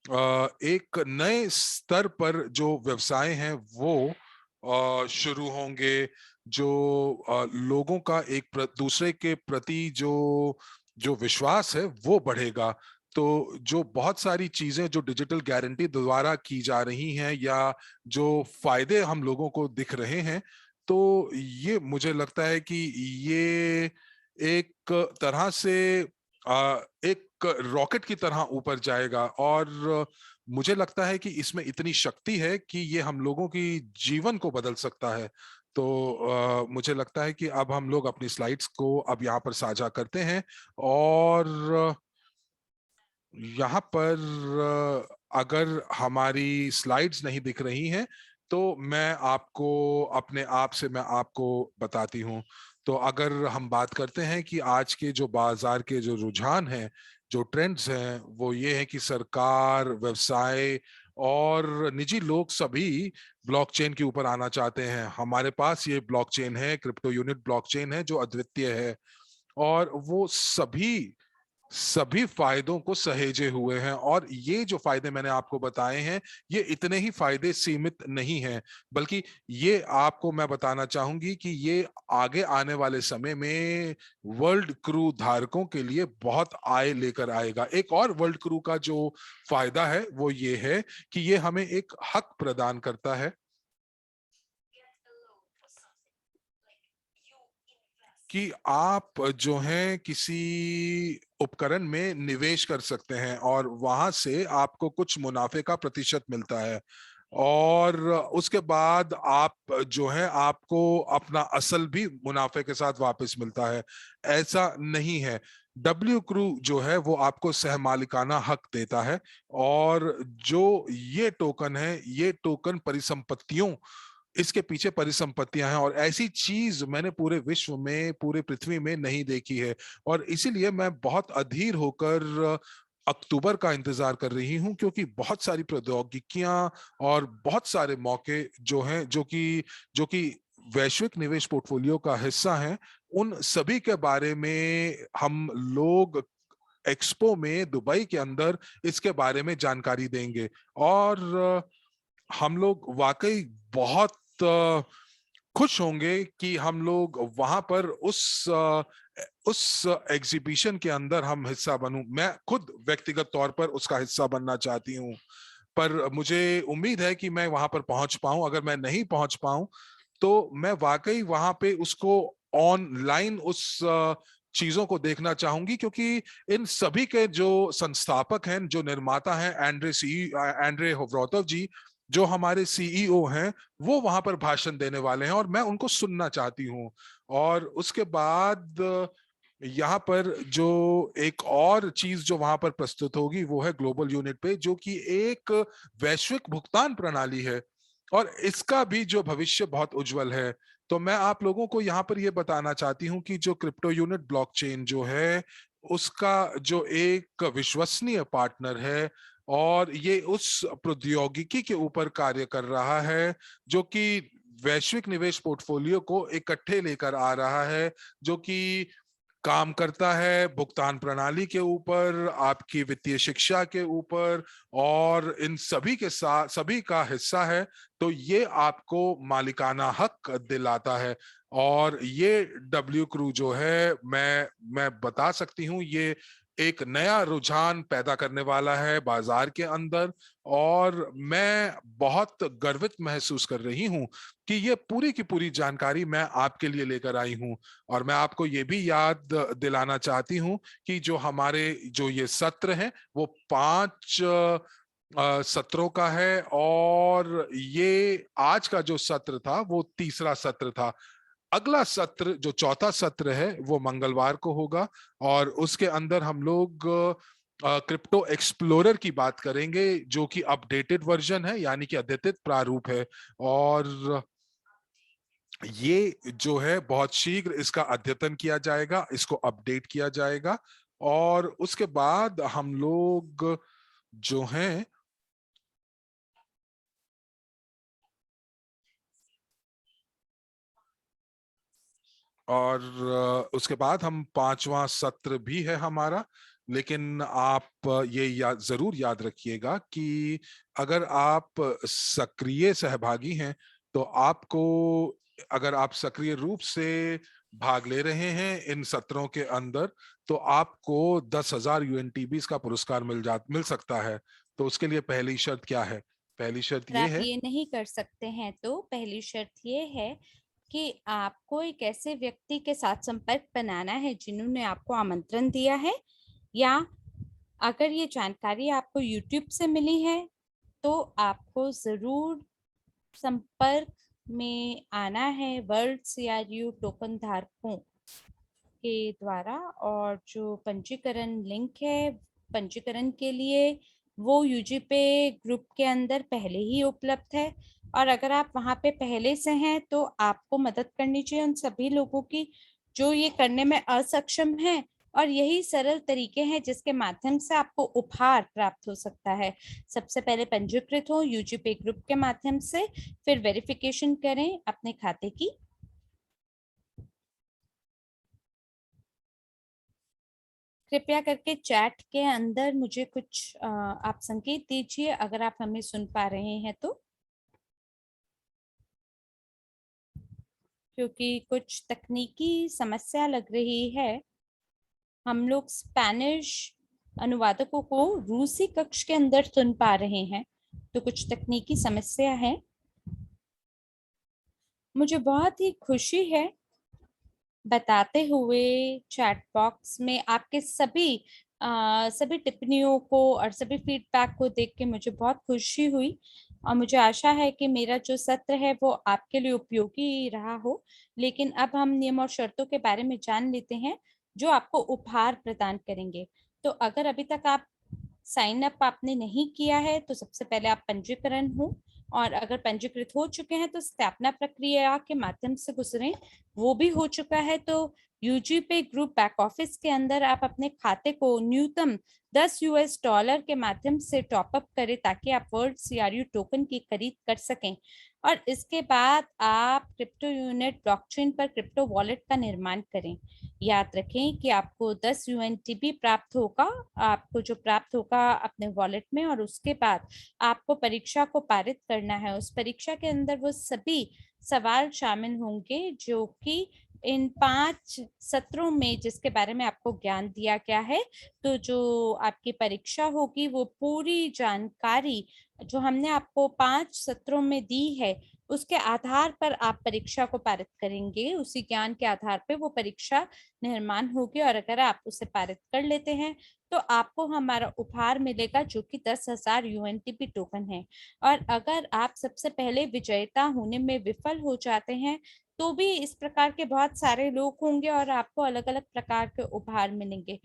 एक नए स्तर पर जो व्यवसाय हैं वो शुरू होंगे, जो लोगों का दूसरे के प्रति जो जो विश्वास है वो बढ़ेगा। तो जो बहुत सारी चीजें जो डिजिटल गारंटी द्वारा की जा रही हैं या जो फायदे हम लोगों को दिख रहे हैं, तो ये मुझे लगता है कि ये एक तरह से एक रॉकेट की तरह ऊपर जाएगा। और मुझे लगता है कि इसमें इतनी शक्ति है कि ये हम लोगों की जीवन को बदल सकता है। तो मुझे लगता है कि अब हम लोग अपनी स्लाइड्स को अब यहाँ पर साझा करते हैं। और यहाँ पर अगर हमारी स्लाइड्स नहीं दिख रही हैं तो मैं आपको अपने आप से मैं आपको बताती हूँ। तो अगर हम बात करते हैं कि आज के जो बाजार के जो रुझान हैं, जो ट्रेंड्स हैं, वो ये है कि सरकार, व्यवसाय और निजी लोग सभी ब्लॉकचेन के ऊपर आना चाहते हैं। हमारे पास ये ब्लॉकचेन है, क्रिप्टो यूनिट ब्लॉकचेन है जो अद्वितीय है, और वो सभी सभी फायदों को सहेजे हुए हैं। और ये जो फायदे मैंने आपको बताए हैं, ये इतने ही फायदे सीमित नहीं हैं, बल्कि ये आपको मैं बताना चाहूंगी कि ये आगे आने वाले समय में वर्ल्ड क्रू धारकों के लिए बहुत आय लेकर आएगा। एक और वर्ल्ड क्रू का जो फायदा है वो ये है कि ये हमें एक हक प्रदान करता है कि आप जो हैं किसी उपकरण में निवेश कर सकते हैं और वहां से आपको कुछ मुनाफे का प्रतिशत मिलता है, और उसके बाद आप जो है आपको अपना असल भी मुनाफे के साथ वापस मिलता है। ऐसा नहीं है। डब्ल्यू क्रू जो है वो आपको सहमालिकाना हक देता है, और जो ये टोकन है, ये टोकन परिसंपत्तियों, इसके पीछे परिसंपत्तियां हैं, और ऐसी चीज मैंने पूरे विश्व में, पूरे पृथ्वी में नहीं देखी है। और इसीलिए मैं बहुत अधीर होकर अक्टूबर का इंतजार कर रही हूं, क्योंकि बहुत सारी प्रौद्योगिकियां और बहुत सारे मौके जो हैं, जो कि वैश्विक निवेश पोर्टफोलियो का हिस्सा हैं, उन सभी के बारे में हम लोग एक्सपो में दुबई के अंदर इसके बारे में जानकारी देंगे। और हम लोग वाकई बहुत खुश होंगे कि हम लोग वहां पर उस एग्जीबिशन के अंदर हम हिस्सा बनूं। मैं खुद व्यक्तिगत तौर पर उसका हिस्सा बनना चाहती हूं, पर मुझे उम्मीद है कि मैं वहां पर पहुंच पाऊं। अगर मैं नहीं पहुंच पाऊं तो मैं वाकई वहां पे उसको ऑनलाइन उस चीजों को देखना चाहूंगी, क्योंकि इन सभी के जो संस्थापक हैं, जो निर्माता हैं, एंड्रे होवरोटोव जी, जो हमारे सीईओ हैं, वो वहां पर भाषण देने वाले हैं और मैं उनको सुनना चाहती हूँ। और उसके बाद यहाँ पर जो एक और चीज जो वहां पर प्रस्तुत होगी वो है ग्लोबल यूनिट पे, जो कि एक वैश्विक भुगतान प्रणाली है, और इसका भी जो भविष्य बहुत उज्जवल है। तो मैं आप लोगों को यहाँ पर ये बताना चाहती हूँ कि जो क्रिप्टो यूनिट ब्लॉकचेन जो है, उसका जो एक विश्वसनीय पार्टनर है, और ये उस प्रौद्योगिकी के ऊपर कार्य कर रहा है जो कि वैश्विक निवेश पोर्टफोलियो को इकट्ठे लेकर आ रहा है, जो कि काम करता है भुगतान प्रणाली के ऊपर, आपकी वित्तीय शिक्षा के ऊपर, और इन सभी के साथ सभी का हिस्सा है। तो ये आपको मालिकाना हक दिलाता है। और ये डब्ल्यू क्रू जो है, मैं बता सकती हूँ, ये एक नया रुझान पैदा करने वाला है बाजार के अंदर। और मैं बहुत गर्वित महसूस कर रही हूँ कि ये पूरी की पूरी जानकारी मैं आपके लिए लेकर आई हूँ। और मैं आपको ये भी याद दिलाना चाहती हूँ कि जो हमारे जो ये सत्र हैं वो 5 सत्रों का है, और ये आज का जो सत्र था वो तीसरा सत्र था। अगला सत्र जो चौथा सत्र है वो मंगलवार को होगा, और उसके अंदर हम लोग क्रिप्टो एक्सप्लोरर की बात करेंगे, जो कि अपडेटेड वर्जन है, यानी कि अद्यतित प्रारूप है। और ये जो है बहुत शीघ्र इसका अद्यतन किया जाएगा, इसको अपडेट किया जाएगा, और उसके बाद हम लोग जो हैं और उसके बाद हम 5वां सत्र भी है हमारा, लेकिन आप ये जरूर याद रखिएगा कि अगर आप सक्रिय सहभागी हैं तो आपको, अगर आप सक्रिय रूप से भाग ले रहे हैं इन सत्रों के अंदर, तो आपको 10,000 यूएनटीबीज का पुरस्कार मिल सकता है। तो उसके लिए पहली शर्त क्या है? पहली शर्त अगर ये आप है। ये नहीं कर सकते हैं तो पहली शर्त ये है कि आपको एक ऐसे व्यक्ति के साथ संपर्क बनाना है जिन्होंने आपको आमंत्रण दिया है, या अगर ये जानकारी आपको YouTube से मिली है तो आपको जरूर संपर्क में आना है वर्ल्ड सीआरयू टोकन धारकों के द्वारा। और जो पंजीकरण लिंक है पंजीकरण के लिए, वो यूजीपे ग्रुप के अंदर पहले ही उपलब्ध है। और अगर आप वहां पे पहले से हैं तो आपको मदद करनी चाहिए उन सभी लोगों की जो ये करने में असक्षम हैं। और यही सरल तरीके हैं जिसके माध्यम से आपको उपहार प्राप्त हो सकता है। सबसे पहले पंजीकृत हो यूजीपे ग्रुप के माध्यम से, फिर वेरिफिकेशन करें अपने खाते की। कृपया करके चैट के अंदर मुझे कुछ आप संकेत दीजिए अगर आप हमें सुन पा रहे हैं तो, क्योंकि कुछ तकनीकी समस्या लग रही है। हम लोग स्पैनिश अनुवादकों को रूसी कक्ष के अंदर सुन पा रहे हैं, तो कुछ तकनीकी समस्या है। मुझे बहुत ही खुशी है बताते हुए चैट बॉक्स में आपके सभी टिप्पणियों को और सभी फीडबैक को देख के मुझे बहुत खुशी हुई। और मुझे आशा है कि मेरा जो सत्र है वो आपके लिए उपयोगी रहा हो। लेकिन अब हम नियम और शर्तों के बारे में जान लेते हैं जो आपको उपहार प्रदान करेंगे। तो अगर अभी तक आप साइन अप आपने नहीं किया है तो सबसे पहले आप पंजीकरण हो, और अगर पंजीकृत हो चुके हैं तो स्थापना प्रक्रिया के माध्यम से गुजरें। वो भी हो चुका है तो यूजीपे ग्रुप बैक ऑफिस के अंदर आप अपने खाते को न्यूनतम $10 के माध्यम से टॉपअप करें ताकि आप वर्ल्ड सीआरयू टोकन की खरीद कर सकें। और इसके बाद आप क्रिप्टो यूनिट ब्लॉकचेन पर क्रिप्टो वॉलेट का निर्माण करें। याद रखें कि आपको 10 यूएनटीबी प्राप्त होगा, आपको जो प्राप्त होगा अपने वॉलेट में, और उसके बाद आपको परीक्षा को पारित करना है। उस परीक्षा के अंदर वो सभी सवाल शामिल होंगे जो कि इन 5 सत्रों में जिसके बारे में आपको ज्ञान दिया गया है। तो जो आपकी परीक्षा होगी वो पूरी जानकारी जो हमने आपको 5 सत्रों में दी है उसके आधार पर आप परीक्षा को पारित करेंगे। उसी ज्ञान के आधार पे वो परीक्षा निर्माण होगी, और अगर आप उसे पारित कर लेते हैं तो आपको हमारा उपहार मिलेगा जो कि 10,000 यूएनटीपी टोकन है। और अगर आप सबसे पहले विजेता होने में विफल हो जाते हैं तो भी इस प्रकार के बहुत सारे लोग होंगे और आपको अलग अलग प्रकार के उपहार मिलेंगे।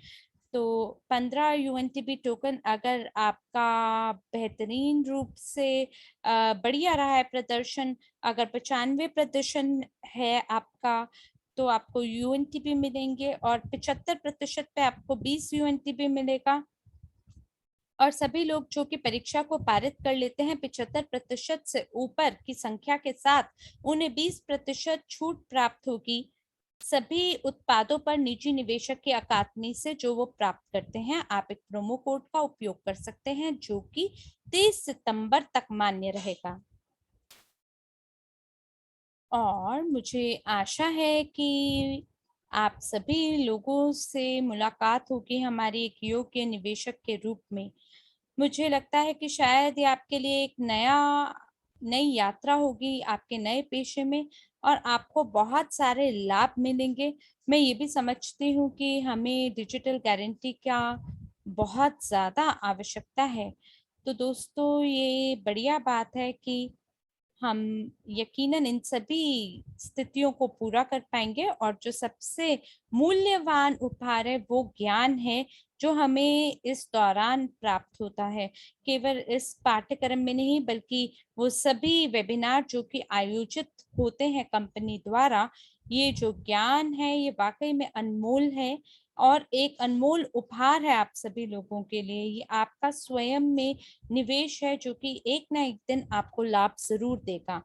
तो 15 यूएनटीपी टोकन अगर आपका बेहतरीन रूप से बढ़िया रहा है प्रदर्शन, अगर 95% है आपका तो आपको यूएनटीपी मिलेंगे, और 75% पे आपको 20 यूएनटीपी मिलेगा। और सभी लोग जो कि परीक्षा को पारित कर लेते हैं 75% से ऊपर की संख्या के साथ, उन्हें 20% छूट प्राप्त होगी सभी उत्पादों पर निजी निवेशक की अकादमी से जो वो प्राप्त करते हैं। आप एक प्रोमो कोड का उपयोग कर सकते हैं जो कि 30 सितंबर तक मान्य रहेगा। और मुझे आशा है कि आप सभी लोगों से मुलाकात होगी हमारी एक योग्य निवेशक के रूप में। मुझे लगता है कि शायद ये आपके लिए एक नई यात्रा होगी आपके नए पेशे में, और आपको बहुत सारे लाभ मिलेंगे। मैं ये भी समझती हूँ कि हमें डिजिटल गारंटी का बहुत ज़्यादा आवश्यकता है। तो दोस्तों ये बढ़िया बात है कि हम यकीनन इन सभी स्थितियों को पूरा कर पाएंगे, और जो सबसे मूल्यवान उपहार है वो ज्ञान है जो हमें इस दौरान प्राप्त होता है। केवल इस पाठ्यक्रम में नहीं बल्कि वो सभी वेबिनार जो कि आयोजित होते हैं कंपनी द्वारा, ये जो ज्ञान है ये वाकई में अनमोल है और एक अनमोल उपहार है आप सभी लोगों के लिए। ये आपका स्वयं में निवेश है जो कि एक ना एक दिन आपको लाभ जरूर देगा।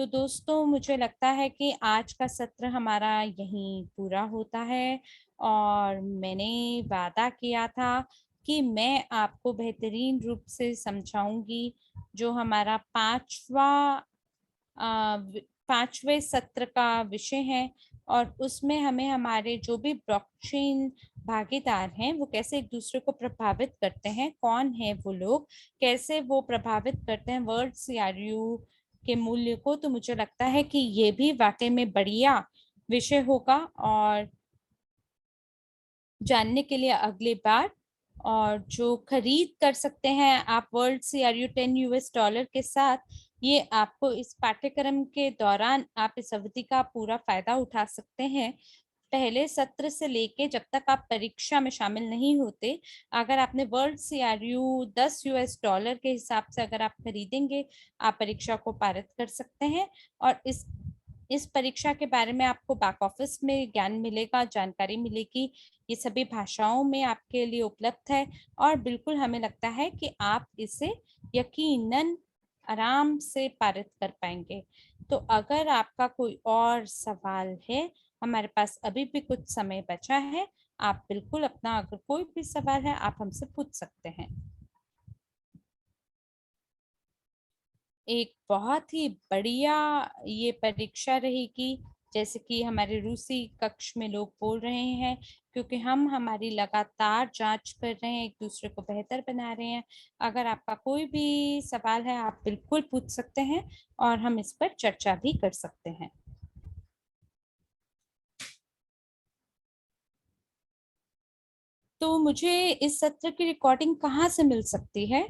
तो दोस्तों, मुझे लगता है कि आज का सत्र हमारा यहीं पूरा होता है और मैंने वादा किया था कि मैं आपको बेहतरीन रूप से समझाऊंगी। जो हमारा पांचवें सत्र का विषय है और उसमें हमें हमारे जो भी ब्लॉकचेन भागीदार हैं वो कैसे एक दूसरे को प्रभावित करते हैं, कौन है वो लोग, कैसे वो प्रभावित करते हैं वर्ल्ड सीआरयू के मूल्य को। तो मुझे लगता है कि ये भी वाकई में बढ़िया विषय होगा और जानने के लिए अगली बार। और जो खरीद कर सकते हैं आप वर्ल्ड सीआरयू $10 के साथ, ये आपको इस पाठ्यक्रम के दौरान आप इस अवधि का पूरा फायदा उठा सकते हैं। पहले सत्र से लेके जब तक आप परीक्षा में शामिल नहीं होते, अगर आपने वर्ल्ड सीआरयू $10 के हिसाब से अगर आप खरीदेंगे, आप परीक्षा को पारित कर सकते हैं। और इस परीक्षा के बारे में आपको बैक ऑफिस में ज्ञान मिलेगा, जानकारी मिलेगी। ये सभी भाषाओं में आपके लिए उपलब्ध है और बिल्कुल हमें लगता है कि आप इसे यकीनन आराम से पारित कर पाएंगे। तो अगर आपका कोई और सवाल है, हमारे पास अभी भी कुछ समय बचा है। आप बिल्कुल अपना अगर कोई भी सवाल है आप हमसे पूछ सकते हैं। एक बहुत ही बढ़िया ये परीक्षा रहेगी, जैसे कि हमारे रूसी कक्ष में लोग बोल रहे हैं, क्योंकि हम हमारी लगातार जांच कर रहे हैं, एक दूसरे को बेहतर बना रहे हैं। अगर आपका कोई भी सवाल है आप बिल्कुल पूछ सकते हैं और हम इस पर चर्चा भी कर सकते हैं। तो मुझे इस सत्र की रिकॉर्डिंग कहाँ से मिल सकती है?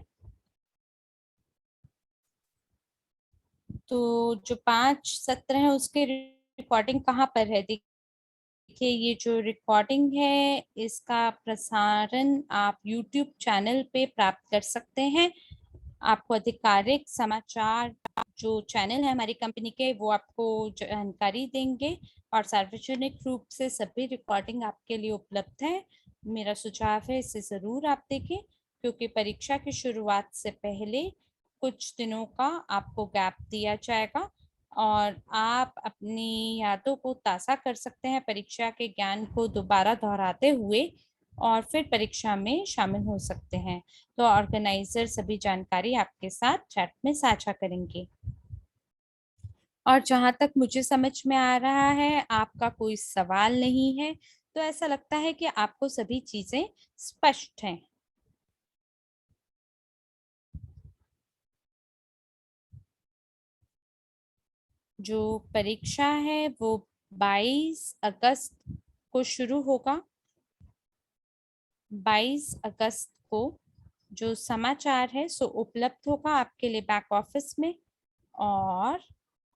तो जो 5 सत्र हैं उसके रिकॉर्डिंग कहाँ पर है? देखिए, ये जो रिकॉर्डिंग है इसका प्रसारण आप YouTube चैनल पे प्राप्त कर सकते हैं। आपको आधिकारिक समाचार जो चैनल है हमारी कंपनी के, वो आपको जानकारी देंगे और सार्वजनिक रूप से सभी रिकॉर्डिंग आपके लिए उपलब्ध है। मेरा सुझाव है इसे जरूर आप देखें, क्योंकि परीक्षा की शुरुआत से पहले कुछ दिनों का आपको गैप दिया जाएगा और आप अपनी यादों को ताज़ा कर सकते हैं, परीक्षा के ज्ञान को दोबारा दोहराते हुए, और फिर परीक्षा में शामिल हो सकते हैं। तो ऑर्गेनाइजर सभी जानकारी आपके साथ चैट में साझा करेंगे। और जहां तक मुझे समझ में आ रहा है आपका कोई सवाल नहीं है, तो ऐसा लगता है कि आपको सभी चीजें स्पष्ट हैं। जो परीक्षा है वो 22 अगस्त को शुरू होगा। 22 अगस्त को जो समाचार है सो उपलब्ध होगा आपके लिए बैक ऑफिस में, और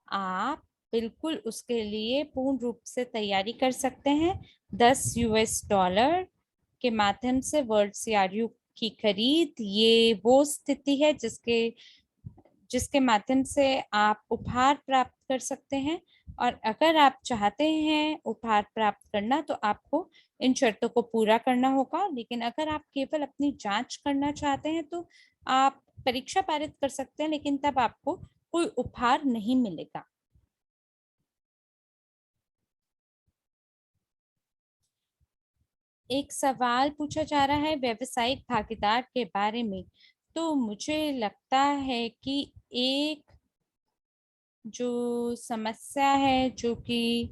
आप बिल्कुल उसके लिए पूर्ण रूप से तैयारी कर सकते हैं। $10 के माध्यम से वर्ल्ड सीआरयू की खरीद, ये वो स्थिति है जिसके जिसके माध्यम से आप उपहार प्राप्त कर सकते हैं। और अगर आप चाहते हैं उपहार प्राप्त करना तो आपको इन शर्तों को पूरा करना होगा, लेकिन अगर आप केवल अपनी जांच करना चाहते हैं तो आप परीक्षा पारित कर सकते हैं, लेकिन तब आपको कोई उपहार नहीं मिलेगा। एक सवाल पूछा जा रहा है व्यवसायिक भागीदार के बारे में। तो मुझे लगता है कि एक जो समस्या है जो कि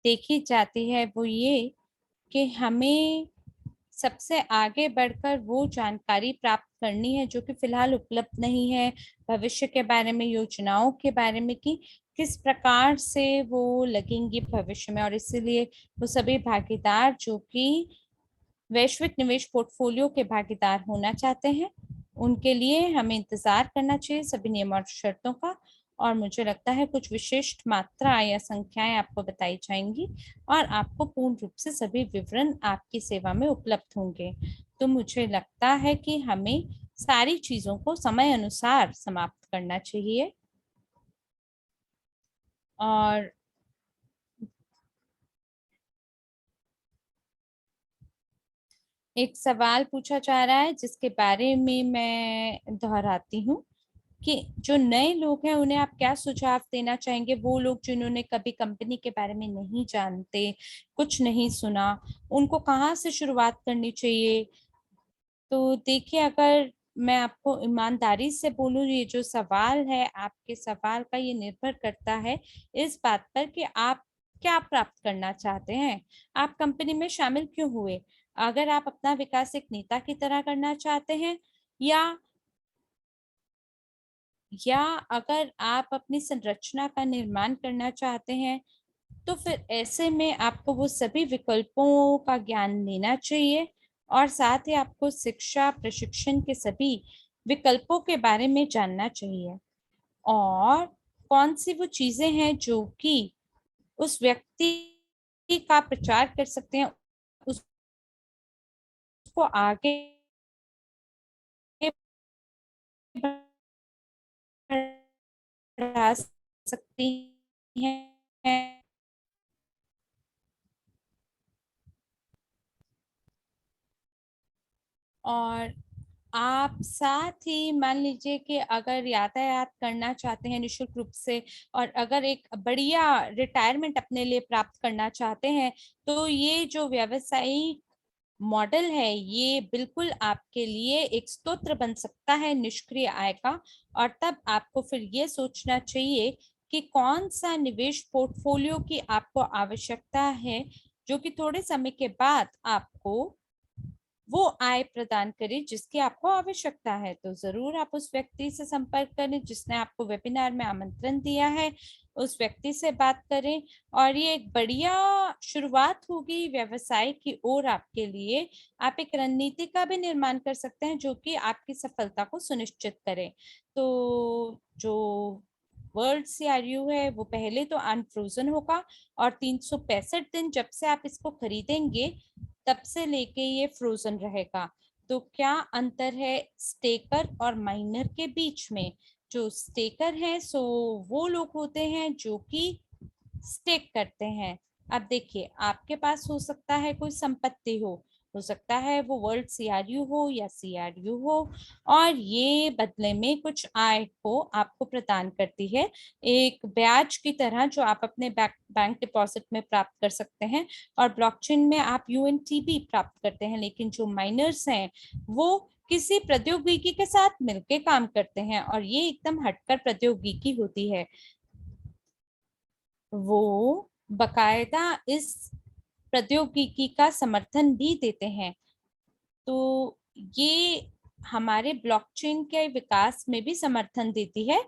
देखी जाती है वो ये कि हमें सबसे आगे बढ़कर वो जानकारी प्राप्त करनी है जो कि फिलहाल उपलब्ध नहीं है, भविष्य के बारे में, योजनाओं के बारे में कि किस प्रकार से वो लगेंगी भविष्य में। और इसीलिए वो सभी भागीदार जो कि वैश्विक निवेश पोर्टफोलियो के भागीदार होना चाहते हैं, उनके लिए हमें इंतजार करना चाहिए सभी नियमों और शर्तों का। और मुझे लगता है कुछ विशिष्ट मात्रा या संख्याएं आपको बताई जाएंगी और आपको पूर्ण रूप से सभी विवरण आपकी सेवा में उपलब्ध होंगे। तो मुझे लगता है कि हमें सारी चीजों को समय अनुसार समाप्त करना चाहिए। और एक सवाल पूछा जा रहा है जिसके बारे में मैं दोहराती हूँ कि जो नए लोग हैं उन्हें आप क्या सुझाव देना चाहेंगे, वो लोग जिन्होंने कभी कंपनी के बारे में नहीं जानते, कुछ नहीं सुना, उनको कहाँ से शुरुआत करनी चाहिए? तो देखिए, अगर मैं आपको ईमानदारी से बोलूं, ये जो सवाल है, आपके सवाल का ये निर्भर करता है इस बात पर कि आप क्या प्राप्त करना चाहते हैं, आप कंपनी में शामिल क्यों हुए। अगर आप अपना विकास एक नेता की तरह करना चाहते हैं, या अगर आप अपनी संरचना का निर्माण करना चाहते हैं, तो फिर ऐसे में आपको वो सभी विकल्पों का ज्ञान लेना चाहिए और साथ ही आपको शिक्षा प्रशिक्षण के सभी विकल्पों के बारे में जानना चाहिए, और कौन सी वो चीजें हैं जो कि उस व्यक्ति का प्रचार कर सकते हैं, उसको आगे बढ़ा सकती हैं। और आप साथ ही मान लीजिए कि अगर यातायात करना चाहते हैं निशुल्क रूप से, और अगर एक बढ़िया रिटायरमेंट अपने लिए प्राप्त करना चाहते हैं, तो ये जो व्यवसायिक मॉडल है ये बिल्कुल आपके लिए एक स्तोत्र बन सकता है निष्क्रिय आय का। और तब आपको फिर ये सोचना चाहिए कि कौन सा निवेश पोर्टफोलियो की आपको आवश्यकता है, जो कि थोड़े समय के बाद आपको वो आय प्रदान करे जिसकी आपको आवश्यकता है। तो जरूर आप उस व्यक्ति से संपर्क करें जिसने आपको वेबिनार में आमंत्रण दिया है, उस व्यक्ति से बात करें, और ये एक बढ़िया शुरुआत होगी व्यवसाय की ओर आपके लिए। आप एक रणनीति का भी निर्माण कर सकते हैं जो कि आपकी सफलता को सुनिश्चित करे। तो जो वर्ल्ड सीआरयू है वो पहले तो अनफ्रोजन होगा, और 365 दिन जब से आप इसको खरीदेंगे तब से लेके ये फ्रोजन रहेगा। तो क्या अंतर है स्टेकर और माइनर के बीच में? जो स्टेकर है सो वो लोग होते हैं जो कि स्टेक करते हैं। अब देखिए, आपके पास हो सकता है कोई संपत्ति हो सकता है वो वर्ल्ड सीआरयू हो या सीआरयू हो, और ये बदले में कुछ आय को आपको प्रदान करती है, एक ब्याज की तरह जो आप अपने बैंक डिपॉजिट में प्राप्त कर सकते हैं, और ब्लॉकचेन में आप यूएनटीबी प्राप्त करते हैं। लेकिन जो माइनर्स हैं वो किसी प्रौद्योगिकी के साथ मिलकर काम करते हैं, और ये एकदम हटकर प्रौद्योगिकी होती है। वो बकायदा इस प्रौद्योगिकी का समर्थन भी देते हैं। तो ये हमारे ब्लॉकचेन के विकास में भी समर्थन देती है।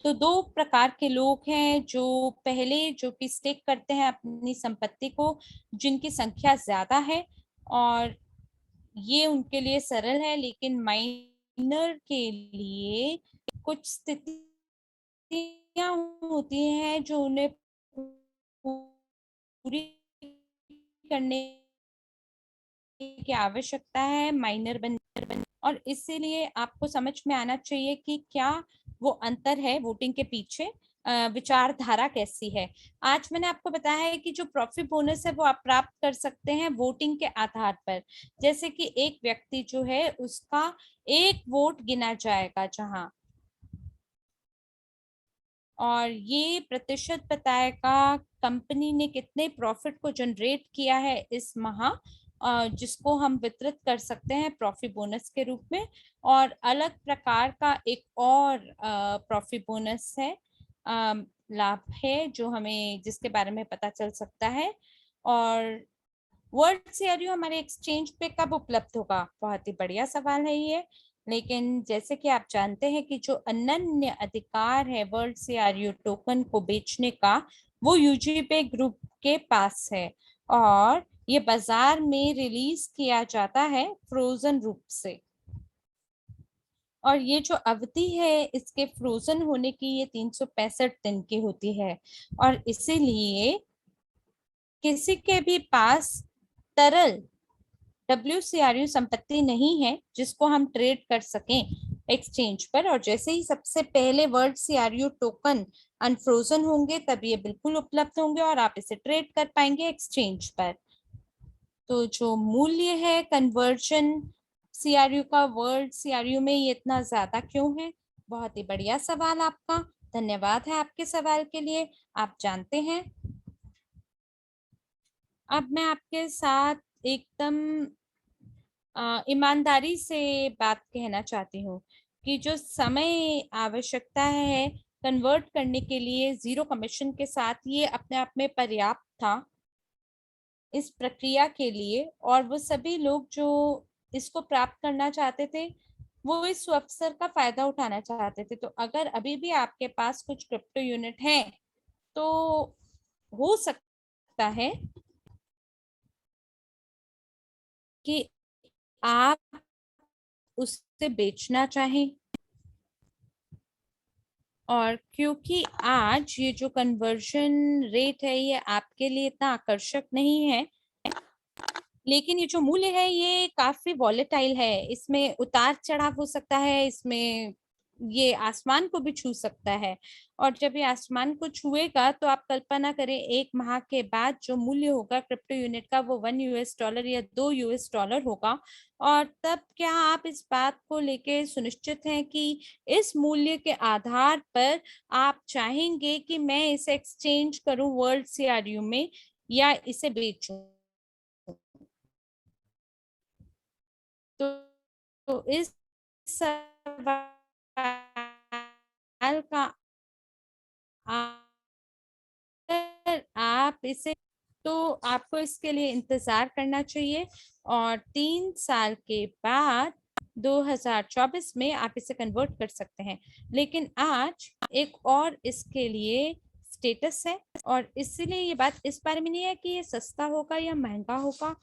तो दो प्रकार के लोग हैं, जो पहले जो कि स्टेक करते हैं अपनी संपत्ति को, जिनकी संख्या ज्यादा है और ये उनके लिए सरल है, लेकिन माइनर के लिए कुछ स्थितियां होती हैं जो उन्हें पूरी करने की आवश्यकता है माइनर बन। और इसीलिए आपको समझ में आना चाहिए कि क्या वो अंतर है वोटिंग के पीछे, विचारधारा कैसी है। आज मैंने आपको बताया है कि जो प्रॉफिट बोनस है वो आप प्राप्त कर सकते हैं वोटिंग के आधार पर। जैसे कि एक व्यक्ति जो है उसका एक वोट गिना जाएगा जहां, और ये प्रतिशत बताएगा कंपनी ने कितने प्रॉफिट को जनरेट किया है इस माह, जिसको हम वितरित कर सकते हैं प्रॉफिट बोनस के रूप में। और अलग प्रकार का एक और प्रॉफिट बोनस है, लाभ है जो हमें जिसके बारे में पता चल सकता है। और वर्ल्ड सीआरयू हमारे एक्सचेंज पे कब उपलब्ध होगा? बहुत ही बढ़िया सवाल है ये। लेकिन जैसे कि आप जानते हैं कि जो अनन्य अधिकार है वर्ल्ड सीआरयू टोकन को बेचने का, वो यूजीपे ग्रुप के पास है, और ये बाजार में रिलीज किया जाता है फ्रोजन रूप से। और ये जो अवधि है इसके फ्रोजन होने की, ये 365 दिन की होती है। और इसीलिए किसी के भी पास तरल WCRU संपत्ति नहीं है जिसको हम ट्रेड कर सकें एक्सचेंज पर। और जैसे ही सबसे पहले वर्ल्ड सीआरयू टोकन अनफ्रोजन होंगे तब ये बिल्कुल उपलब्ध होंगे और आप इसे ट्रेड कर पाएंगे एक्सचेंज पर। तो जो मूल्य है कन्वर्जन सीआरयू का वर्ल्ड सीआरयू में, ये इतना ज्यादा क्यों है? बहुत ही बढ़िया सवाल आपका, धन्यवाद है आपके सवाल के लिए। आप जानते हैं, अब मैं आपके साथ एकदम ईमानदारी से बात कहना चाहती हूँ कि जो समय आवश्यकता है कन्वर्ट करने के लिए जीरो कमीशन के साथ, ये अपने आप में पर्याप्त था इस प्रक्रिया के लिए। और वो सभी लोग जो इसको प्राप्त करना चाहते थे, वो इस अवसर का फायदा उठाना चाहते थे। तो अगर अभी भी आपके पास कुछ क्रिप्टो यूनिट हैं, तो हो सकता है कि आप उसे बेचना चाहें। और क्योंकि आज ये जो कन्वर्जन रेट है ये आपके लिए इतना आकर्षक नहीं है, लेकिन ये जो मूल्य है ये काफी वॉलेटाइल है, इसमें उतार चढ़ाव हो सकता है, इसमें ये आसमान को भी छू सकता है। और जब ये आसमान को छुएगा तो आप कल्पना करें 1 माह के बाद जो मूल्य होगा क्रिप्टो यूनिट का, वो $1 या $2 होगा। और तब क्या आप इस बात को लेके सुनिश्चित हैं कि इस मूल्य के आधार पर आप चाहेंगे कि मैं इसे एक्सचेंज करूं वर्ल्ड सीआरयू में, या इसे बेचूं? तो, इस सवाल का अगर आप इसे, तो आपको इसके लिए इंतजार करना चाहिए, और 3 साल के बाद 2024 में आप इसे कन्वर्ट कर सकते हैं। लेकिन आज एक और इसके लिए स्टेटस है, और इसलिए ये बात इस बारे में नहीं है कि ये सस्ता होगा या महंगा होगा।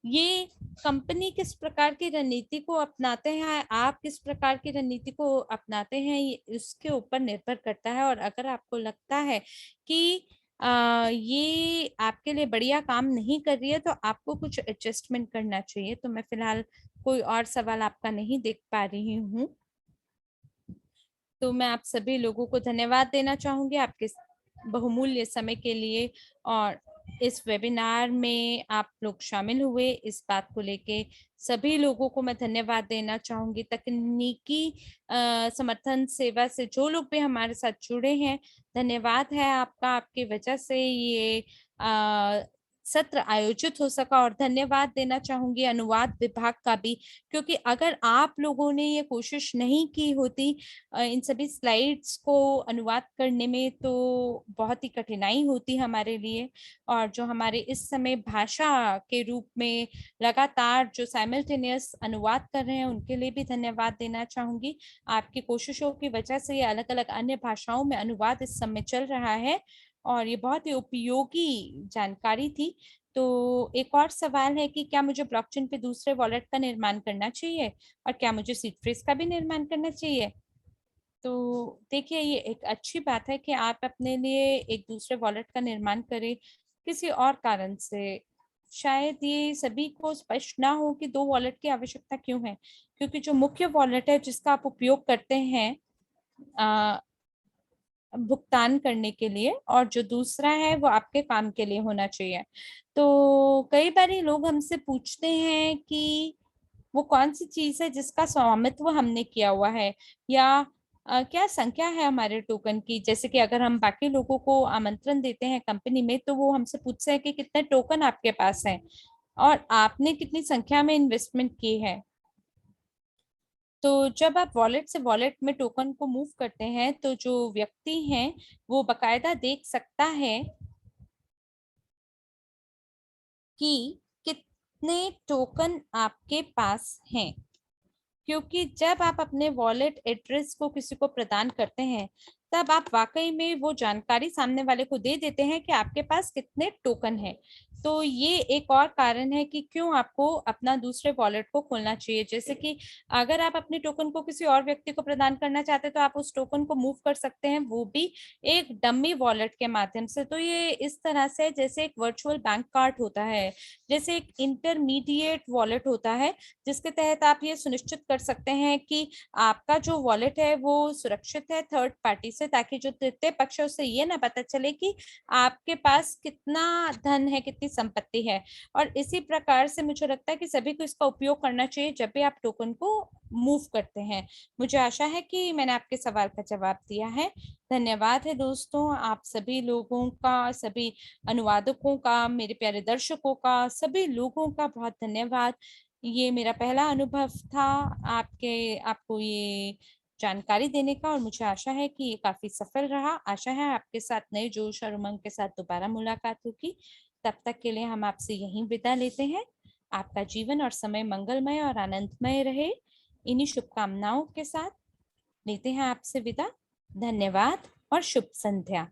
ये कंपनी किस प्रकार की रणनीति को अपनाते हैं, आप किस प्रकार की रणनीति को अपनाते हैं, ये उसके ऊपर निर्भर करता है। और अगर आपको लगता है कि ये आपके लिए बढ़िया काम नहीं कर रही है, तो आपको कुछ एडजस्टमेंट करना चाहिए। तो मैं फिलहाल कोई और सवाल आपका नहीं देख पा रही हूँ। तो मैं आप सभी लोगों को धन्यवाद देना चाहूंगी आपके बहुमूल्य समय के लिए, और इस वेबिनार में आप लोग शामिल हुए इस बात को लेके सभी लोगों को मैं धन्यवाद देना चाहूंगी। तकनीकी समर्थन सेवा से जो लोग भी हमारे साथ जुड़े हैं, धन्यवाद है आपका, आपकी वजह से ये सत्र आयोजित हो सका। और धन्यवाद देना चाहूंगी अनुवाद विभाग का भी, क्योंकि अगर आप लोगों ने ये कोशिश नहीं की होती इन सभी स्लाइड्स को अनुवाद करने में, तो बहुत ही कठिनाई होती हमारे लिए। और जो हमारे इस समय भाषा के रूप में लगातार जो साइमल्टेनियस अनुवाद कर रहे हैं, उनके लिए भी धन्यवाद देना चाहूंगी। आपकी कोशिशों की वजह से ये अलग अलग अन्य भाषाओं में अनुवाद इस समय चल रहा है, और ये बहुत ही उपयोगी जानकारी थी। तो एक और सवाल है कि क्या मुझे ब्लॉकचेन पे दूसरे वॉलेट का निर्माण करना चाहिए, और क्या मुझे सीड फ्रेज का भी निर्माण करना चाहिए? तो देखिए, ये एक अच्छी बात है कि आप अपने लिए एक दूसरे वॉलेट का निर्माण करें किसी और कारण से। शायद ये सभी को स्पष्ट ना हो कि 2 वॉलेट की आवश्यकता क्यों है, क्योंकि जो मुख्य वॉलेट है जिसका आप उपयोग करते हैं भुगतान करने के लिए, और जो दूसरा है वो आपके काम के लिए होना चाहिए। तो कई बार लोग हमसे पूछते हैं कि वो कौन सी चीज है जिसका स्वामित्व हमने किया हुआ है, या क्या संख्या है हमारे टोकन की। जैसे कि अगर हम बाकी लोगों को आमंत्रण देते हैं कंपनी में, तो वो हमसे पूछते हैं कि कितने टोकन आपके पास हैं और आपने कितनी संख्या में इन्वेस्टमेंट की है। तो जब आप वॉलेट से वॉलेट में टोकन को मूव करते हैं, तो जो व्यक्ति हैं वो बकायदा देख सकता है कि कितने टोकन आपके पास हैं। क्योंकि जब आप अपने वॉलेट एड्रेस को किसी को प्रदान करते हैं, तब आप वाकई में वो जानकारी सामने वाले को दे देते हैं कि आपके पास कितने टोकन हैं। तो ये एक और कारण है कि क्यों आपको अपना दूसरे वॉलेट को खोलना चाहिए। जैसे कि अगर आप अपने टोकन को किसी और व्यक्ति को प्रदान करना चाहते हैं, तो आप उस टोकन को मूव कर सकते हैं, वो भी एक डमी वॉलेट के माध्यम से। तो ये इस तरह से जैसे एक वर्चुअल बैंक कार्ड होता है, जैसे एक इंटरमीडिएट वॉलेट होता है, जिसके तहत आप ये सुनिश्चित कर सकते हैं कि आपका जो वॉलेट है वो सुरक्षित है थर्ड पार्टी से, ताकि जो तृतीय पक्ष है उससे ये ना पता चले कि आपके पास कितना धन है, कितनी संपत्ति है। और इसी प्रकार से मुझे लगता है कि सभी को इसका उपयोग करना चाहिए जब भी आप टोकन को मूव करते हैं। मुझे आशा है कि मैंने आपके सवाल का जवाब दिया है। धन्यवाद है दोस्तों, आप सभी लोगों का, सभी अनुवादकों का, मेरे प्यारे दर्शकों का, सभी लोगों का बहुत धन्यवाद। ये मेरा पहला अनुभव था आपको ये जानकारी देने का, और मुझे आशा है कि ये काफी सफल रहा। आशा है आपके साथ नए जोश और उमंग के साथ दोबारा मुलाकात होगी। तब तक के लिए हम आपसे यहीं विदा लेते हैं। आपका जीवन और समय मंगलमय और आनंदमय रहे, इन्हीं शुभकामनाओं के साथ लेते हैं आपसे विदा। धन्यवाद और शुभ संध्या।